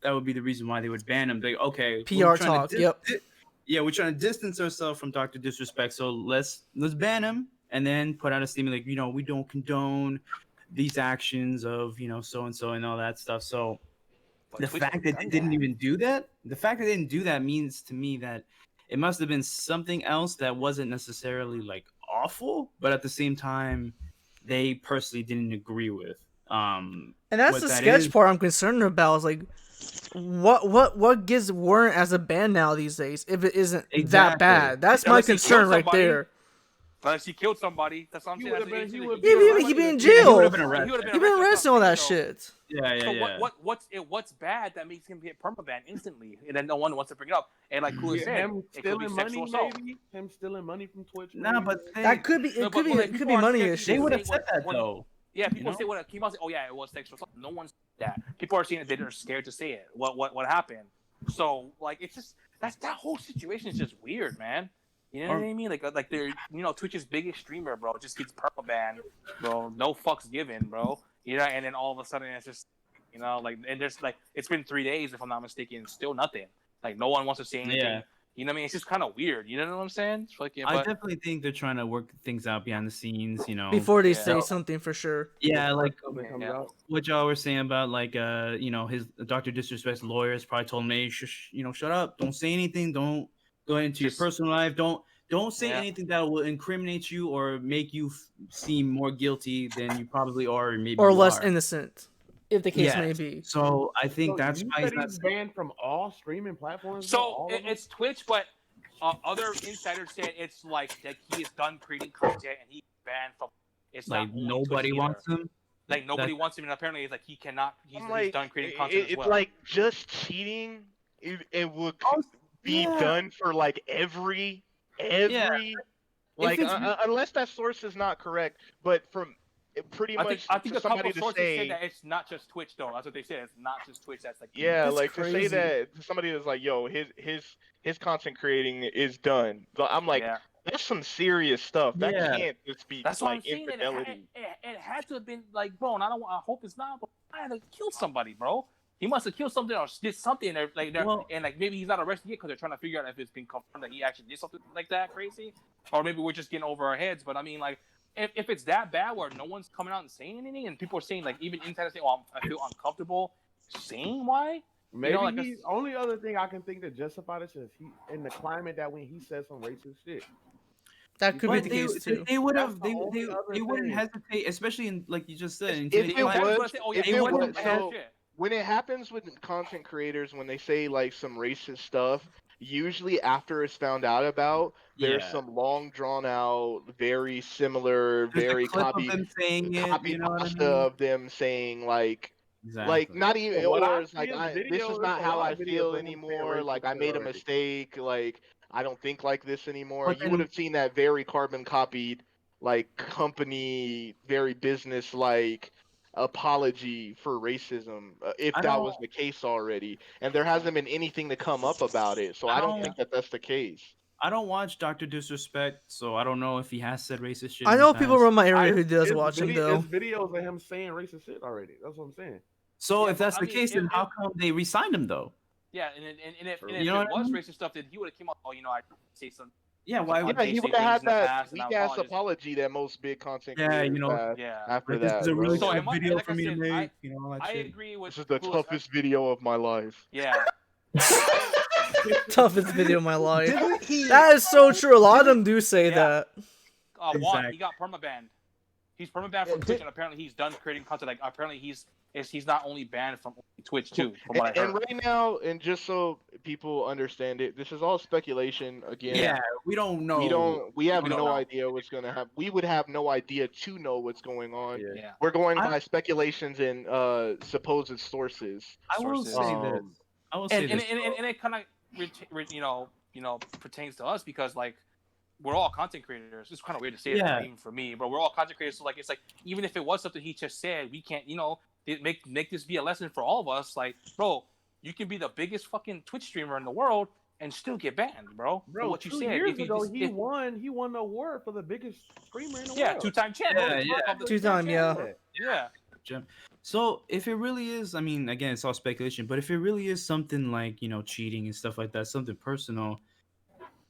would be the reason why they would ban him. Like, okay,
PR talk.
We're trying to distance ourselves from Dr. Disrespect, so let's ban him, and then put out a statement like, we don't condone these actions of so and so and all that stuff. So the fact that they didn't even do that, means to me that it must have been something else that wasn't necessarily like awful, but at the same time they personally didn't agree with.
And that's the sketch part I'm concerned about, is like what gives Warrant as a band now these days if it isn't that bad. That's my concern right there.
Unless he killed somebody, that's what I'm saying.
He'd be in jail. He'd been arrested, all that shit.
What's bad that makes him get permabanned instantly, and then no one wants to bring it up? And like Kula said,
him stealing money, maybe him stealing money from Twitch.
Nah, but
that could be could be money issue.
They would have said that though.
Yeah, people say what came out. Oh yeah, it was sexual assault. No one's that. People are saying that they're scared to say it. What happened? So like, it's just that whole situation is just weird, man. You know what I mean? Like they're Twitch's biggest streamer, bro, just gets permabanned, bro. No fucks given, bro. And then all of a sudden it's just and there's it's been 3 days if I'm not mistaken, still nothing. Like no one wants to say anything. Yeah. You know what I mean? It's just kind of weird. You know what I'm saying? Like,
I definitely think they're trying to work things out behind the scenes,
before they say something for sure.
Yeah, like what y'all were saying about his Dr. Disrespect's lawyers probably told him, hey, shut up, don't say anything, don't go into your personal life, don't say anything that will incriminate you or make you seem more guilty than you probably are, or maybe
less innocent. if the case may be.
So I think that's
you
why
said
he's not.
he's banned from all streaming platforms.
So it's Twitch, but other insiders said it's like that he is done creating content and he's banned from. It's
Like
not only
nobody
Twitch
wants
either.
him.
Like nobody wants him, and apparently it's like he cannot. He's done creating content as
it's
well.
like just cheating. It would be done for like every like unless that source is not correct, but from pretty much
I think a couple
somebody
of
to
sources
say
say that it's not just Twitch though. That's what they said. It's not just Twitch. That's like
that's like
crazy.
to say that to somebody that's like, yo, his content creating is done. I'm like, that's some serious stuff. That can't just be
that's
like
what I'm saying.
infidelity.
It had to have been like, bro. And I hope it's not. But I had to kill somebody, bro. He must have killed something or did something. And maybe he's not arrested yet because they're trying to figure out if it's been confirmed that he actually did something like that crazy, or maybe we're just getting over our heads. But I mean, like, if it's that bad where no one's coming out and saying anything, and people are saying like even insiders saying, "Oh, I feel uncomfortable saying why."
Maybe he's only other thing I can think to justify this is he in the climate that when he says some racist shit.
That could be the case too.
They would have. They wouldn't hesitate, especially in like you just said.
When it happens with content creators, when they say like some racist stuff, usually after it's found out about, there's some long drawn out, very similar, very copy of them saying like.
Exactly.
Like not even, or it's like this is not how I feel anymore. Like I made a mistake. Like I don't think like this anymore. You would have seen that very carbon copied, like company, very business like apology for racism, if that was the case already. And there hasn't been anything to come up about it. So I don't think that that's the case.
I don't watch Dr. Disrespect, so I don't know if he has said racist shit.
I know people around my area who does watch him though.
There's videos of him saying racist shit already. That's what I'm saying.
So if that's the case, then how come they re-signed him though?
Yeah, and if it was racist stuff, then he would have came up. Oh, I say some.
Yeah, why?
Yeah, he would have had that weak ass apology that most big content creators have after that.
This is a really good video for me to make.
I agree with.
This is the toughest video of my life.
Yeah.
Toughest video of my life. That is so true. A lot of them do say that.
One, he got permabanned. He's permabanned from Twitch, and apparently he's done creating content. Like apparently he's not only banned from Twitch too. From what I heard.
And right now, and just so people understand it, this is all speculation. Again,
yeah, we don't know.
We have no idea what's gonna happen. We would have no idea to know what's going on.
Yeah.
We're going by speculations and supposed sources.
I will say this.
And it kind of pertains to us because like we're all content creators. It's kind of weird to say that even for me, but we're all content creators. So like it's like even if it was something he just said, we can't make this be a lesson for all of us. Like, bro, you can be the biggest fucking Twitch streamer in the world and still get banned, bro.
Bro,
what you
2
said.
years ago, he won the award for the biggest streamer in the world.
Yeah, 2-time champ.
Yeah. 2-time,
yeah.
So if it really is, I mean, again, it's all speculation, but if it really is something like cheating and stuff like that, something personal,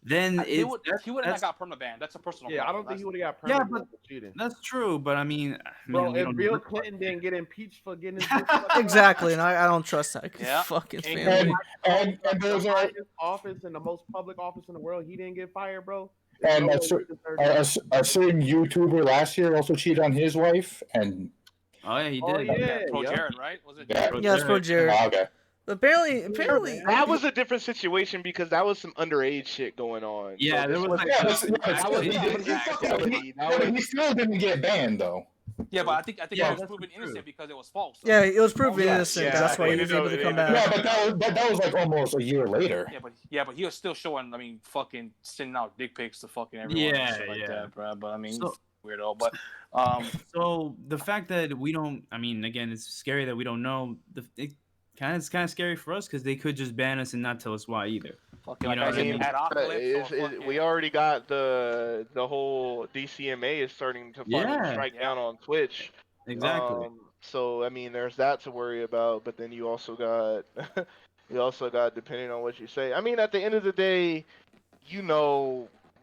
then
he wouldn't have got permabanned. That's a personal.
Yeah, I don't think he would have got permabanned for cheating.
That's true, but I mean,
bro, if Bill Clinton didn't get impeached for getting his
exactly, and I don't trust that. Fucking family.
And there's office in the most public office in the world, he didn't get fired, bro.
And a certain YouTuber last year also cheated on his wife, and
he did.
Pro Jared, right? Was it?
Yeah, it's Pro Jared.
Okay.
Apparently,
that was a different situation because that was some underage shit going on.
Yeah,
so
there was
he still didn't get banned though.
Yeah, but I think it was proven innocent because it was false.
Yeah, it was proven innocent. Yeah, that's why he was able to come back.
Yeah, but that was like almost a year later.
But he was still showing. I mean, fucking sending out dick pics to fucking everyone. Like that, bro. But I mean, weirdo. But
so the fact that we don't. I mean, again, it's scary that we don't know. It's kind of scary for us because they could just ban us and not tell us why either.
We already got the whole DCMA is starting to finally strike down on Twitch.
Exactly.
So I mean, there's that to worry about, but then you also got depending on what you say. I mean, at the end of the day,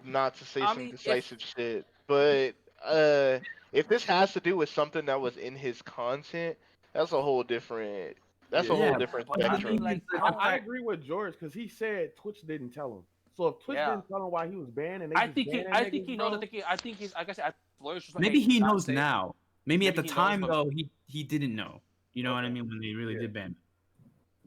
not to say some decisive shit, but if this has to do with something that was in his content, that's a whole different. That's a whole different spectrum.
I agree with George because he said Twitch didn't tell him. So if Twitch didn't tell him why he was banned, and I think he
knows. I think he's like I said.
Maybe he knows now. Maybe at the time though, he didn't know. You know what I mean? When they really did ban.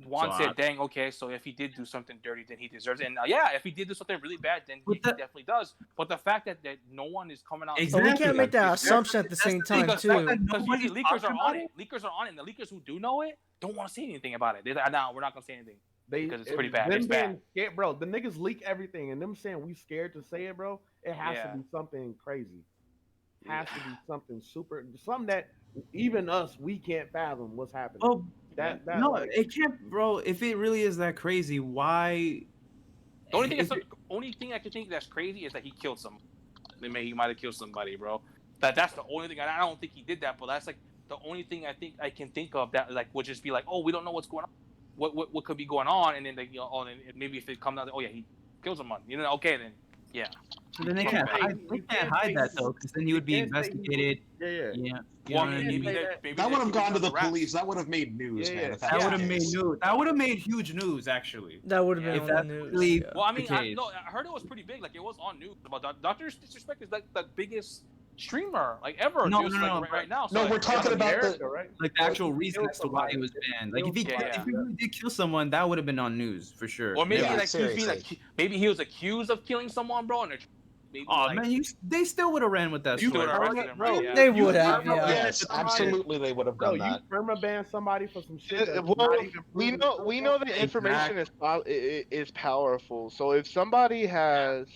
Juan said, "Dang, okay. So if he did do something dirty, then he deserves it." And yeah, if he did do something really bad, then he definitely does. But the fact that no one is coming out,
but we can't make that assumption at the same time too.
Because usually leakers are on it. Leakers are on it, and the leakers who do know it don't want to say anything about it. They're like, "No, we're not gonna say anything." Because it's pretty bad. It's bad.
Scared, bro. The niggas leak everything, and them saying we scared to say it, bro. It has to be something crazy. It has to be something something that even us we can't fathom what's happening.
Oh, it can't, bro. If it really is that crazy, why?
The only thing I can think that's crazy is that he killed someone. He might have killed somebody, bro. That's the only thing. I don't think he did that, but that's like the only thing I can think of that like would just be like, oh, we don't know what's going on. What could be going on, and then and maybe if it comes out, oh yeah, he killed someone. Okay, then yeah.
So then they can't hide that though, because then he would be investigated.
Yeah.
Well, maybe
that would have gone to the police. That would have made news, man.
That would have made news. That would have made huge news, actually.
That would have been on the news.
Really well, I mean, I heard it was pretty big. Like it was on news. But Dr. Disrespect is like the biggest streamer like ever.
No,
right now.
So, we're talking about
the actual reason as to why he was banned. Like if he really did kill someone, that would have been on news for sure.
Or maybe maybe he was accused of killing someone, bro. And
man, they still would have ran with that story.
Bro. They would have.
Yes, absolutely, they would have done that.
You perma ban somebody for some shit.
We know that information is powerful. So if somebody has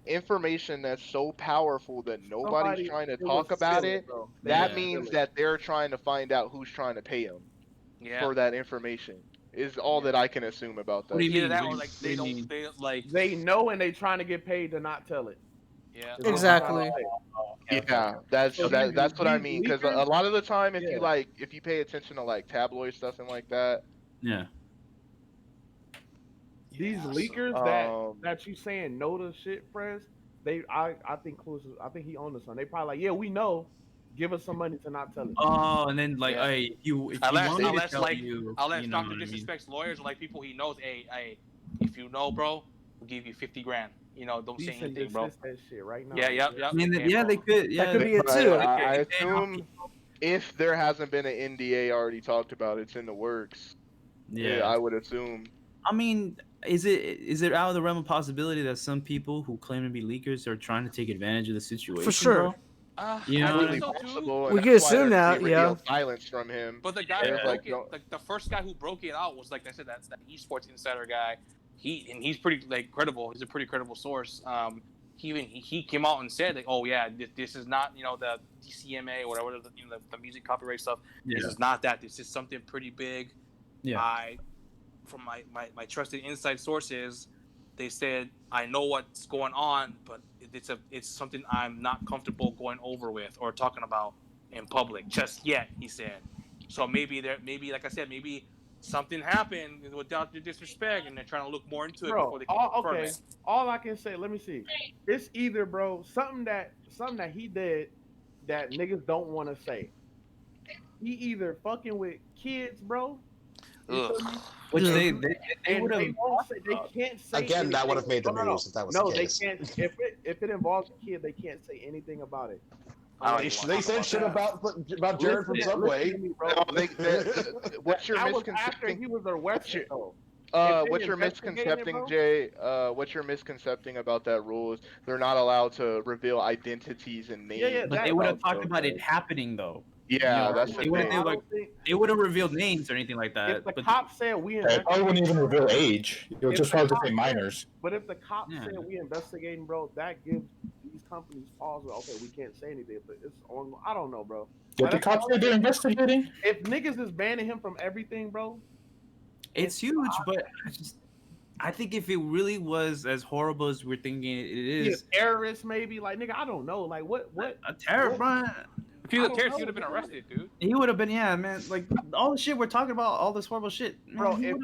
information that's so powerful that nobody's trying to talk about it, that means that they're trying to find out who's trying to pay them for that information. Is all that I can assume about that.
What do you mean? That or like
they know and they trying to get paid to not tell it.
Yeah.
Exactly.
Yeah, that's what I mean. Because a lot of the time, if you pay attention to like tabloid stuff and like that,
these leakers that you saying know the shit, Prez. I think he owned this one. They probably like, we know. Give us some money to not tell it.
Oh, and then like,
unless Dr. Disrespect's lawyers or like people he knows, hey, if you know, bro, we'll give you $50,000. Don't say anything, bro.
That shit right now.
Yeah.
I mean, they could. Yeah,
that could be it too.
I assume if there hasn't been an NDA already talked about, it's in the works. Yeah, I would assume.
I mean, is it out of the realm of possibility that some people who claim to be leakers are trying to take advantage of the situation?
For sure.
Bro?
Really possible.
We can assume that,
silence from him.
But the guy who the first guy who broke it out was like I said, that's that esports insider guy. He's pretty credible. He's a pretty credible source. He came out and said like, oh yeah, this is not the DCMA or whatever the music copyright stuff. This is not that. This is something pretty big. Yeah. From my trusted inside sources, they said I know what's going on, but it's something I'm not comfortable going over with or talking about in public just yet. He said. So maybe like I said, maybe something happened without the disrespect, and they're trying to look more into it before they confirm it.
All I can say, let me see. It's either, bro, something that he did that niggas don't want to say. He either fucking with kids, bro.
Which they would have.
They can't say.
Again, that would have made the news if that was the case.
They can't. If it involves a kid, they can't say anything about it.
They said shit about Jared from Subway.
What's your misconception?
After he was arrested.
What you're misconcepting, Jay? What you're misconcepting about that rule is they're not allowed to reveal identities and names.
Yeah,
but they would have talked about it happening though.
Yeah, that's the thing.
They wouldn't revealed names or anything like that.
If the cops said we
I probably wouldn't even reveal age. You'll just probably say minors.
But if the cops said we investigating, bro, that gives these companies pause. Okay, we can't say anything, but it's on. I don't know, bro.
Did the cops say they're investigating?
If niggas is banning him from everything, bro,
it's huge. But I think if it really was as horrible as we're thinking it is,
terrorists maybe. Like nigga, I don't know. Like what?
A terrorist, bro.
If he was a terrorist, he would have been arrested, dude.
He would have been, man. Like all the shit we're talking about, all this horrible shit, man,
bro. If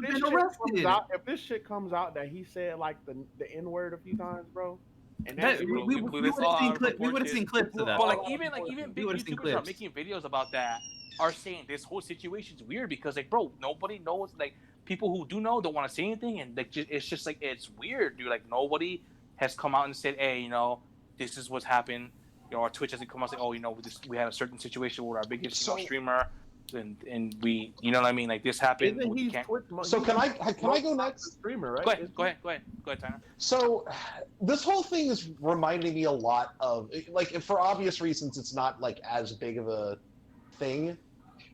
this shit comes out that he said like the N-word a few times, bro, and
we would have seen clips of that.
But even big YouTubers are making videos about that are saying this whole situation's weird because like, bro, nobody knows. Like people who do know don't want to say anything, and like it's just like it's weird, dude. Like nobody has come out and said, hey, this is what's happened. Our Twitch hasn't come out and say, oh, we had a certain situation with our biggest streamer. and we, you know what I mean? Like this happened.
Isn't he
So can I go next?
Streamer, right?
Go ahead, Tanner.
So this whole thing is reminding me a lot of, like, for obvious reasons, it's not like as big of a thing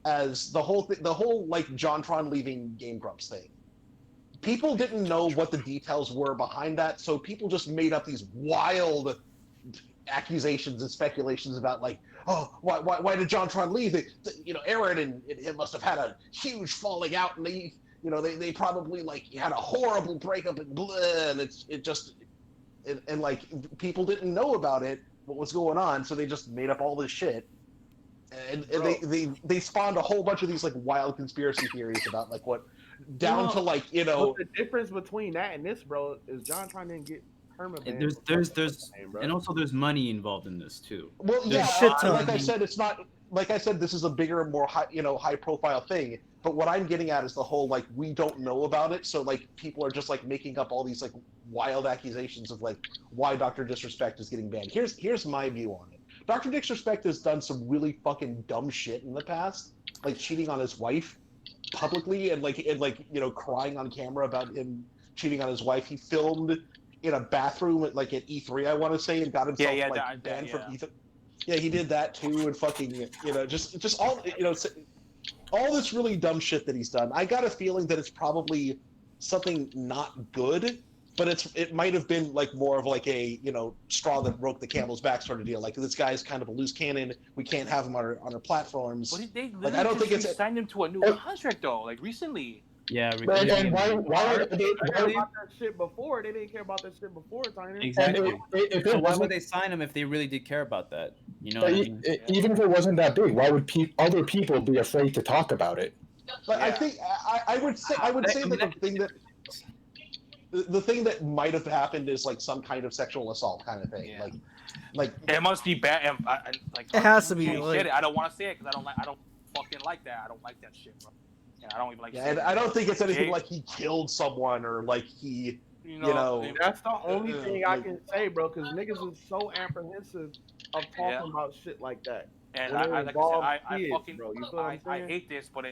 as the whole like JonTron leaving Game Grumps thing. People didn't know what the details were behind that, so people just made up these wild accusations and speculations about, like, oh, why did JonTron leave? Aaron and it must have had a huge falling out, and they probably like had a horrible breakup and blah, and and like people didn't know about it, what was going on, so they just made up all this shit. And they spawned a whole bunch of these like wild conspiracy theories about like what down to like
But the difference between that and this, bro, is JonTron didn't get permanent.
There's and also there's money involved in this too.
Well, yeah,
shit ton.
like I said, it's not like I said. This is a bigger, more high profile thing. But what I'm getting at is the whole like we don't know about it, so like people are just like making up all these like wild accusations of like why Dr. Disrespect is getting banned. Here's my view on it. Dr. Disrespect has done some really fucking dumb shit in the past, like cheating on his wife publicly and crying on camera about him cheating on his wife. He filmed in a bathroom at E3, I want to say, and got himself banned from E3. Yeah, he did that too, and fucking just all all this really dumb shit that he's done. I got a feeling that it's probably something not good. But it might have been like more of like a straw that broke the camel's back sort of deal. Like this guy's kind of a loose cannon. We can't have him on our platforms.
But they
like, I don't think it's
signed him to a new contract though, like recently.
Yeah,
and why
they cared about that shit before? They didn't care about that shit before, Tyner.
Exactly. So why would they sign him if they really did care about that? You know,
even if it wasn't that big, why would other people be afraid to talk about it?
But I think I would say that the thing that might have happened is like some kind of sexual assault kind of thing. Yeah. Like
it must be bad.
It has to be.
I don't want to say it because I don't fucking like that. I don't like that shit, bro. Yeah, I don't even like.
Yeah, and I don't think it's anything like he killed someone or like he.
That's the only thing I can say, bro. Because niggas is so apprehensive of talking about shit like that.
And I hate this, but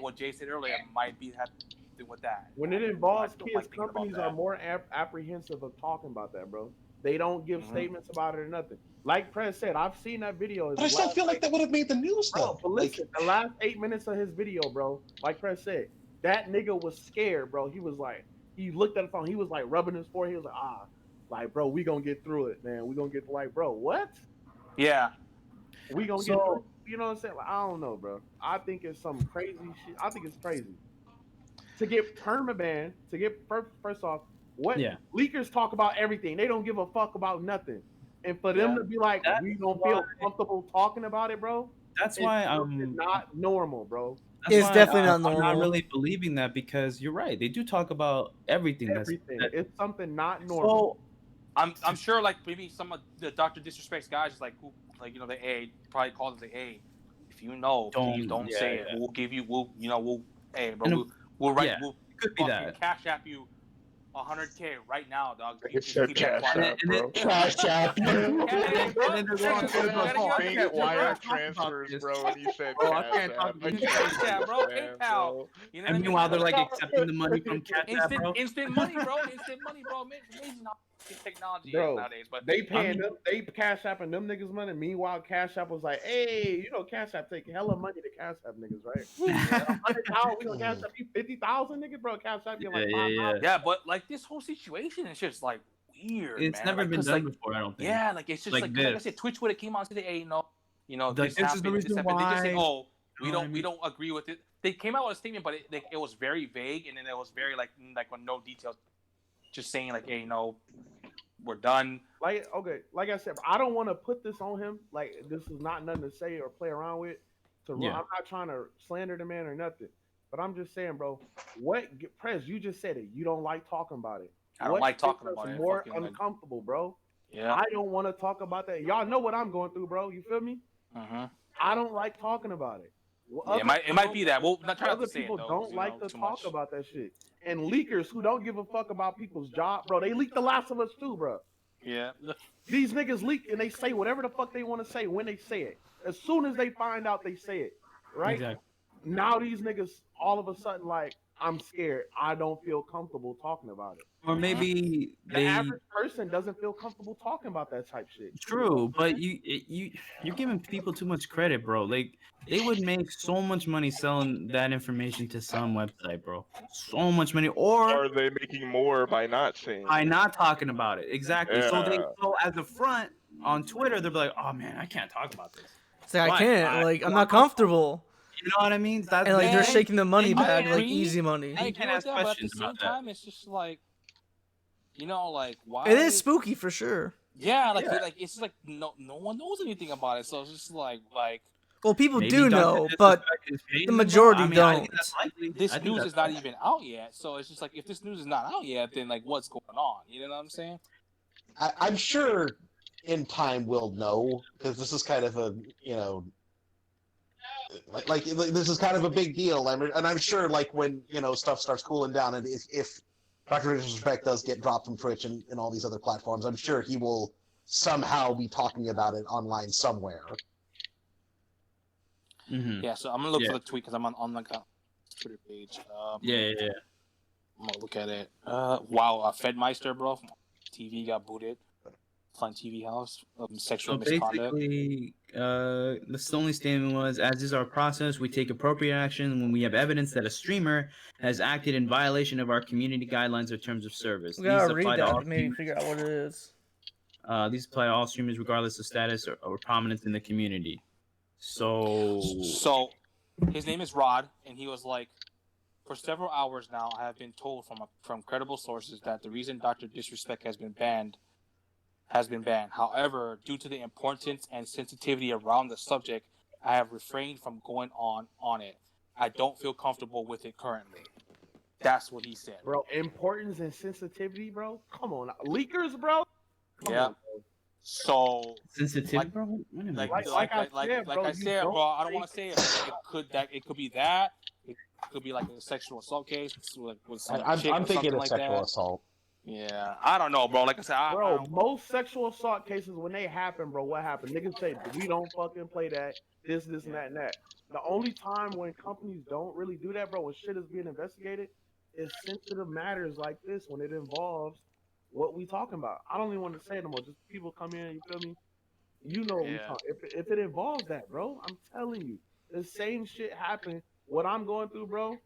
what Jay said earlier might have to do with that.
When it involves kids, companies are more apprehensive of talking about that, bro. They don't give statements about it or nothing. Like Prez said, I've seen that video.
But I still feel like that would have made the news, though.
But listen, the last 8 minutes of his video, bro, like Prez said, that nigga was scared, bro. He was like, he looked at the phone. He was like rubbing his forehead. He was like, bro, we gonna get through it, man. We gonna get bro, what?
Yeah.
We gonna get through. You know what I'm saying? Like, I don't know, bro. I think it's some crazy shit. I think it's crazy. To get permabanned, to get first off, leakers talk about everything. They don't give a fuck about nothing. And for them to be like, we don't feel comfortable talking about it, bro.
That's why
I'm not normal, bro.
It's definitely not normal.
I'm not really believing that because you're right. They do talk about everything.
It's something not normal.
So, I'm sure like maybe some of the Dr. Disrespect's guys like who the A probably called them the A. If you know, please don't say it. We'll give you we'll write we'll
could be that.
Cash app you 100K right now, dog.
It's your cash app, bro.
Cash app.
And then there's one wire transfers, bro, and you said cash app.
Bro, PayPal.
And meanwhile, they're like accepting the money from cash app, bro.
Instant money, bro. Instant money, bro. Amazing technology nowadays, but
they paying them, they cash apping them niggas money. Meanwhile, Cash App was like, hey, Cash App take hella money to Cash App niggas, right? $100,000, we gonna Cash App you 50,000, nigga, bro. Cash App you like $5,000.
Yeah, but like this whole situation is just like weird.
It's
man.
never been done before, I don't think.
Yeah, like it's just like I said, Twitch would have came out and said, hey, this
is the reason why.
They just say, we don't agree with it. They came out with a statement, but it was very vague, and then it was very like with no details, just saying like, hey, we're done.
Like I said, I don't want to put this on him. Like, this is not nothing to say or play around with. I'm not trying to slander the man or nothing. But I'm just saying, bro, Prez, you just said it. You don't like talking about it.
I don't like talking about it.
More uncomfortable, bro.
Yeah.
I don't want to talk about that. Y'all know what I'm going through, bro. You feel me? I don't like talking about it.
It might be that. Well, not trying
other
to say
people
it, though,
don't like to talk about that shit. And leakers who don't give a fuck about people's job, bro. They leak The Last of Us too, bro.
Yeah.
These niggas leak and they say whatever the fuck they want to say when they say it. As soon as they find out, they say it. Right?
Exactly.
now these niggas all of a sudden like, I'm scared. I don't feel comfortable talking about it.
Or maybe
The average person doesn't feel comfortable talking about that type shit.
True, but you're giving people too much credit, bro. Like they would make so much money selling that information to some website, bro. So much money, or
are they making more by not saying?
by not talking about it? Exactly.
Yeah.
So as a front on Twitter, they'll be like, "Oh man, I can't talk about this."
It's like, I can't. Like, I'm not comfortable.
You know what I mean? That's
And like they're shaking the money bag, like
agree.
easy money.
I agree with that, but at the same time, it's just like, you know, like why?
It is spooky for sure.
Yeah, like it's like no one knows anything about it, so it's just like.
Well, people do know, but the majority don't.
This news is not even out yet, so it's just like if this news is not out yet, then like what's going on? You know what I'm saying?
I'm sure in time we'll know, because this is kind of a, you know, like this is kind of a big deal, and I'm sure like when, you know, stuff starts cooling down, and if Dr. Disrespect does get dropped from Twitch and all these other platforms, I'm sure he will somehow be talking about it online somewhere.
Mm-hmm.
Yeah, so I'm gonna look for the tweet because I'm on like a Twitter page.
Yeah.
I'm gonna look at it. Wow, Fedmeister, bro, from TV got booted. Fun TV house of sexual misconduct.
Basically, the only statement was, as is our process, we take appropriate action when we have evidence that a streamer has acted in violation of our community guidelines or terms of service.
We gotta read that to maybe figure out what it is.
These apply to all streamers regardless of status or prominence in the community. So
his name is Rod, and he was like, for several hours now, I have been told from credible sources that the reason Dr. Disrespect has been banned. However, due to the importance and sensitivity around the subject, I have refrained from going on it. I don't feel comfortable with it currently. That's what he said.
Bro, importance and sensitivity, bro? Come on. Leakers, bro? Come on, bro.
So
sensitivity, bro.
Like I said, bro. I don't want to say it. It could be that. It could be like a sexual assault case with some
I'm thinking of sexual
that.
assault.
Yeah, I don't know, bro. Like I said,
bro, most sexual assault cases when they happen, bro, what happened? Niggas say we don't fucking play that. This, and that, and that. The only time when companies don't really do that, bro, when shit is being investigated, is sensitive matters like this when it involves what we talking about. I don't even want to say it no more. Just people come in, you feel me? You know what we talk. If it involves that, bro, I'm telling you, the same shit happened. What I'm going through, bro.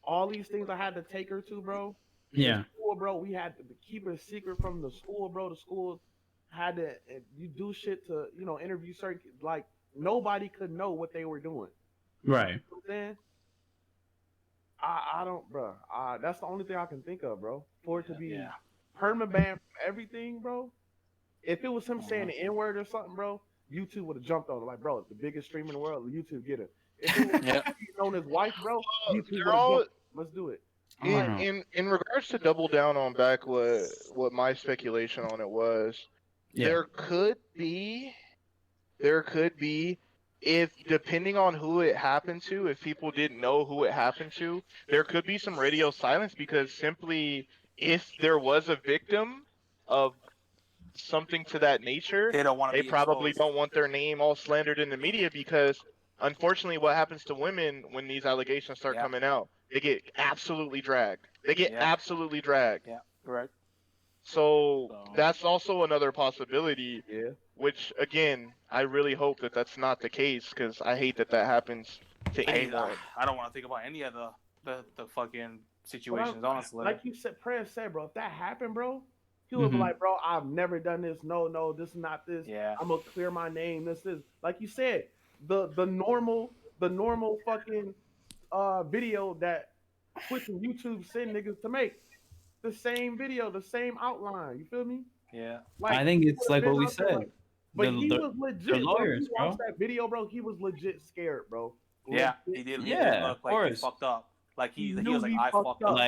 All these things I had to take her to, bro.
Yeah.
School, bro, we had to keep it a secret from the school, bro. The school had to you do shit to, you know, interview certain, like nobody could know what they were doing.
Right.
You know what I'm saying? I don't, bro. That's the only thing I can think of, bro. For it to be permaban from everything, bro. If it was him saying the N-word or something, bro, YouTube would have jumped on it. Like, bro, the biggest streamer in the world, YouTube get it. If it was known his wife, bro, YouTube would have let's do it.
In regards to double down on back what my speculation on it was, there could be if depending on who it happened to, if people didn't know who it happened to, there could be some radio silence because simply if there was a victim of something to that nature, they probably don't want their name all slandered in the media because unfortunately what happens to women when these allegations start coming out, they get absolutely dragged. Absolutely dragged.
Yeah, correct.
So that's also another possibility, which, again, I really hope that that's not the case because I hate that happens to anyone.
I don't want to think about any of the fucking situations, honestly.
Like you said, Prez said, bro, if that happened, bro, he would be like, bro, I've never done this. No, this is not this.
Yeah.
I'm going to clear my name. This is, like you said, the normal fucking video that Twitch and YouTube send niggas to make. The same video, the same outline. You feel me?
Yeah.
Like,
I think it's like what we said.
But he was legit.
Lawyers,
bro. You watched that video, bro. He was legit scared, bro.
Yeah, he did. Look like he fucked up. Like he was like, I fucked up.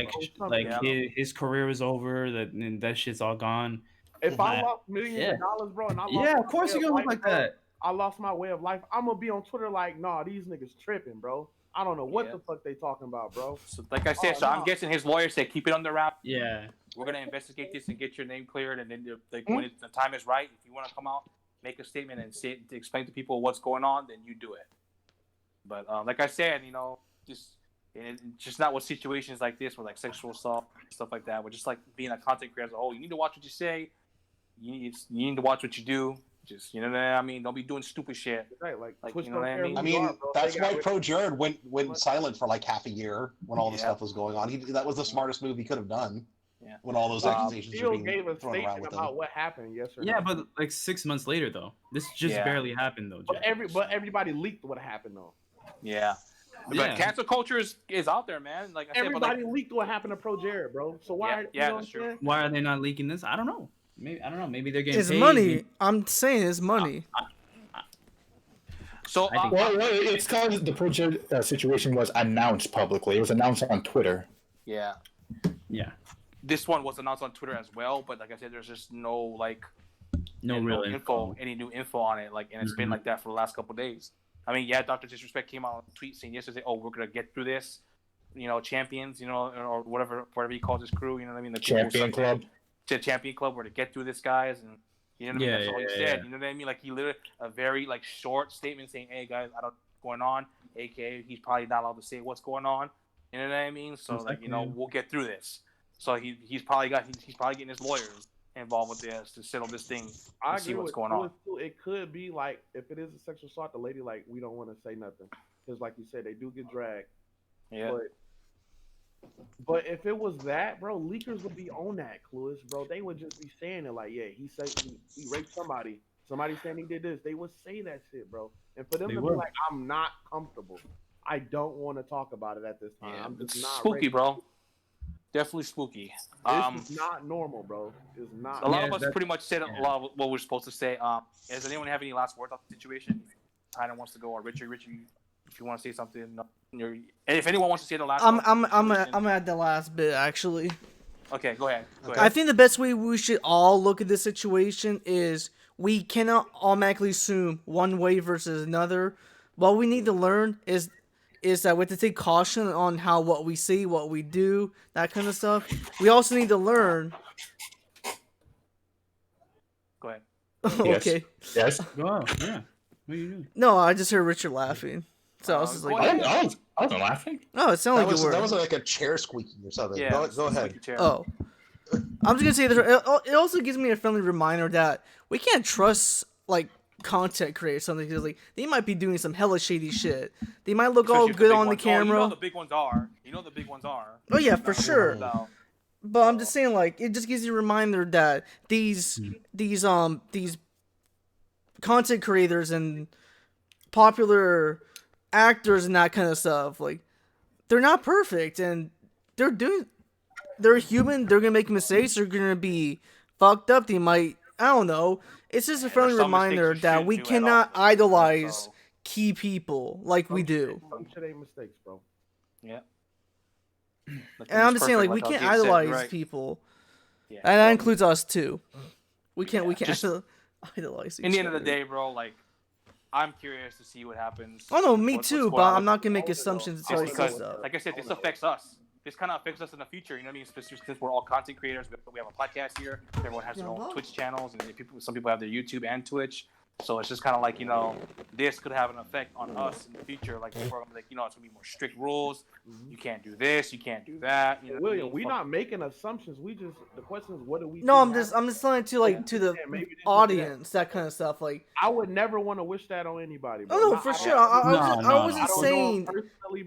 His career was over. That shit's all gone.
If I lost millions of dollars, bro, and I lost
of course you're gonna look like that.
I lost my way of life. I'm gonna be on Twitter like, nah, these niggas tripping, bro. I don't know what the fuck they talking about, bro.
So, like I said, I'm guessing his lawyer said keep it under wrap.
Yeah.
We're gonna investigate this and get your name cleared, and then when the time is right, if you want to come out, make a statement and explain to people what's going on, then you do it. But like I said, just not with situations like this, with like sexual assault stuff like that. With just like being a content creator as a whole, you need to watch what you say. You need to watch what you do. Just what I mean. Don't be doing stupid shit.
Right, like
you know what I mean.
I mean, that's why Pro Jared went silent for like half a year when all the stuff was going on. That was the smartest move he could have done.
Yeah.
When all those accusations were being
gave a
thrown around with
about
him.
what happened. Yes or no?
Yeah, but like 6 months later though, this just barely happened though.
But everybody leaked what happened though.
Yeah. But cancel culture is out there, man. Like I said,
everybody leaked what happened to Pro Jared, bro. So why?
That's true.
Why are they not leaking this? I don't know. Maybe they're getting
it's
paid.
money. I'm saying it's money.
So
it's because the Pro Jared situation was announced publicly. It was announced on Twitter.
Yeah. This one was announced on Twitter as well, but like I said, there's just no real info, any new info on it. Like, and it's been like that for the last couple of days. I mean, Dr. Disrespect came out on a tweet saying yesterday, "Oh, we're gonna get through this." Champions, or whatever he calls his crew. You know what I mean? The
Champion Club.
The Champion Club, we're to get through this, guys, and you know what I mean. That's all he said. You know what I mean? Like he literally a very like short statement saying, "Hey guys, I don't know what's going on." AKA, he's probably not allowed to say what's going on. You know what I mean? So we'll get through this. So he's probably getting his lawyers involved with this to settle this thing and see what's going on.
It could be like if it is a sexual assault, the lady like we don't want to say nothing because like you said they do get dragged.
Yeah.
But if it was that, bro, leakers would be on that, Clueless, bro. They would just be saying it like, yeah, he said he raped somebody. Somebody saying he did this. They would say that shit, bro. And for them to be like, I'm not comfortable. I don't want to talk about it at this time.
Yeah,
I'm just not
spooky,
ready.
bro. Definitely spooky.
This is not normal, bro. It's not.
A lot of us pretty much said a lot of what we're supposed to say. Does anyone have any last words on the situation? Tyler wants to go, or Richard, if you want to say something, and if anyone wants to say the last,
I'm at the last bit actually.
Okay, go ahead.
I think the best way we should all look at this situation is we cannot automatically assume one way versus another. What we need to learn is that we have to take caution on what we say, what we do, that kind of stuff. We also need to learn.
Go ahead.
Okay.
Yes.
Wow. Yeah. What are you doing?
No, I just heard Richard laughing. So I was just like,
I wasn't laughing.
No, it sounded like you were.
That was like a chair squeaking or something.
Yeah,
go ahead.
Oh. I'm just gonna say this. It also gives me a friendly reminder that we can't trust like content creators. Something because like they might be doing some hella shady shit. They might look all good on the camera.
You know the big ones are.
Oh yeah, for sure. But I'm just saying, like, it just gives you a reminder that these content creators and popular actors and that kind of stuff, like, they're not perfect, and they're human. They're gonna make mistakes. They're gonna be fucked up. They might, I don't know. It's just a friendly reminder that we cannot idolize key people like we do.
Some shit ain't mistakes, bro.
Yeah.
And I'm just saying, like, we can't idolize people.
Yeah,
and that includes us too. We can't idolize.
In the end of the day, bro, like, I'm curious to see what happens.
Oh no, me too. But I'm not gonna make assumptions until I see stuff.
Like I said, this affects us. This kind of affects us in the future. You know what I mean? Especially since we're all content creators. We have a podcast here. Everyone has their own Twitch channels, and some people have their YouTube and Twitch. So it's just kind of like, you know, this could have an effect on us in the future. Like, people are gonna be like, you know, it's gonna be more strict rules. You can't do this. You can't do that. You know,
William, we're not making assumptions. The question is, what do we?
No, I'm just telling to the audience, that kind of stuff. Like,
I would never want to wish that on anybody. Bro.
Oh no, for sure. I wasn't saying
bro,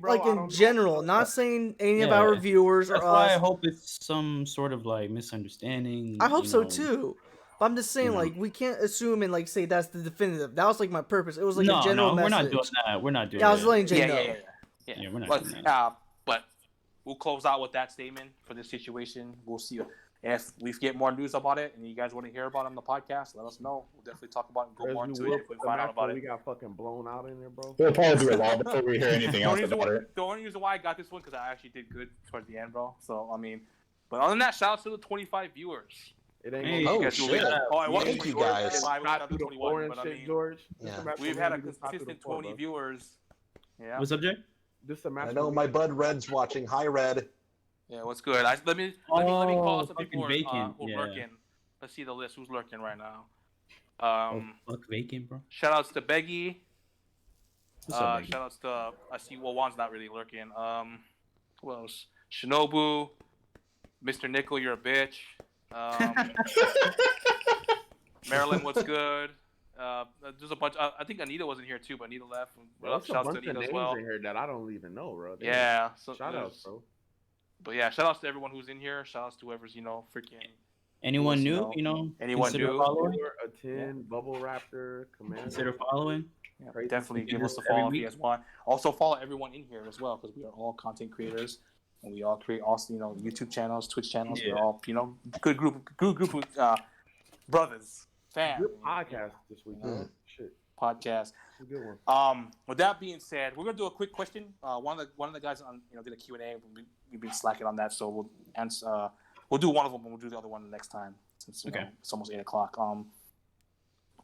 like in general, not saying any of our viewers or us.
That's why I hope it's some sort of like misunderstanding.
I hope so too. But I'm just saying, like, we can't assume and like say that's the definitive. That was like my purpose. It was like a general message.
We're not doing that. We're not doing that.
I was letting Jay know.
Yeah,
we're not doing that.
But we'll close out with that statement for this situation. We'll see if we get more news about it, and you guys want to hear about it on the podcast. Let us know. We'll definitely talk about it and go more into it if we find out about it.
We got fucking blown out in there, bro.
We'll probably do a lot before we hear anything else about it.
The only reason why I got this one because I actually did good towards the end, bro. So I mean, but other than that, shout out to the 25 viewers.
It ain't
shit. Thank you guys.
George.
Yeah.
We've had a consistent 20 viewers. Yeah.
What's up, Jay?
I know my bud Red's watching. Hi, Red.
Yeah, what's good? Let me call some people who are
yeah.
lurking. Let's see the list. Who's lurking right now?
Fuck vacant, bro.
Shout outs to Beggy.
up,
shout outs to I see. Well, Juan's not really lurking. Who else? Shinobu, Mr. Nickel, you're a bitch. Marilyn, what's good? There's a bunch. I think Anita was in here too, but Anita left.
Bro,
Shout outs to Anita as well.
In here that I don't even know, bro.
Yeah. So
shout outs, bro.
But yeah, shout outs to everyone who's in here. Shout outs to whoever's freaking.
Anyone new?
Anyone new?
Attend, Bubble Raptor, Commander.
Consider following.
Yeah, definitely give us a follow if you guys want. Also follow everyone in here as well because we are all content creators and we all create also YouTube channels, Twitch channels. Yeah. We're all good group of brothers, fam.
Good podcast this week. Shit.
Podcast.
It's a good one.
With that being said, we're gonna do a quick question. One of the guys on did a Q&A. We've been slacking on that, so we'll answer. We'll do one of them, and we'll do the other one the next time since it's almost 8:00.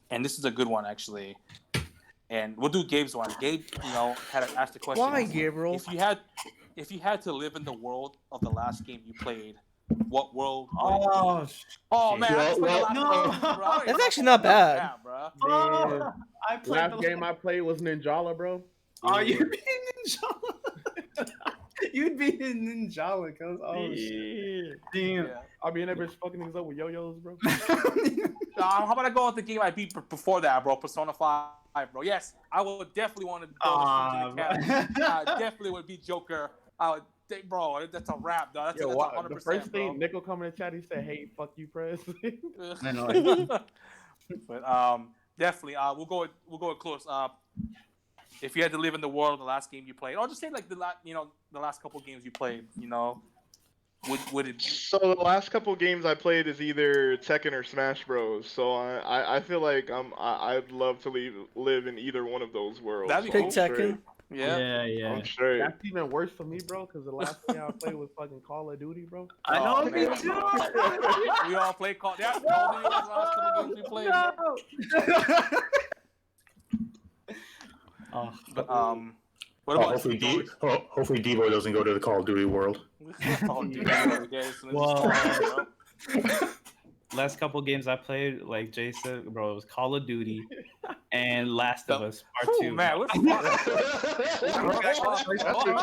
And this is a good one actually. And we'll do Gabe's one. Gabe, had asked the question.
Why, Gabriel?
If you had to live in the world of the last game you played, what world?
Oh
man,
that's actually not bad.
Man, last game I played was Ninjala, bro.
Oh, you being Ninjala? You'd be in Ninjala, cuz. Oh shit. Damn.
Yeah. I mean, that bitch fucking niggas up with yo-yos, bro.
How about I go with the game I beat before that, bro? Persona 5, bro. Yes, I would definitely want to go to the I definitely would be Joker. Bro, that's a rap, though. That's 100%.
The first thing Nickel coming in chat, he said, "Hey, fuck you, Prez."
I know.
But definitely, we'll go with close. If you had to live in the world of the last game you played, or just say like the last couple games you played, would it be?
So the last couple games I played is either Tekken or Smash Bros. So I feel like I'd love to live in either one of those worlds.
That'd be cool.
Tekken.
Yeah.
I'm sure.
That's even worse for me, bro, because the last game I played was fucking Call of Duty, bro.
I know,
me
too.
We all play Call of Duty. Call of Duty was the last couple games we played. But what about
hopefully Devo doesn't go to the Call of Duty world.
Well, last couple games I played, like Jay said, bro, it was Call of Duty and Last of Us Part 2.
Man,
That's a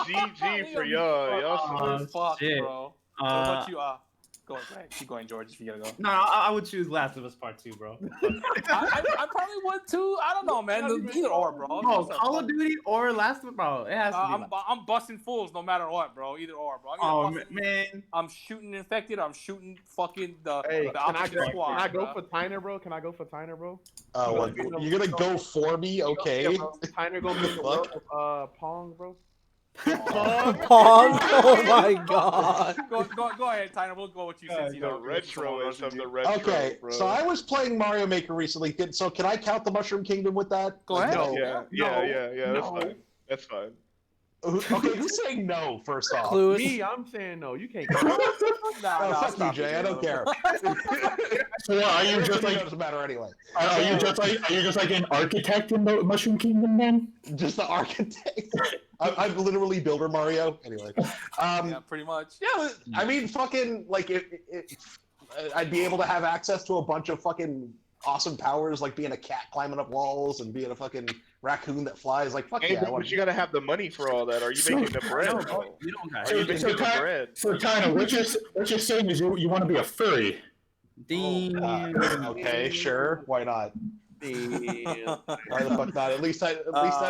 GG for y'all. Y'all
fuck, bro. What about you? Go ahead. Keep going, George, if you gotta go.
No, I would choose Last of Us Part 2, bro.
I probably would too. I don't know, man. Either or, bro.
No, Call of Duty or Last of Us, bro. It has to be.
I'm busting fools no matter what, bro. Either or, bro.
Man.
I'm shooting infected. I'm shooting fucking the
opposite
squad.
Can I go for Tyner, bro?
You're gonna go for me? Okay.
Yeah, bro. Tyner gonna make the world of Pong, bro.
Pong? Oh my god.
Go ahead, Tyner. We'll go with you since
the retro is of the retro.
Okay,
bro.
so I was playing Mario Maker recently. So can I count the Mushroom Kingdom with that?
Go ahead.
No.
Yeah. That's fine.
Okay, who's saying no? First off,
Me, I'm saying no. You can't.
Fuck you, Jay. I don't care.
So are you just like?
Doesn't matter anyway.
Are you just like an architect in the Mushroom Kingdom then?
Just the architect. I'm literally Builder Mario. Anyway.
Yeah, pretty much.
Yeah, I mean, fucking like I'd be able to have access to a bunch of fucking awesome powers, like being a cat climbing up walls and being a fucking raccoon that flies. Like fuck yeah.
But you gotta have the money for all that. Are you making the bread?
You don't got
Are you making the bread?
So Tyner, what you're saying is you want to be a furry.
Okay, sure. Why not? Why the fuck not? At least I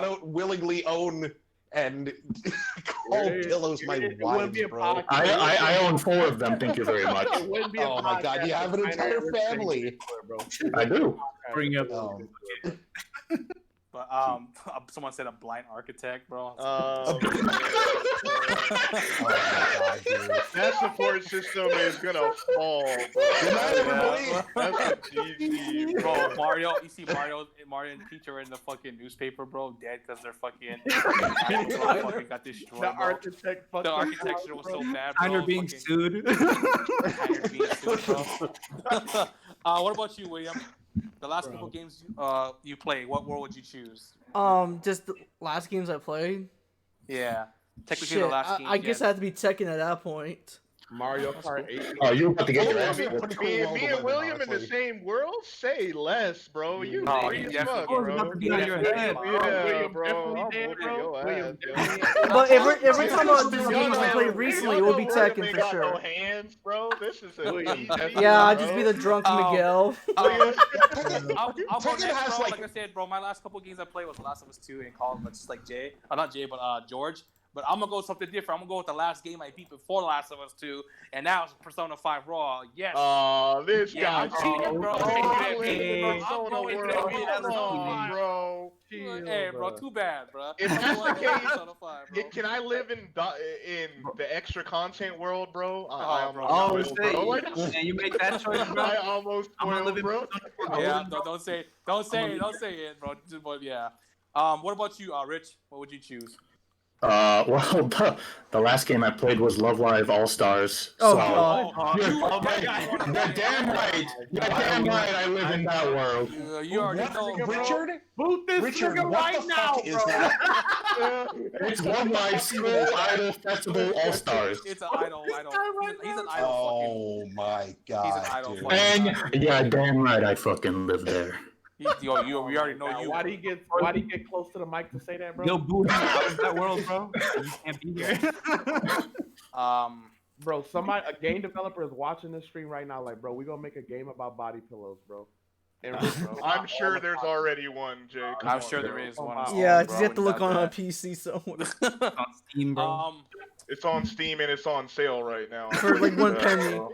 don't willingly own and call pillows my wives, bro.
I own 4 of them. Thank you very much.
Oh my god, you have an entire family.
I do.
Bring up.
But someone said a blind architect, bro.
That support system is gonna fall, bro. That's a GG,
bro. Mario, you see Mario and Peach are in the fucking newspaper, bro, dead because they're fucking got destroyed.
The
architecture was so bad, bro.
Tyner being sued.
Tyner being sued, bro. What about you, William? The last couple games you played, what world would you choose?
Just the last games I played.
Yeah, technically the last game.
I guess I have to be Tekken at that point.
Mario Kart 8.
Oh, you about to get your
Oh,
ass
that'd be a
whooped.
pretty cool world
Me
to
and
live
William in the
honestly.
same world? Say less, bro. You
Oh,
free
he
as
definitely
fuck,
gets-
bro.
he definitely gets-
Yeah,
William
bro.
definitely
I'm
dead,
whooping
bro.
your
William
ass, yo.
definitely.
But every time about these
Y'all
games we
know-
played recently, it
y'all
would be
know William
Tekken
ain't
for
got no
sure.
hands, bro. This is a
William
easy,
definitely-
Yeah, I'd
bro.
just be the drunk
Um,
Miguel.
William-
I'll go
Tekken
next,
has,
bro.
like-
Like I said, bro, my last couple games I played was The Last of Us 2 and Call, but just like Jay, not Jay, but George. But I'm gonna go something different. I'm gonna go with the last game I beat before The Last of Us 2, and that was Persona 5 Raw. Yes.
Oh, this
Yeah,
guy.
I'm cheating, bro.
Oh,
I'm
live in
cheating, bro. I'm
Persona
going
world.
to
Come
Persona
on,
5.
bro.
Hey, bro, too bad, bro.
If
I'm
that's
going
the
to
case,
Persona 5, bro.
Can I live in the extra content world, bro?
Oh, bro.
Oh,
will, bro. Like,
and you make that choice, bro.
I almost
I'm gonna
will,
live in
bro.
Yeah, don't say it, bro. But yeah. What about you, Rich? What would you choose?
Well, the last game I played was Love Live All Stars.
Oh,
so
God.
You're damn right. You're damn right. I live in that world.
You already
What?
know,
Richard?
Boot this
Richard,
nigga
what
right
the
now,
fuck is
bro.
that?
It's Love Live School Idol Festival All Stars.
It's an idol. He's an idol.
Oh my god.
He's an idol.
dude.
Fucking
And yeah, damn right. I fucking live there.
we already know
Now,
you.
why'd he get close to the mic to say that, bro?
Yo, boo him out of that world, bro. You can't be here.
Bro, a game developer is watching this stream right now. Like, bro, we gonna make a game about body pillows, bro. And bro,
I'm sure there's already one, Jay. Come
I'm
on,
sure
bro.
there is
Oh
one.
my-
Yeah,
bro,
you have to look on a
without
PC somewhere
that.
On Steam, bro.
It's on Steam and it's on sale right now.
for like 1 penny.
Bro.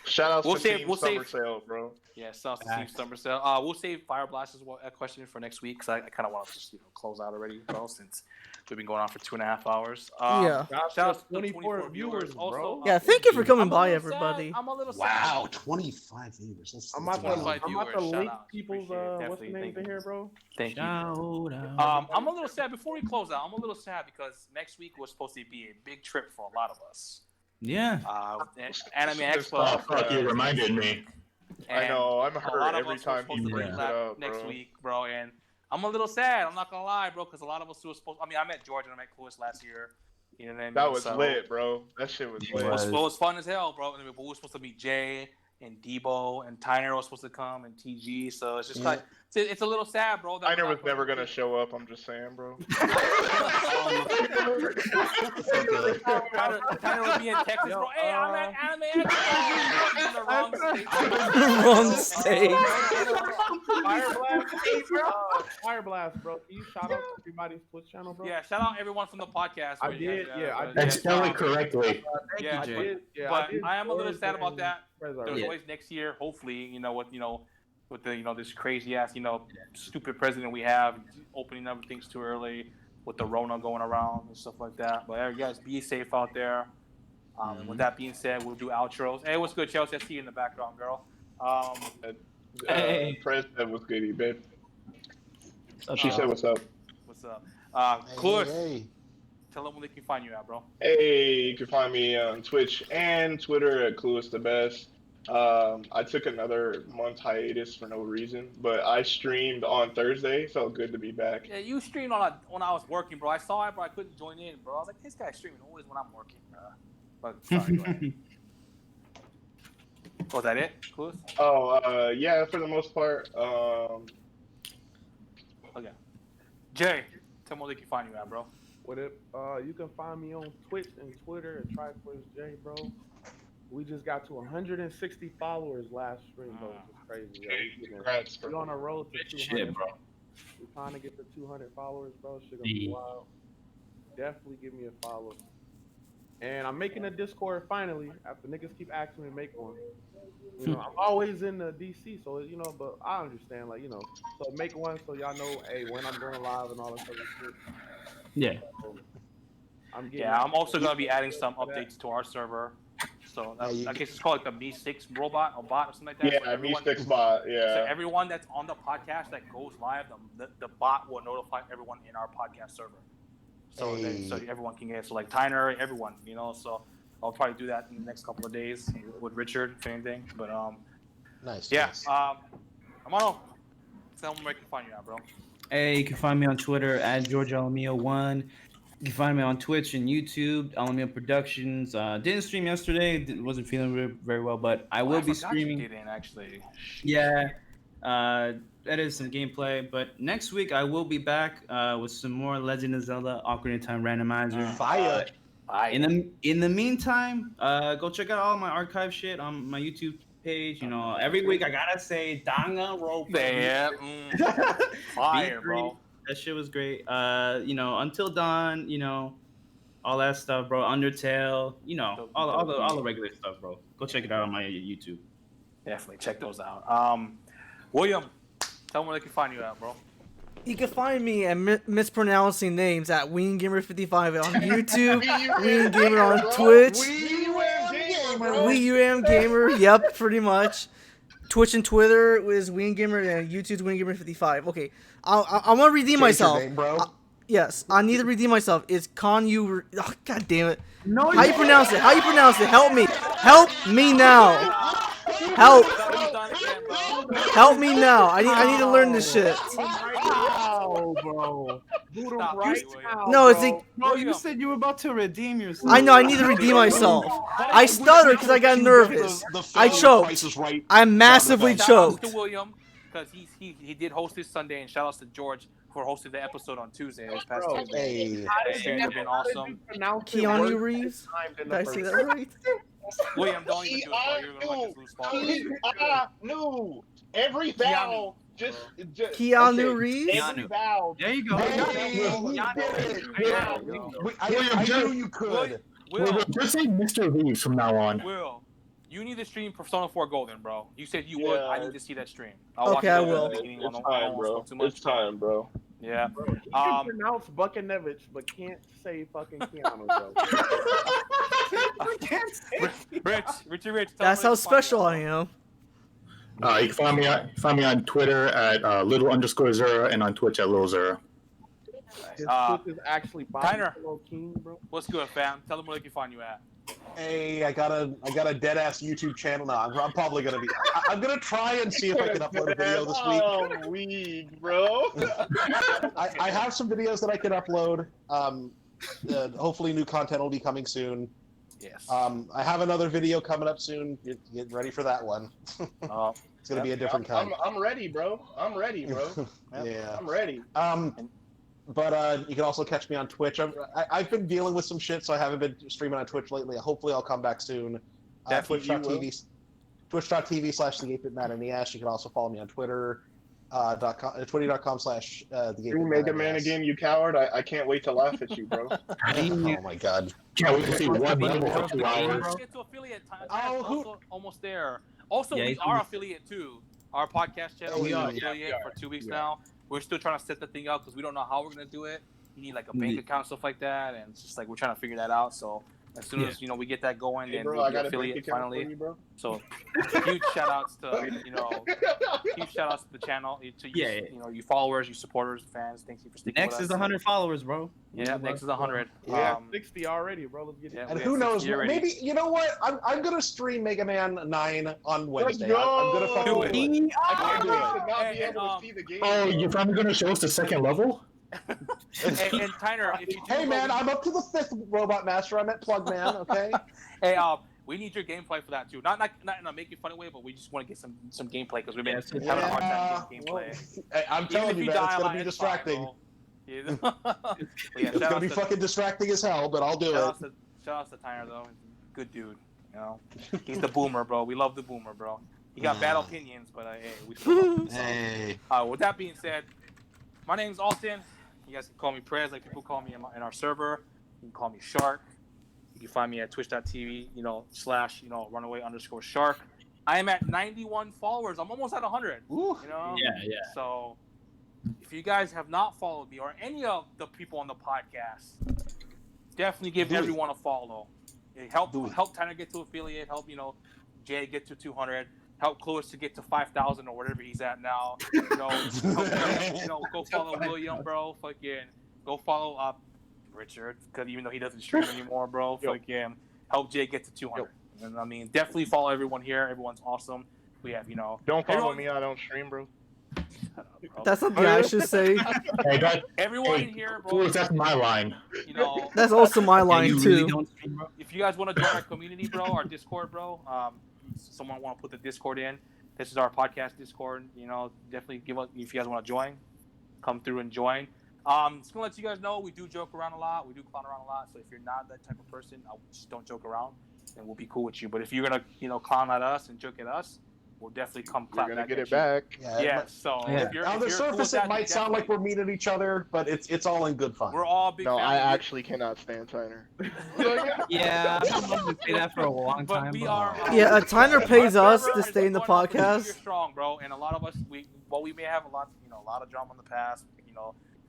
Shout out
We'll
to
save-
Team
we'll
Summer
save-
Sale, bro.
Yeah, South Steve Summer Sale. We'll save Fire Blast as a question for next week because I kind of want to just close out already, bro, since we've been going on for 2.5 hours.
Yeah.
Shout out to the
24 viewers,
Also,
bro.
Yeah, thank you for coming
I'm a
by,
little sad.
everybody.
I'm a little sad.
Wow, 25 viewers. That's
I'm about
wow.
to,
Five
I'm about to
viewers, shout
link
out.
people's
Appreciate it.
what's the
Definitely,
names
thank
in
you.
here, bro?
Thank you.
Shout out.
I'm a little sad before we close out. I'm a little sad because next week was supposed to be a big trip for a lot of us.
Yeah.
Anime Expo.
Oh, fuck, you reminded me.
I know, I'm
a
hurt
lot of
every
us were
time
supposed
he
to
brings
bring
it
that
up,
next
bro.
week, bro, and I'm a little sad. I'm not gonna lie, bro, because a lot of us were supposed. I mean, I met George and I met Cluis last year. You know what I mean?
That was
So,
lit, bro. That shit was
It
lit.
It was fun as hell, bro. But we were supposed to meet Jay and Debo and Tyner was supposed to come and TG. So it's just like it's a little sad, bro.
Tyner was never gonna show up. I'm just saying, bro.
Tyner would be in Texas, bro. Hey, I'm at Anime Expo. In the wrong state.
Wrong state.
Fire Blast, bro. Can you shout out everybody's Twitch channel, bro?
Yeah, shout out everyone from the podcast.
I did, I did.
And spell it correctly.
Yeah,
I
Jay.
did. Yeah,
but
did.
I am a little sad about that.
There's
There's always next year, hopefully, with the this crazy ass, stupid president we have opening up things too early with the Rona going around and stuff like that. But you guys be safe out there. With that being said, we'll do outros. Hey, what's good, Chelsea? I see you in the background, girl.
Hey.
President was good, babe. She
Okay.
said, "What's up?"
What's up?
Hey,
Cluis,
hey.
tell them where they can find you at, bro.
Hey, you can find me on Twitch and Twitter at Clueless the Best. I took another month hiatus for no reason, but I streamed on Thursday. Felt good to be back.
Yeah, you streamed when I was working, bro. I saw it, but I couldn't join in, bro. I was like, this guy's streaming always when I'm working, bro. But sorry, go ahead. Was that it, Cluis?
Oh, yeah, for the most part.
Okay. Jay, tell them where they can find you at, bro.
What if you can find me on Twitch and Twitter at TriForceJ, bro. We just got to 160 followers last stream, bro. Which is crazy.
Hey, congrats,
We're
bro.
on a road to 200.
Shit, bro.
We're trying to get to 200 followers, bro. Shit gonna be wild. Definitely give me a follow. And I'm making a Discord finally. After niggas keep asking me to make one. I'm always in the DC, so but I understand, so make one so y'all know, hey, when I'm going live and all that other shit.
Yeah.
So,
I'm also gonna be adding some updates to our server. So I guess it's called like the Me6 robot or bot or something like that.
Yeah, Me6 bot.
So
Yeah.
everyone that's on the podcast that goes live, the bot will notify everyone in our podcast server. So so everyone can get like Tyner, everyone, So I'll probably do that in the next couple of days with Richard, if anything. But
Nice.
yeah.
Nice.
Amano, tell them where you can find you at, bro.
Hey, you can find me on Twitter at GeorgeAlamio1. You can find me on Twitch and YouTube, Alameda Productions. Didn't stream yesterday. Wasn't feeling very well, but I will be streaming.
You didn't actually.
Yeah. That is some gameplay. But next week I will be back with some more Legend of Zelda Ocarina of Time randomizer.
Fire.
In the meantime, go check out all my archive shit on my YouTube page. You know, every week I gotta say Danga Rope.
Yeah. Fire, bro.
That shit was great. You know, Until Dawn, you know, all that stuff, bro. Undertale, you know, all the regular stuff, bro. Go check it out on my YouTube.
Definitely check those out. William, tell them where they can find you at, bro.
You can find me at mispronouncing names at WeenGamer55 on YouTube, WeenGamer on Twitch, WeeUMGamer, yep, pretty much. Twitch and Twitter is WeenGamer and YouTube's WeenGamer55. Okay, I want to redeem myself.
Name, bro.
Yes, I need to redeem myself. It's Konyu. Oh, God damn it. No, how you pronounce it? How you pronounce it? Help me. Help me now. Help. Help me now. I need to learn this shit.
Wow, bro.
No, it's like,
bro, you said you were about to redeem yourself.
I know, I need to redeem myself. I stuttered because I got nervous. I choked. I massively choked.
Shout out to William, because he did host this Sunday, and shout out to George for hosting the episode on Tuesday. This past Tuesday. It's been awesome.
Keanu Reeves? Did I say that right?
William, don't even do it, bro. You're gonna like this loose ball.
Keanu. Every vowel. Just
Keanu Reeves?
Every vowel.
There you go.
I knew you could.
Will,
Just say Mr. Reeves from now on.
Will, you need to stream Persona 4 Golden, bro. You said you would. I need to see that stream.
Okay, I will.
It's time, bro. It's time, bro.
Yeah.
You can pronounce Buckinevich, but can't say fucking Keanu, bro.
Rich.
That's how special I am.
You can find me on Twitter at little_Zera and on Twitch at LilZera.
His Twitch is actually
Tyner.
King, bro.
What's good, fam? Tell them where they can find you at.
Hey, I got a dead ass YouTube channel now. I'm probably gonna be. I'm gonna try and see if I can upload a video this week.
Oh, weed, bro.
I have some videos that I can upload. Hopefully, new content will be coming soon.
Yes.
I have another video coming up soon. Get ready for that one. It's gonna be a different kind.
I'm ready, bro. I'm ready, bro.
Yeah.
I'm ready.
But you can also catch me on Twitch. I've been dealing with some shit, so I haven't been streaming on Twitch lately. Hopefully, I'll come back soon. Twitch.tv/the8BitMan in the ass. You can also follow me on Twitter. Twitter.com/the8BitMan.
Mega Man again, you coward! I can't wait to laugh at you, bro.
Oh my god!
Can't wait to see one level for 2 hours.
Get to affiliate time. Almost there. Also, we are affiliate too. Our podcast channel, we are affiliate for 2 weeks now. We're still trying to set the thing out because we don't know how we're gonna do it. You need like a bank account, stuff like that, and it's just like we're trying to figure that out. So as soon as we get that going, then we'll be affiliate finally. You, bro. So huge shout outs to the channel, to you followers, you supporters, fans. Thank you for sticking with us.
Next is 100 followers, bro.
Yeah, next is 100.
Yeah, 60 already, bro. Let's get it.
And who knows? Maybe you know what? I'm gonna stream Mega Man 9 on Wednesday.
Let's go!
I'm gonna fucking do it.
I can't wait to not be able to see the game.
Oh, you're finally gonna show us the second level?
and Tyner, if you
hey man, I'm up to the 5th Robot Master. I'm at Plug Man. Okay.
Hey, we need your gameplay for that too. Not in a make it funny way, but we just want to get some gameplay because we've been having a hard time getting gameplay.
Hey, I'm telling you, man, it's gonna be distracting.
It's
it's gonna be fucking distracting as hell, but I'll do it.
Shout out to Tyner though. Good dude. You know, he's the boomer, bro. We love the boomer, bro. He got bad opinions, but hey, we still love him. So.
Hey.
With that being said, my name's Austin. You guys can call me Prez, like people call me in our server. You can call me Shark. You can find me at twitch.tv, /runaway_shark. I am at 91 followers. I'm almost at 100.
Ooh.
You know?
Yeah.
So if you guys have not followed me or any of the people on the podcast, definitely give everyone a follow. Help Tyner get to affiliate. Help Jay get to 200. Help Close to get to 5,000 or whatever he's at now. Go follow William, bro. Fucking go follow up Richard, because even though he doesn't stream anymore, bro. Fucking help Jay get to 200. And I mean, definitely follow everyone here. Everyone's awesome. We have
Don't follow me. I don't stream, bro.
That's something I should say.
Hey, that,
Everyone
hey,
in here, bro.
Fools, that's my line.
You know,
That's also my
Yeah,
line
you
too.
really don't stream, bro?
if you guys want to join our community, bro, our Discord, bro, someone want to put the Discord in. This is our podcast Discord. You know, definitely give us if you guys want to join, come through and join. Just gonna let you guys know we do joke around a lot. We do clown around a lot. So if you're not that type of person, just don't joke around, and we'll be cool with you. But if you're gonna, clown at us and joke at us, we'll definitely come clap
You're gonna
back
get
at
it
you.
back.
Yeah. So
Yeah.
if you're,
On
if
the
you're cool with
surface,
that,
it might sound like we're mean at each other, but it's all in good fun.
we're all big
No,
family.
I actually cannot stand Tyner.
Yeah, I've wanted to say that for a long
But
time.
we
but-
are.
Yeah, Tyner pays
our
us
server
to
has
stay
been
in the
going on for 2
podcast.
years strong, bro, and a lot of us, we may have a lot of drama in the past,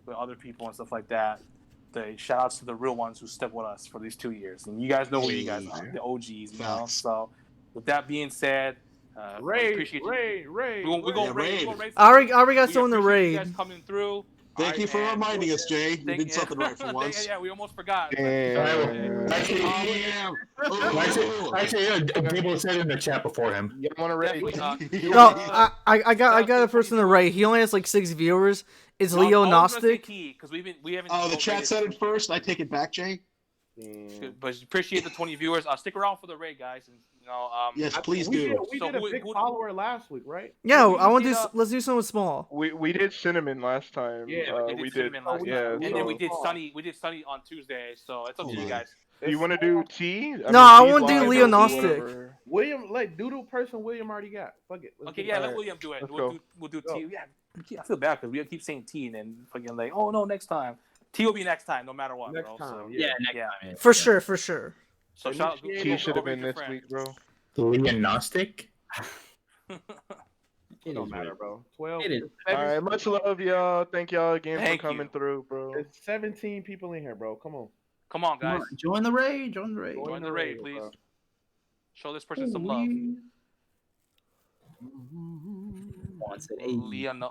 with other people and stuff like that. The shout outs to the real ones who stuck with us for these 2 years, and you guys know where you guys are, the OGs, you know.
Facts.
So, with that being said, we appreciate you. We're going raid.
I already got someone to
You
raid.
guys coming through.
Thank you for reminding us, Jay. You did something right for once.
Yeah, we almost forgot.
Damn.
Actually, Gable said in the chat before him.
You want to raid?
No, I got a person to raid. He only has like 6 viewers. It's Leo Gnostic.
Because we haven't.
Oh, the chat said it first. I take it back, Jay.
But appreciate the 20 viewers. Stick around for the raid, guys. And
Yes, please
we
do.
We did a big follower last week, right?
Yeah, I want to do. Let's do something small.
We did cinnamon last time.
Yeah, we did cinnamon last time.
Yeah,
and
so.
then we did sunny on Tuesday. So it's up to you guys.
Do you want to do tea?
I want to do Leo Gnostic.
William, like doodle person. William already got. Fuck it.
Okay, yeah, let William do it. We'll do T. Yeah, I feel bad because we keep saying T and then fucking like, oh no, next time. T will be next time, no matter what.
Next
bro.
time,
So,
yeah.
Next time. Yeah.
For sure.
So shout out,
T should have been this week, bro.
Leonostic?
It don't matter, bro. 12.
It is.
All right, much love, y'all. Thank y'all again
Thank
for coming
you.
through, bro.
There's 17 people in here, bro. Come on.
Come on, guys.
Join the raid. Join the raid.
Join the raid, please.
bro.
Show this person some love.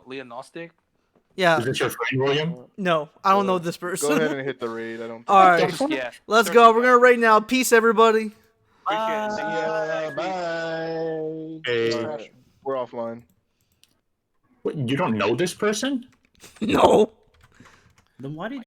Leonostic?
Yeah.
Is this your friend, William?
No, I don't know this
Go
person.
ahead and hit the raid. I don't.
All right,
Yeah.
let's go. We're gonna raid now. Peace, everybody.
Appreciate it. See ya.
Bye.
Hey,
We're offline.
what, you don't know this person?
No.
Then why did